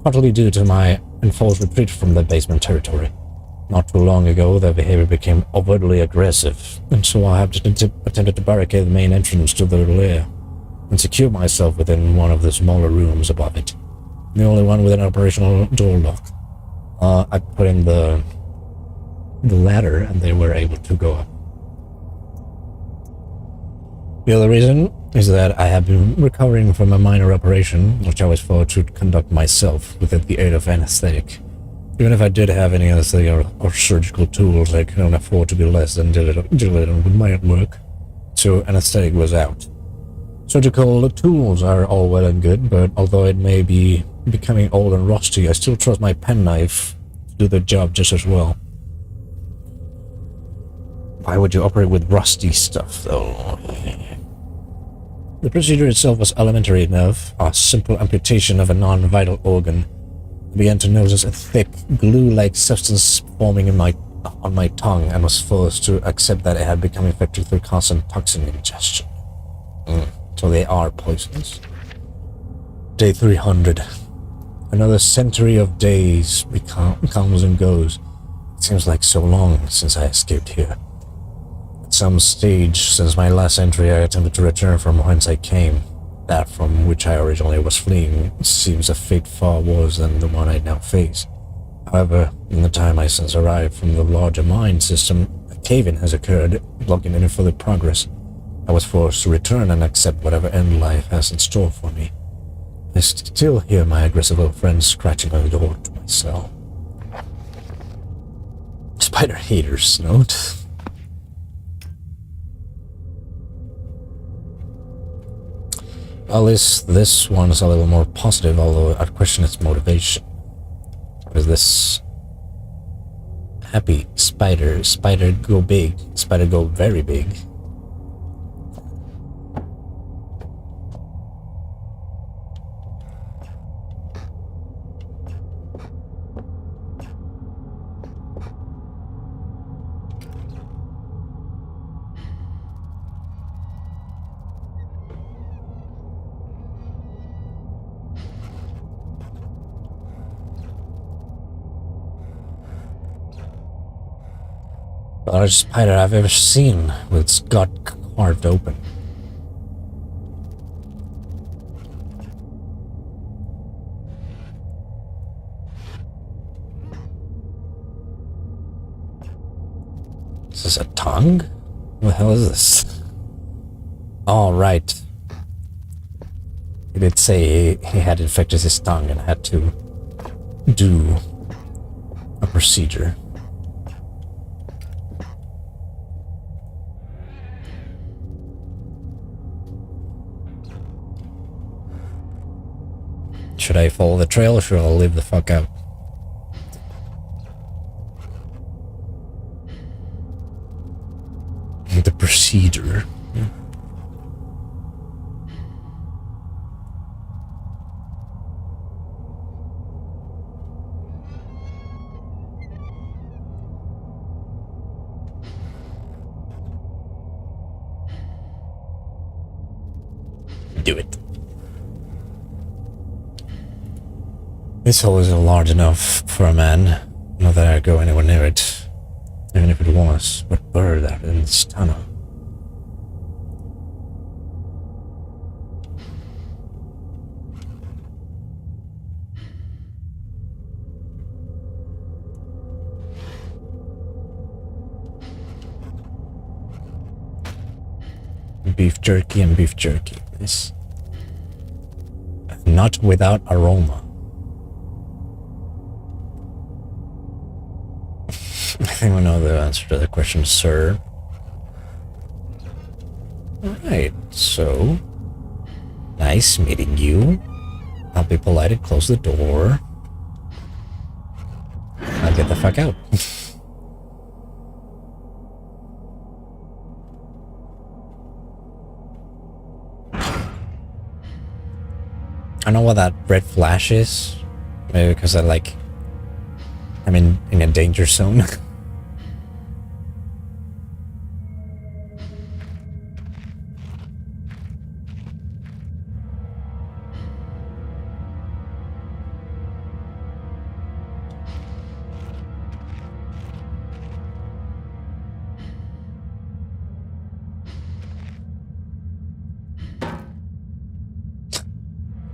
Partly due to my enforced retreat from the basement territory. Not too long ago, their behavior became overtly aggressive, and so I have attempted to barricade the main entrance to their lair and secure myself within one of the smaller rooms above it. The only one with an operational door lock. I put in the ladder and they were able to go up. The other reason is that I have been recovering from a minor operation, which I was forced to conduct myself with the aid of anesthetic. Even if I did have any anesthetic or surgical tools, I couldn't afford to be less than diligent with my work, so anesthetic was out. Surgical tools are all well and good, but although it may be becoming old and rusty, I still trust my penknife to do the job just as well. Why would you operate with rusty stuff, though? The procedure itself was elementary enough, a simple amputation of a non-vital organ. I began to notice a thick, glue-like substance forming on my tongue and was forced to accept that it had become infected through constant toxin ingestion. So they are poisonous. Day 300. Another century of days comes and goes. It seems like so long since I escaped here. At some stage since my last entry, I attempted to return from whence I came. That from which I originally was fleeing seems a fate far worse than the one I now face. However, in the time I since arrived from the larger mind system, a cave-in has occurred, blocking any further progress. I was forced to return and accept whatever end life has in store for me. I still hear my aggressive old friends scratching on the door to my cell. Spider haters, note. At least this one is a little more positive, although I question its motivation. Is this happy spider go big, spider go very big? The largest spider I've ever seen, with its gut carved open. Is this a tongue? What the hell is this? Oh, right. He did say he had infected his tongue and had to do a procedure. Should I follow the trail or should I leave the fuck out? The procedure. Do it. This hole isn't large enough for a man. Not that I'd go anywhere near it. Even if it was. What bird out in this tunnel? Beef jerky and beef jerky. Yes. Not without aroma. I think we know the answer to the question, sir. Alright, so... Nice meeting you. I'll be polite and close the door. I'll get the fuck out. I know what that red flash is. Maybe because I'm in a danger zone.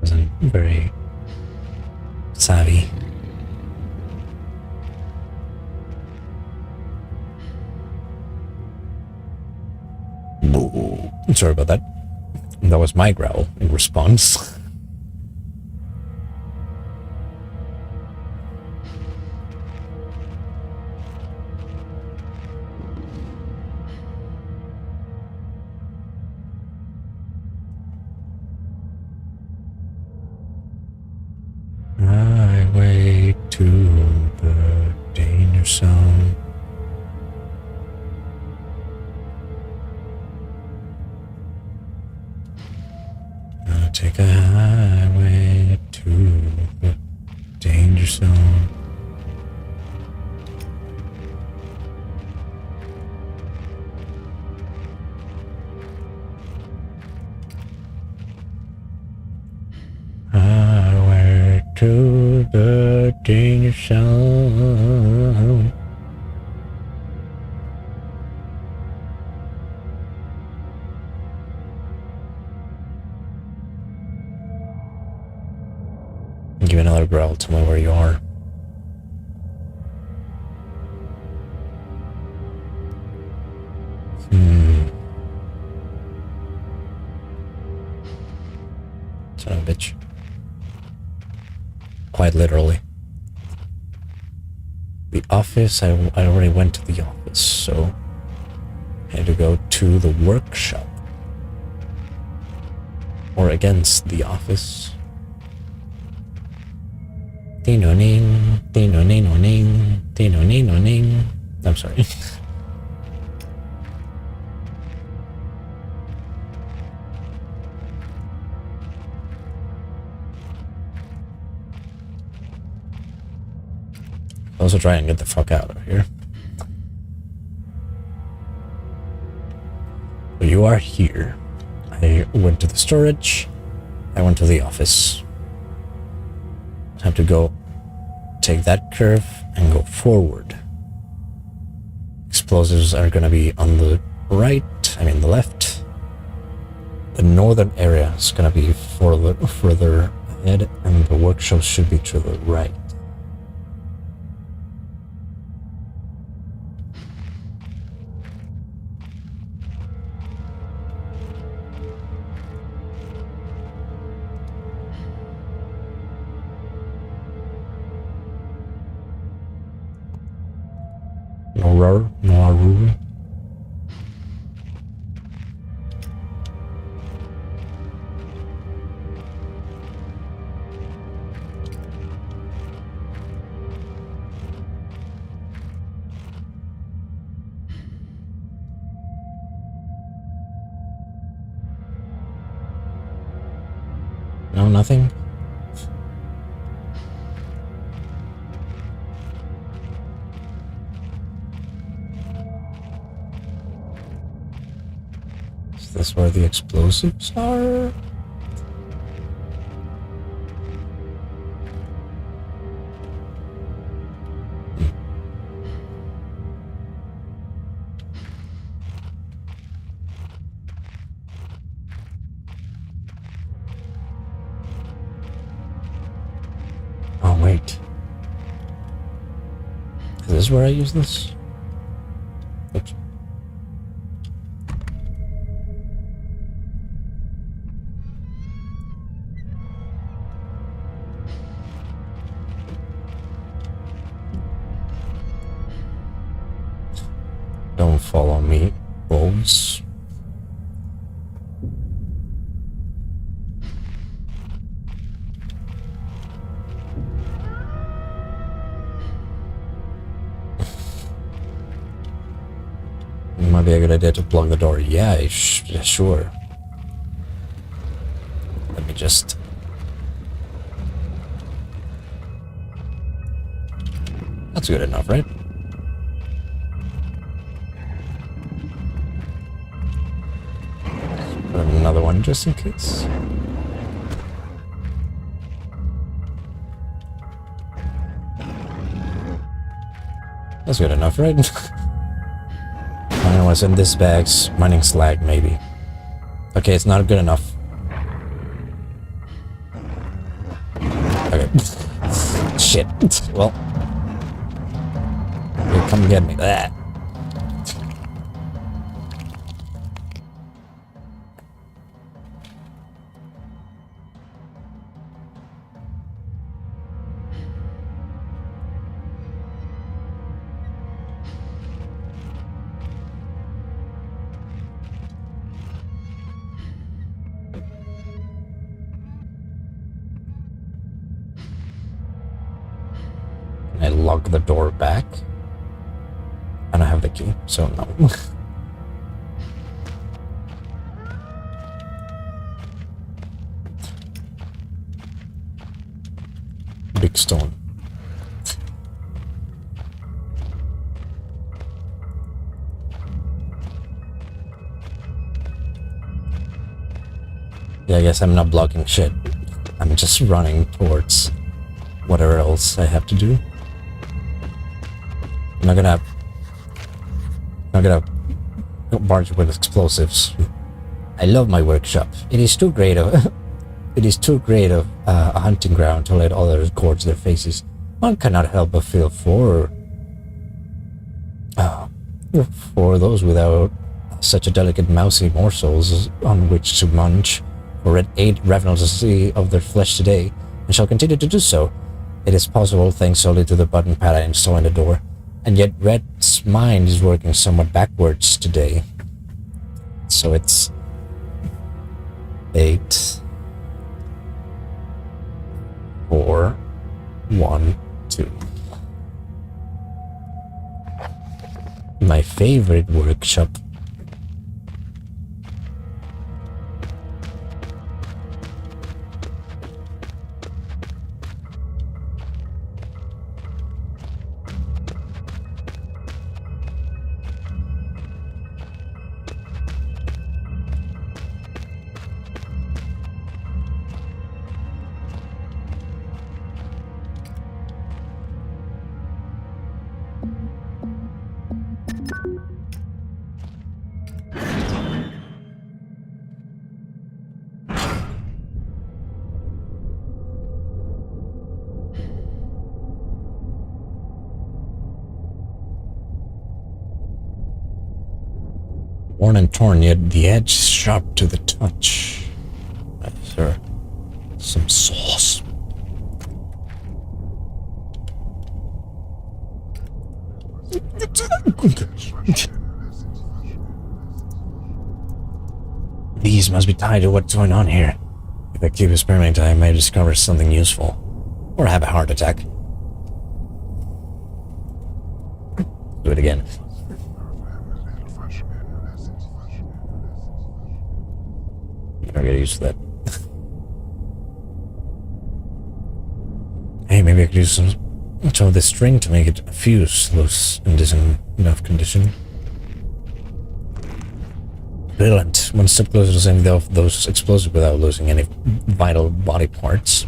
Wasn't very savvy. Sorry about that. That was my growl in response. Highway to the danger zone. Take a highway to the danger zone. Highway to the danger zone. Give another growl, tell me where you are. Son of a bitch. Quite literally. The office, I already went to the office, so I had to go to the workshop. Or against the office. Ding-o-ning, ding-o-ning-o-ning, ding-o-ning-o-ning. I'm sorry. Also try and get the fuck out of here. So you are here. I went to the storage. I went to the office. Have to go take that curve and go forward. explosives are gonna be on the right, I mean the left. The northern area is gonna be further ahead, and the workshop should be to the right. Noaru. No, nothing. Is this where the explosives are? Oh, wait. Is this where I use this? Oops. Don't follow me, wolves. Might be a good idea to plug the door. Yeah, sure. Let me just... That's good enough, right? Put another one just in case. That's good enough, right? I know what's in this bag's mining slag, maybe. Okay, it's not good enough. Okay. Shit. Well. Here, come get me. Ah. I lock the door back. I don't have the key, so no. Big stone. Yeah, I guess I'm not blocking shit. I'm just running towards whatever else I have to do. I'm not gonna barge with explosives. I love my workshop. It is too great of a hunting ground to let others gorge their faces. One cannot help but feel for those without such a delicate mousy morsels on which to munch. For it ate ravenously of their flesh today, and shall continue to do so. It is possible thanks solely to the button pad I installed in the door. And yet Red's mind is working somewhat backwards today. So it's 8, 4, 1, 2. My favorite workshop. Worn and torn, yet the edge is sharp to the touch. Is there some sauce? These must be tied to what's going on here. If I keep experimenting, I may discover something useful. Or have a heart attack. Do it again. I get used to that. Hey, maybe I could use some of this string to make it fuse loose in this enough condition. Brilliant. One step closer to sending those explosives without losing any vital body parts.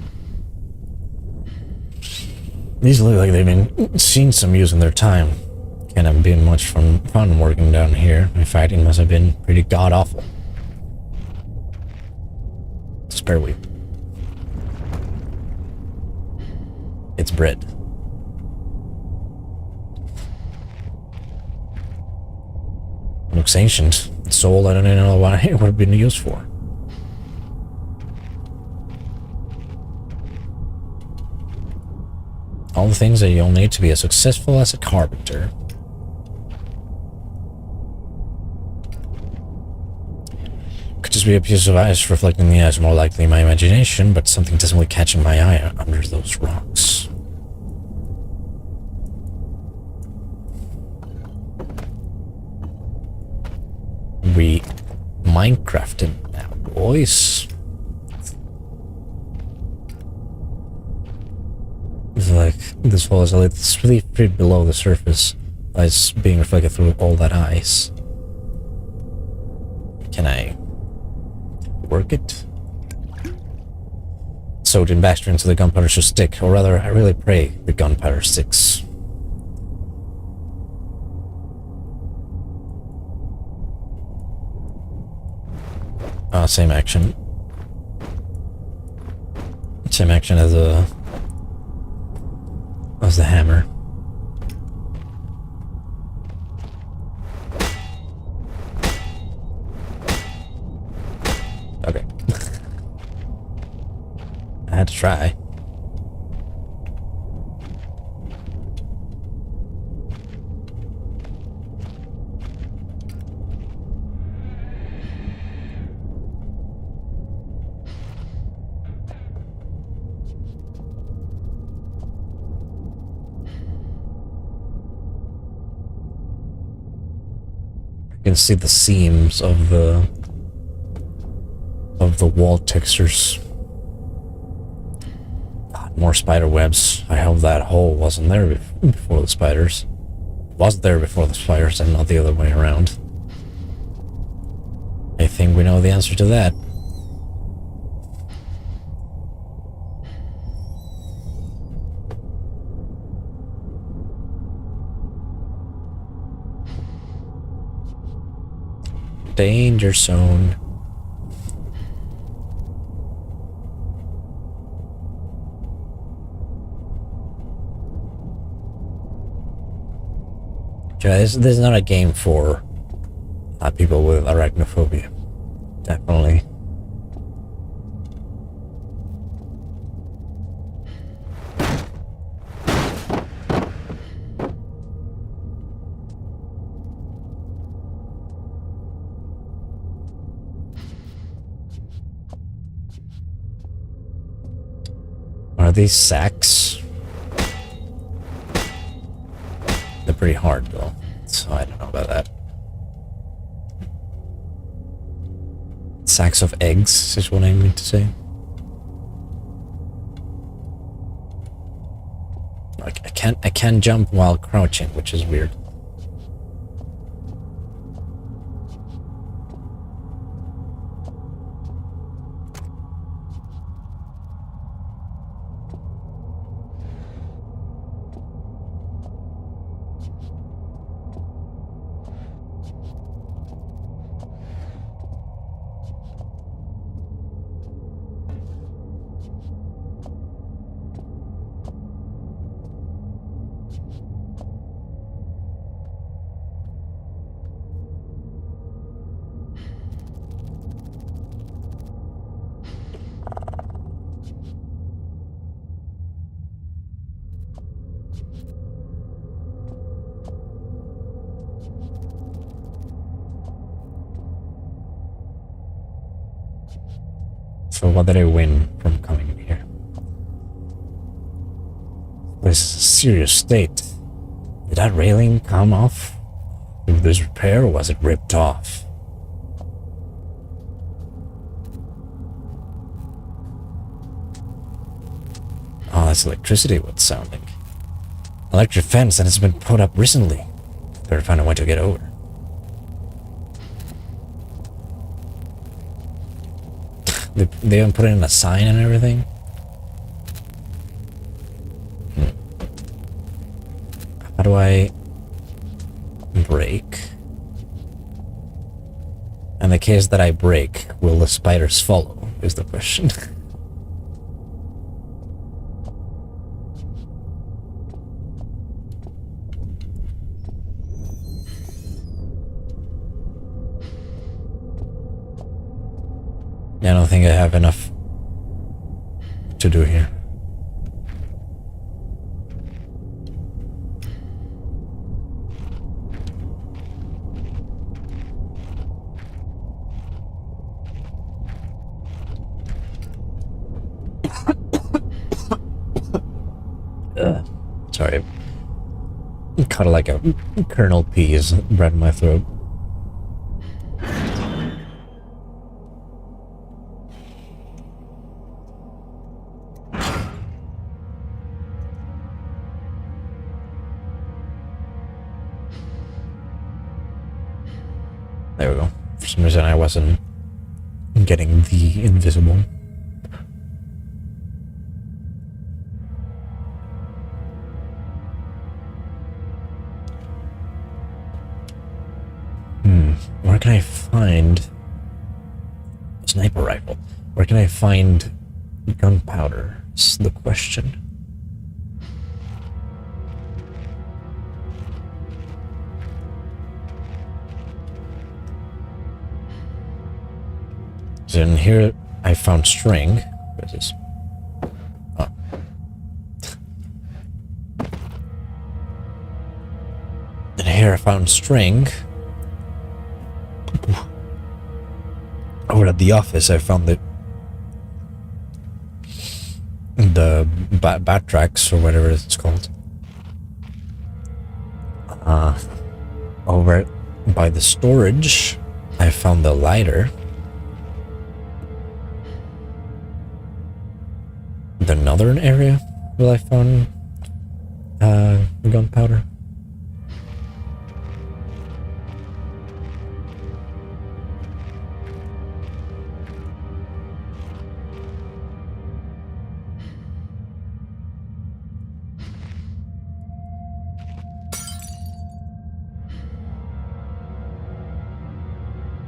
These look like they've been seen some use in their time. Can't have been much fun working down here. In fact, it must have been pretty god-awful. Spare wheel. It's bread. Looks ancient. It's so old I don't even know what it would have been used for. All the things that you'll need to be as successful as a carpenter. Could just be a piece of ice reflecting the edge, more likely my imagination, but something doesn't really catch my eye under those rocks. We Minecrafted now, boys. It's like this wall is a little 3 feet below the surface. It's being reflected through all that ice. Can I work it? Sewed in Baxter into the gunpowder should stick, or rather, I really pray the gunpowder sticks. Same action. Same action as the hammer. Okay. I had to try. You can see the seams of the wall textures. God, more spider webs. I hope that hole wasn't there before the spiders. It was there before the spiders and not the other way around. I think we know the answer to that. Danger zone. This is not a game for people with arachnophobia. Definitely. Are these sacks? They're pretty hard though, so I don't know about that. Sacks of eggs is what I mean to say. Like I can't jump while crouching, which is weird. So what did I win from coming here? This is a serious state. Did that railing come off through this repair, or was it ripped off? Oh, that's electricity what's sounding. Electric fence that has been put up recently. Better find a way to get over. They even put in a sign and everything? How do I break? In the case that I break, will the spiders follow, is the question. I don't think I have enough to do here. Sorry. Caught like a kernel peas right in my throat. There we go. For some reason I wasn't getting the invisible. Where can I find a sniper rifle? Where can I find gunpowder? Is the question. So in here I found string. Where is this? Oh. And here I found string. Over at the office I found the bat tracks or whatever it's called. Over by the storage I found the lighter. The northern area where I found gunpowder.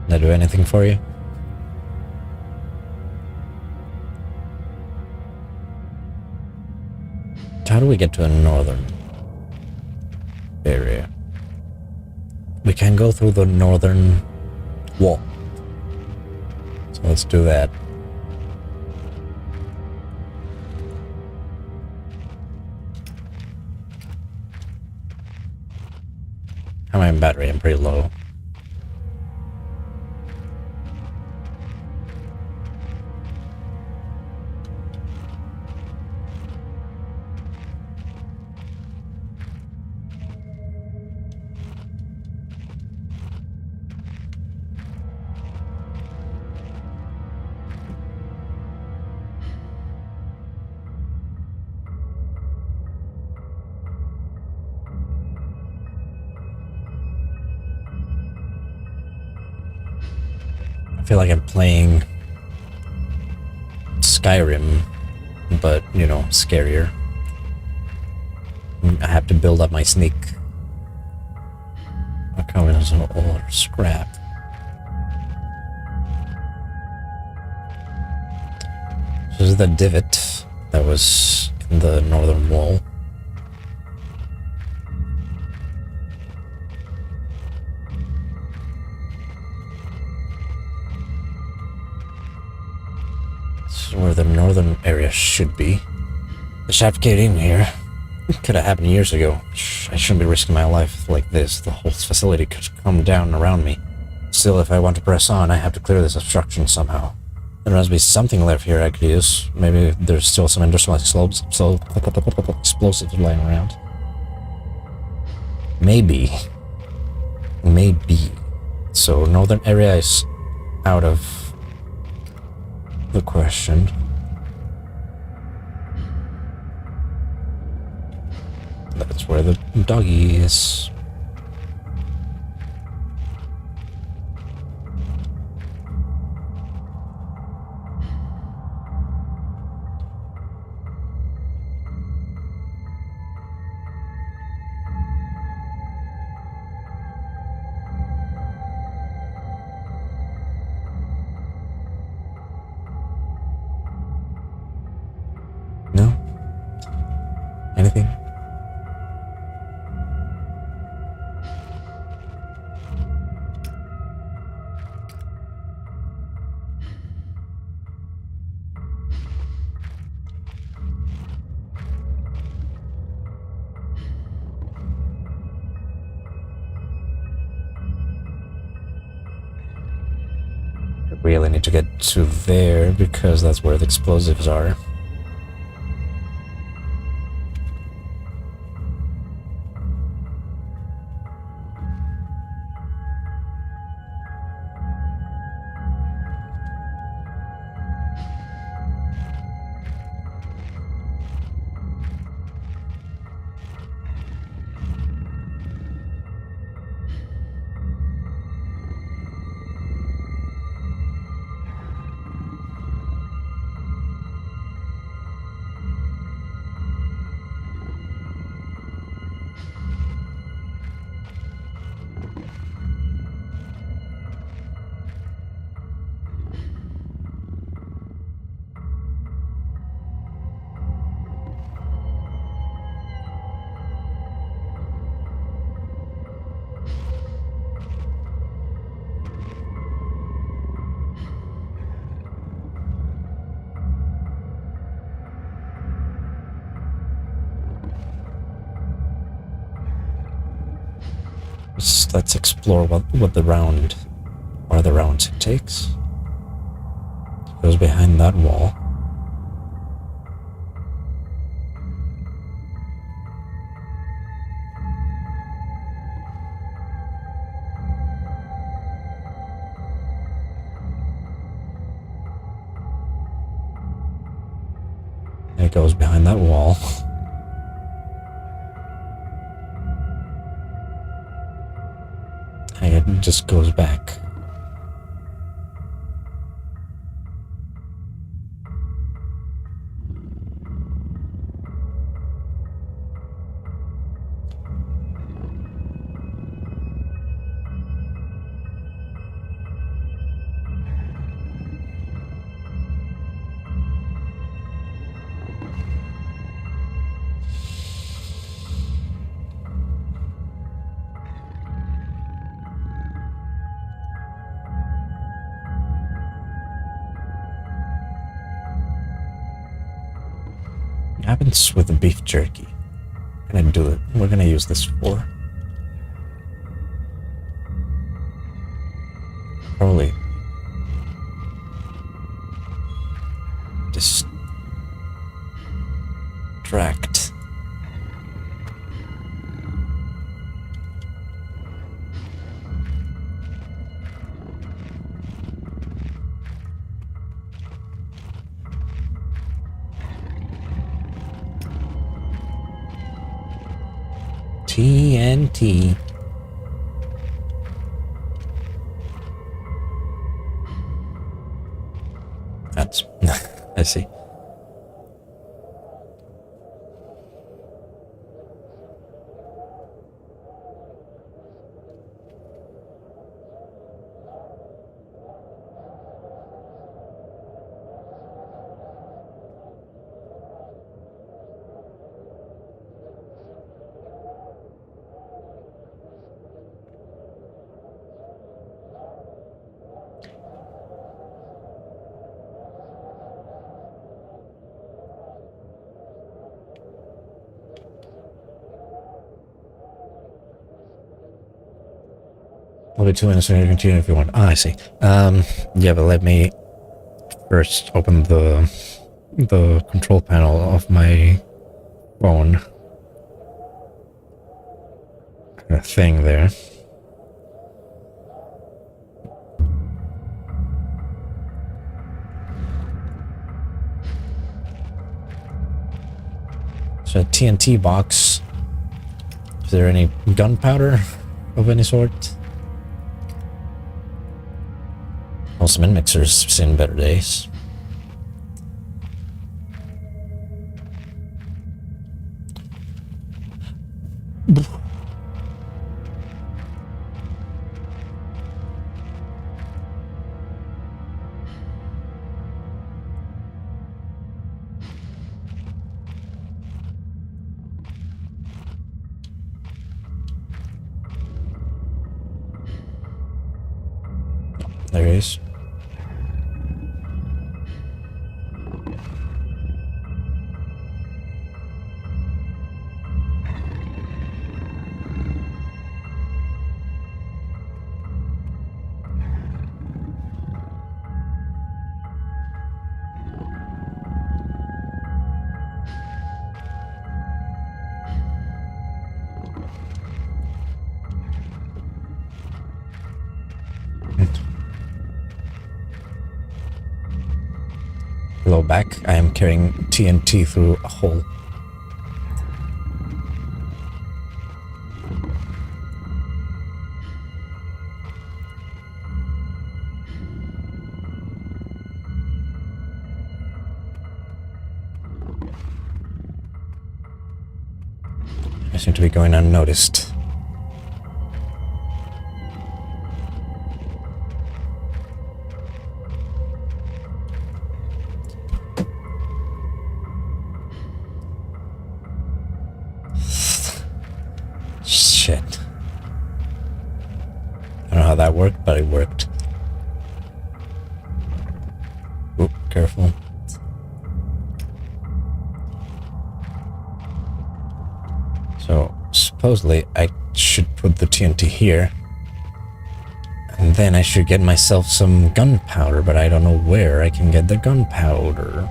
Did I do anything for you? How do we get to a northern area? We can go through the northern wall. So let's do that. How am I in battery? I'm pretty low. I feel like I'm playing Skyrim, but, you know, scarier. I have to build up my sneak. I come in as an old scrap. So this is the divot that was in the northern wall. Where the northern area should be. The shaft caved in here. It could have happened years ago. I shouldn't be risking my life like this. The whole facility could come down around me. Still, if I want to press on, I have to clear this obstruction somehow. There must be something left here I could use. Maybe there's still some industrial explosives lying around. Maybe. Maybe. So northern area is out of the question. That's where the doggy is. No? Anything? I really need to get to there because that's where the explosives are. Let's explore what the round it takes. It goes behind that wall. And it goes behind that wall. And it just goes back. What happens with the beef jerky? We're gonna use this for probably distract. TNT. That's I see. I'll be 2 minutes and continue if you want. Ah, I see. Yeah, but let me First, open the control panel of my phone. A thing there. So a TNT box. Is there any gunpowder of any sort? Well, cement mixers seen better days. There he is. Below back, I am carrying TNT through a hole. I seem to be going unnoticed. Shit. I don't know how that worked, but it worked. Oop, careful. So, supposedly, I should put the TNT here. And then I should get myself some gunpowder, but I don't know where I can get the gunpowder.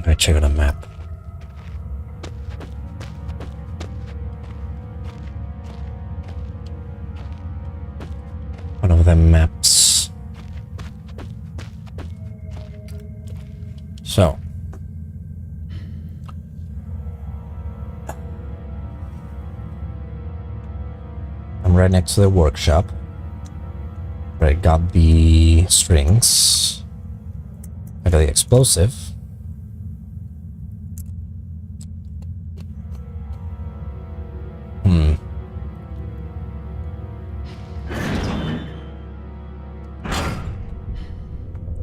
I check out a map. One of the maps. So. I'm right next to the workshop. Where I got the strings. I got the explosive.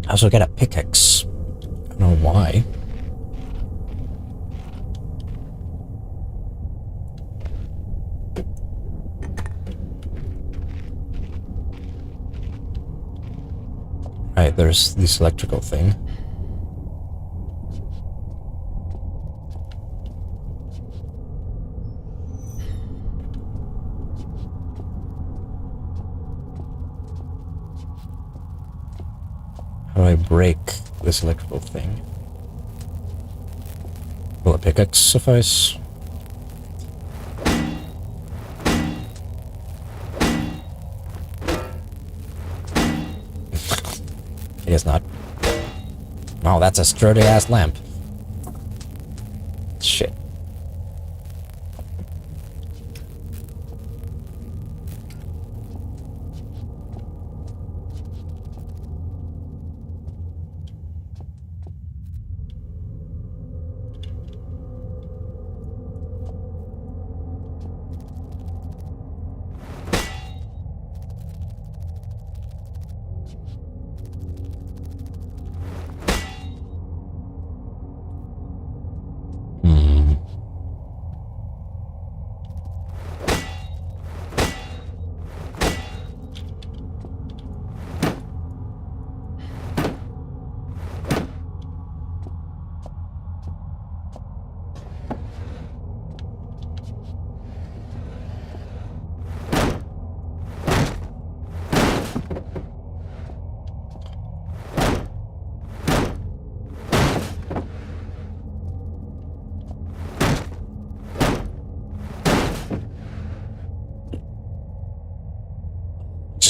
I also get a pickaxe. I don't know why. Right, there's this electrical thing. How do I break this electrical thing? Will a pickaxe suffice? I guess not. Wow, that's a sturdy ass lamp. Shit.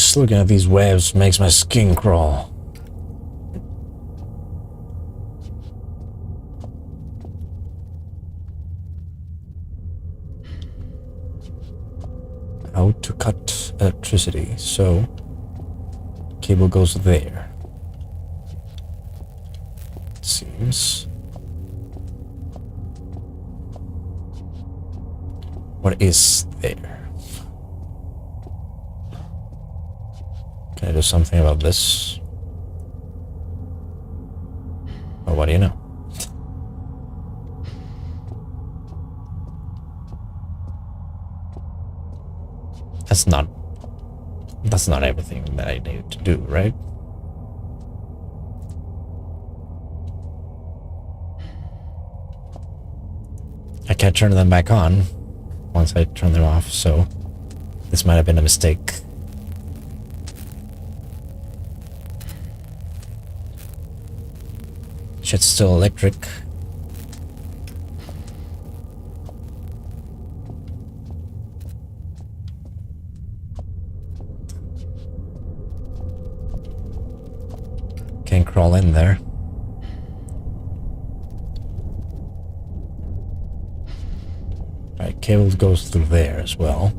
Just looking at these waves makes my skin crawl. How to cut electricity. So, cable goes there. Seems. What is there? Can I do something about this? Or what do you know? That's not everything that I need to do, right? I can't turn them back on once I turn them off, so this might have been a mistake. Shit's still electric. Can't crawl in there. Right, cable goes through there as well.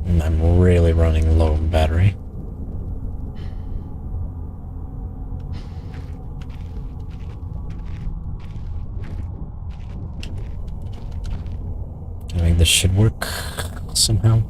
And I'm really running low on battery. Can I make this shit work somehow?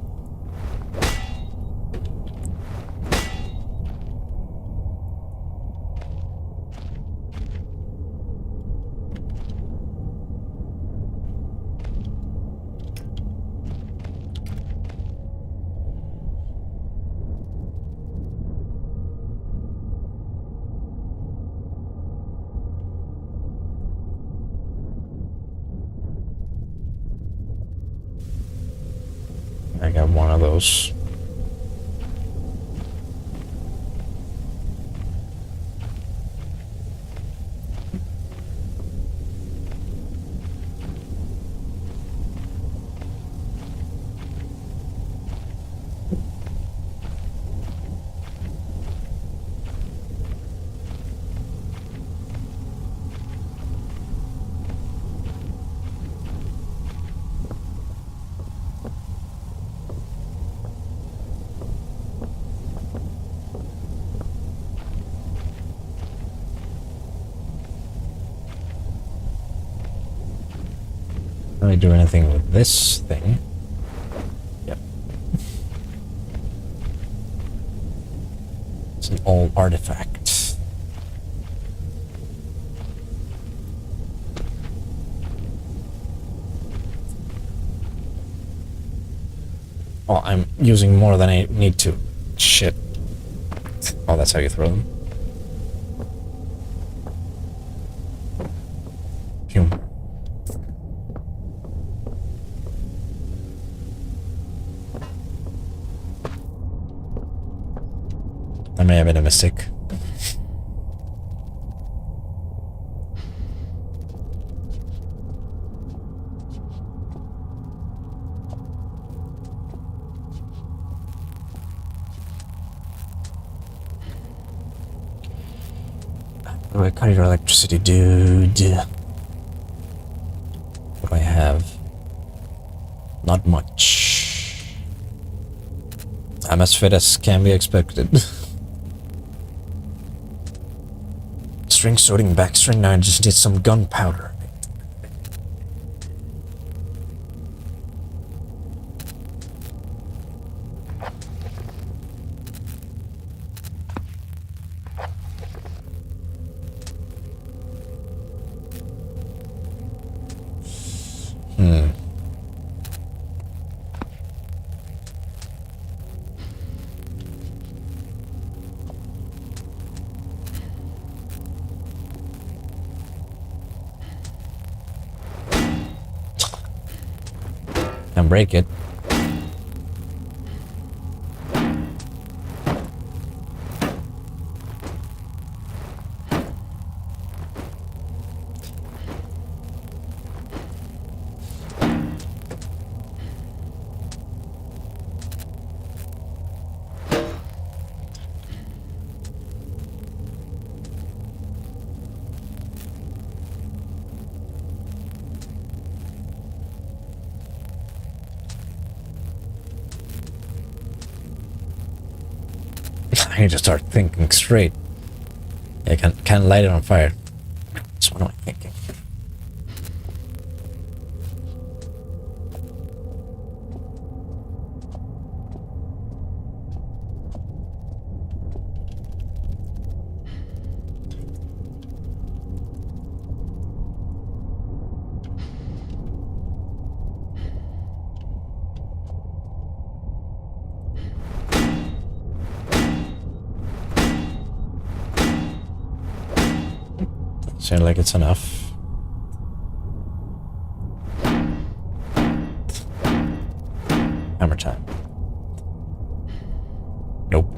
I got one of those. Can I do anything with this thing? Yep. It's an old artifact. Oh, I'm using more than I need to. Shit. Oh, that's how you throw them. Phew. That may have been a mistake. How do I cut your electricity, dude? What do I have? Not much. I'm as fit as can be expected. String sorting back string 9 just needs some gunpowder. Can break it. I need to start thinking straight. I can't light it on fire. So what am I thinking? Sound like it's enough. Hammer time. Nope.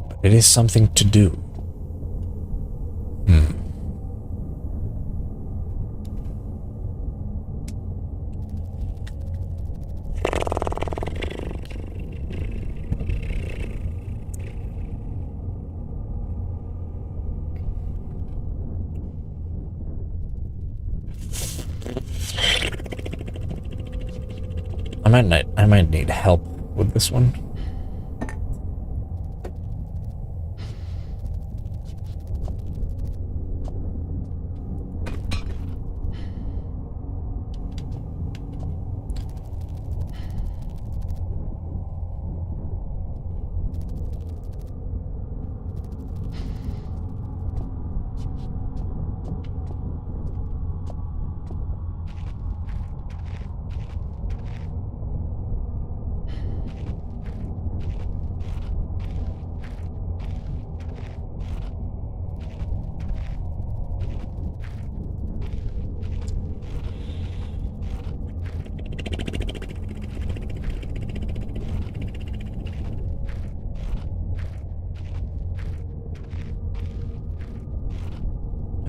But it is something to do. I might need help with this one.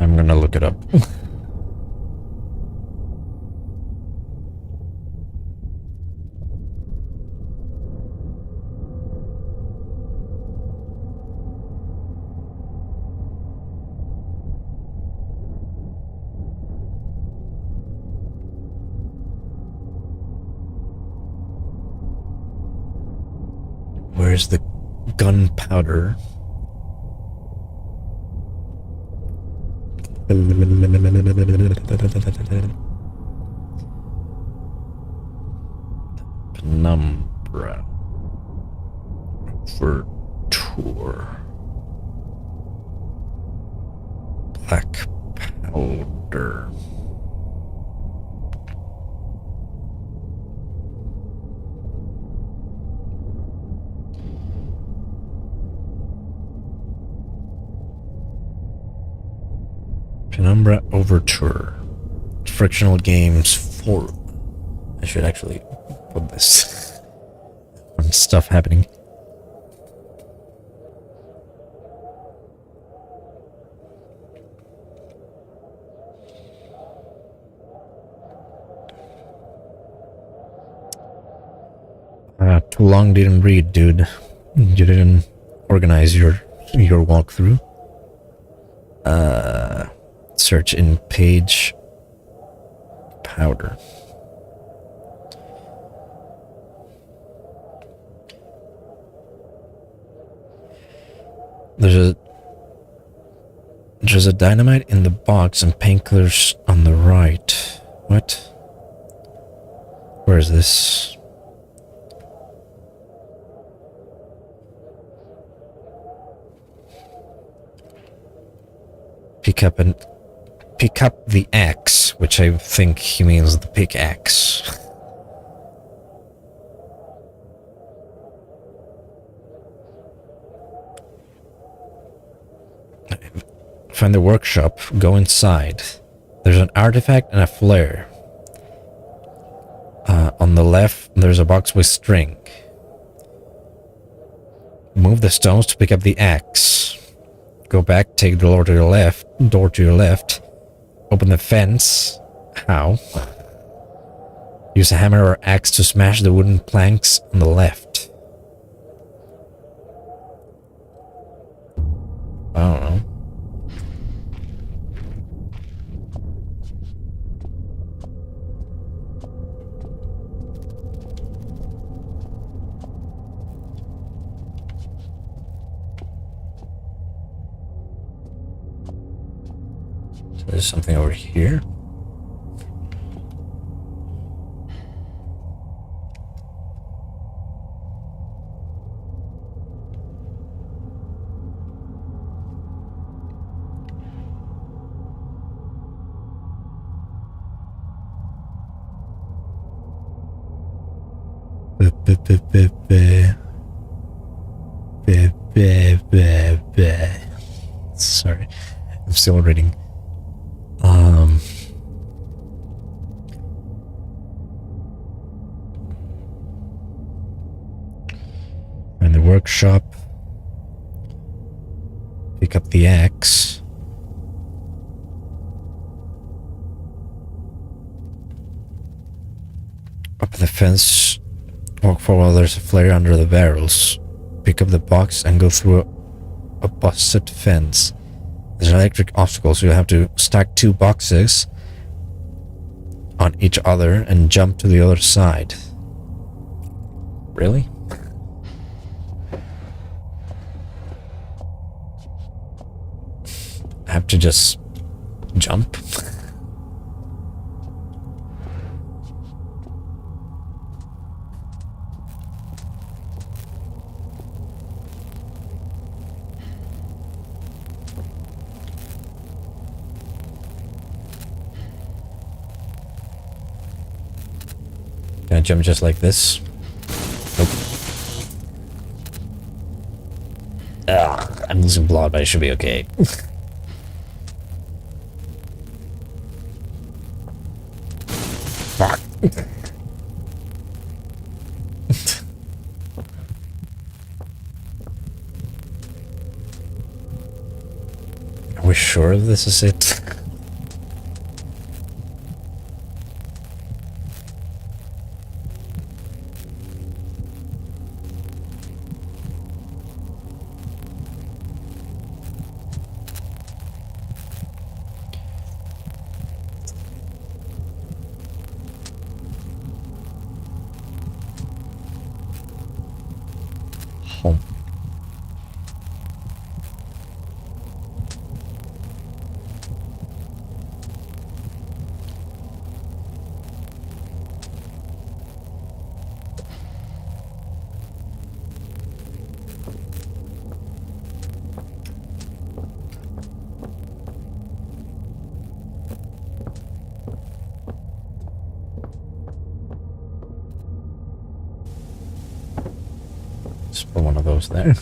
I'm gonna look it up. Where's the gunpowder? Penumbra. Overture. Black powder. Penumbra Overture. Frictional Games 4. I should actually put this on stuff happening. Too long didn't read, dude. You didn't organize your walkthrough. Search in page powder. There's a dynamite in the box and painkillers on the right. What? Where is this? Pick up the axe, which I think he means the pickaxe. Find the workshop, go inside. There's an artifact and a flare. On the left, there's a box with string. Move the stones to pick up the axe. Go back, take the door to your left. Open the fence. How? Use a hammer or axe to smash the wooden planks on the left. I don't know. So there's something over here. Sorry, I'm still reading. In the workshop, pick up the axe. Up the fence, walk for a while. There's a flare under the barrels. Pick up the box and go through a busted fence. There's an electric obstacle, so you'll have to stack 2 boxes on each other and jump to the other side. Really? I have to just jump? Can I jump just like this? Nope. Ugh, I'm losing blood, but I should be okay. Fuck. Are we sure this is it? Home. Just put one of those there.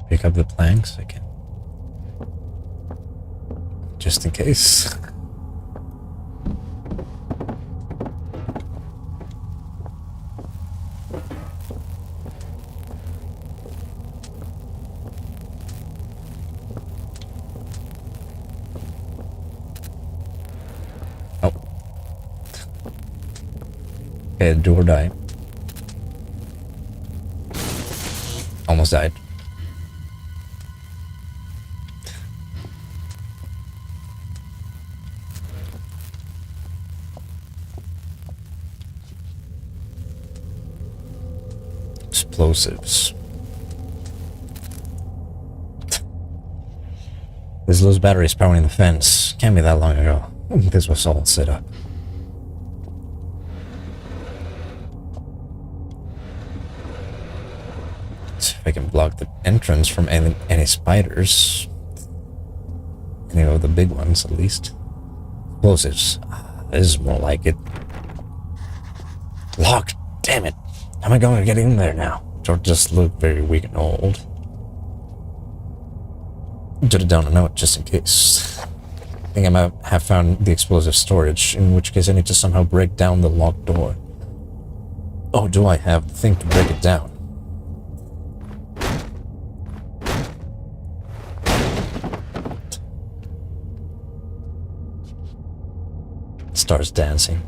Pick up the planks again. Just in case. Oh. Okay, do or die. Almost died. Explosives. There's those batteries powering the fence. Can't be that long ago. This was all set up. See if I can block the entrance from any spiders. Any of the big ones, at least. Explosives. This is more like it. Locked. Damn it. How am I going to get in there now? Or just look very weak and old. Jotted down a note just in case. I think I might have found the explosive storage, in which case I need to somehow break down the locked door. Oh, do I have the thing to break it down? It starts dancing.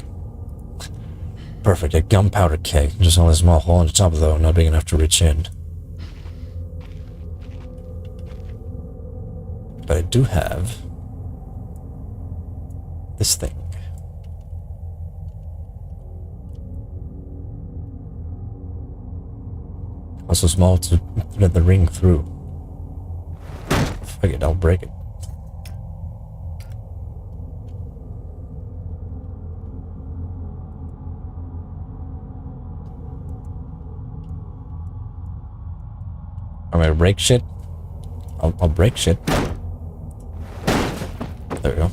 Perfect, a gunpowder keg. Just only a small hole on the top though, not big enough to reach in. But I do have this thing. Also small to let the ring through. Fuck it, I'll break it. I'm gonna break shit. I'll break shit. There we go.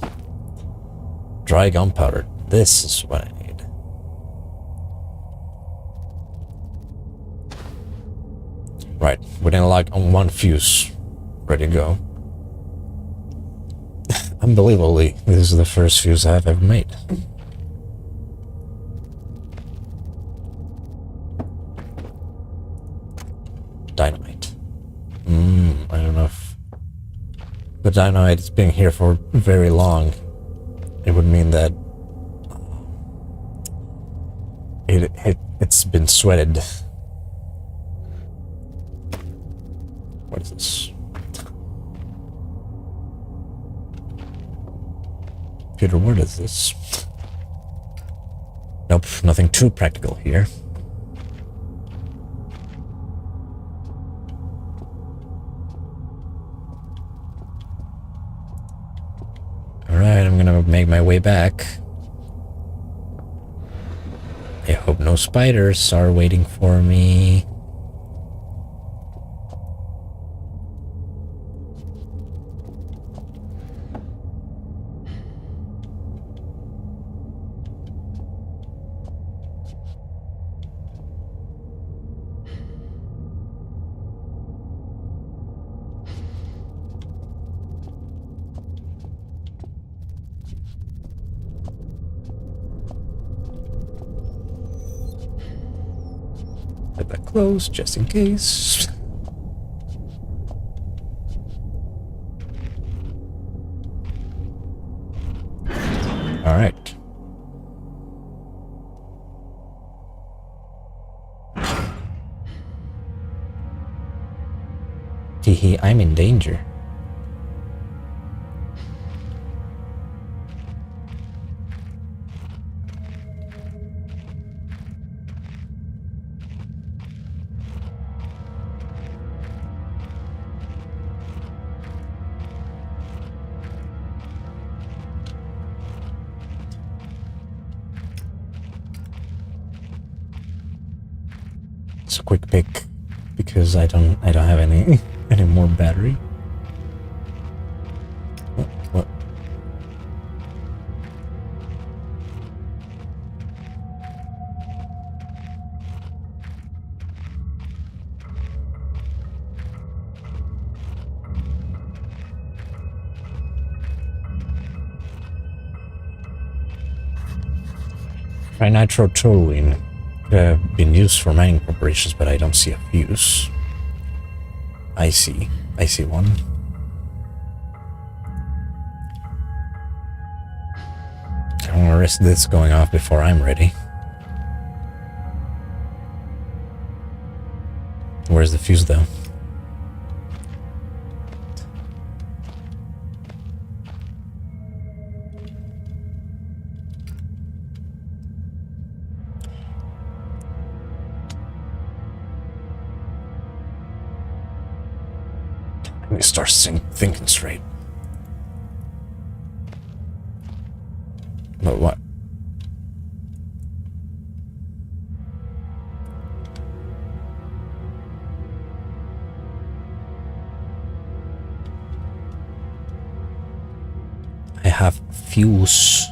Dry gunpowder. This is what I need. Right, within like on one fuse. Ready to go. Unbelievably, this is the first fuse I've ever made. Dynamite. I don't know if the dynamite is being here for very long. It would mean that it's been sweated. What is this? Peter, what is this? Nope, nothing too practical here. Alright, I'm gonna make my way back. I hope no spiders are waiting for me. Put that close, just in case. Alright. Hehe, I'm in danger. It's a quick pick because I don't have any more battery. What? Trinitrotoluene been used for mining operations, but I don't see a fuse. I see one. I don't want to risk this going off before I'm ready. Where's the fuse though? Let me start thinking straight. But what? I have fuse.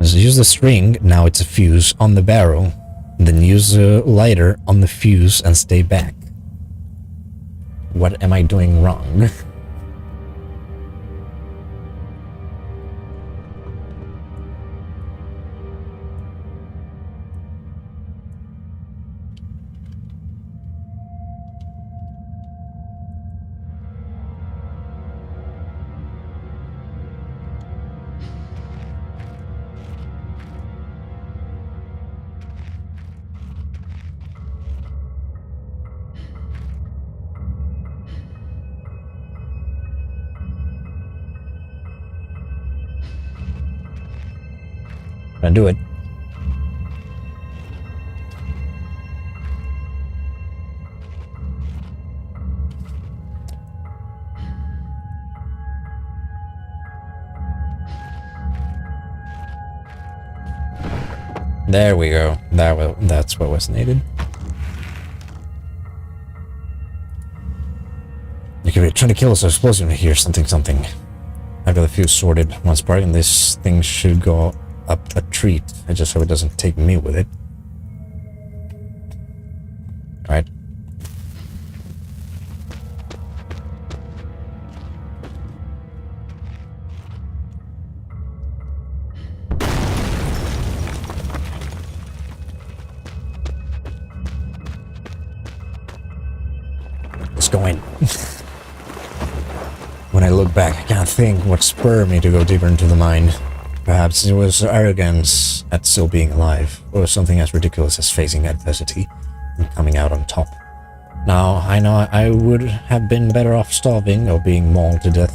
Use the string, now it's a fuse on the barrel, Then use a lighter on the fuse and stay back. What am I doing wrong? I do it. There we go. That's what was needed. You could be trying to kill us, explosion here, something. I've got a fuse sorted. Once sparking, this thing should go up a treat. I just hope it doesn't take me with it. Alright. Let's go in. When I look back, I can't think what spurred me to go deeper into the mine. Perhaps it was arrogance at still being alive, or something as ridiculous as facing adversity and coming out on top. Now, I know I would have been better off starving or being mauled to death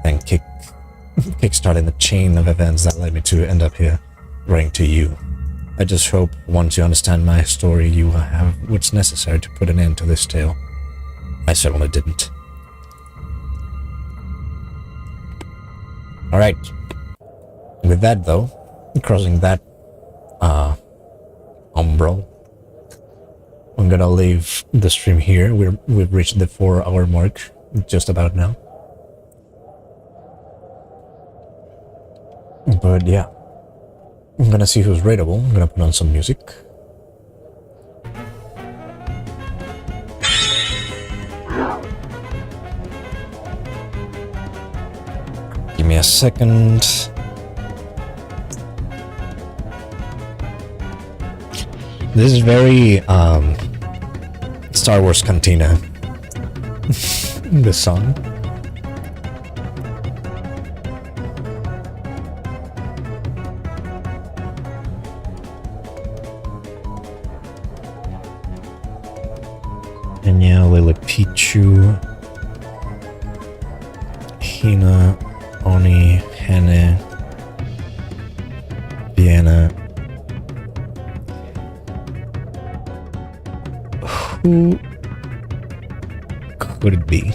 than kickstarting the chain of events that led me to end up here, running to you. I just hope once you understand my story, you will have what's necessary to put an end to this tale. I certainly didn't. Alright. With that though, crossing that umbral, I'm gonna leave the stream here. We've reached the 4-hour mark just about now. But yeah, I'm gonna see who's raidable. I'm gonna put on some music. Give me a second. This is very Star Wars Cantina. This song. Enya, Lily Pichu, Hina, Oni, Henne, Vienna. Who could it be?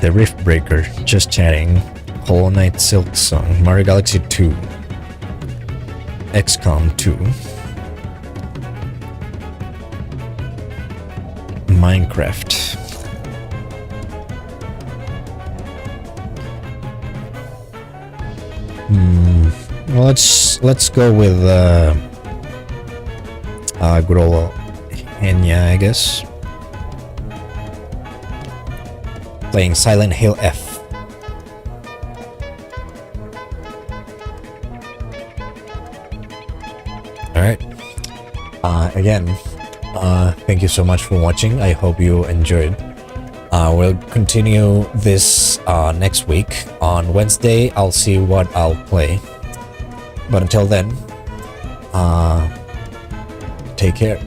The Rift Breaker, Just Chatting, Hollow Knight Silk Song, Mario Galaxy 2, XCOM 2, Minecraft. Well, let's go with good old Enya, I guess. Playing Silent Hill F. Alright. Again, thank you so much for watching. I hope you enjoyed. We'll continue this next week. On Wednesday, I'll see what I'll play. But until then, take care.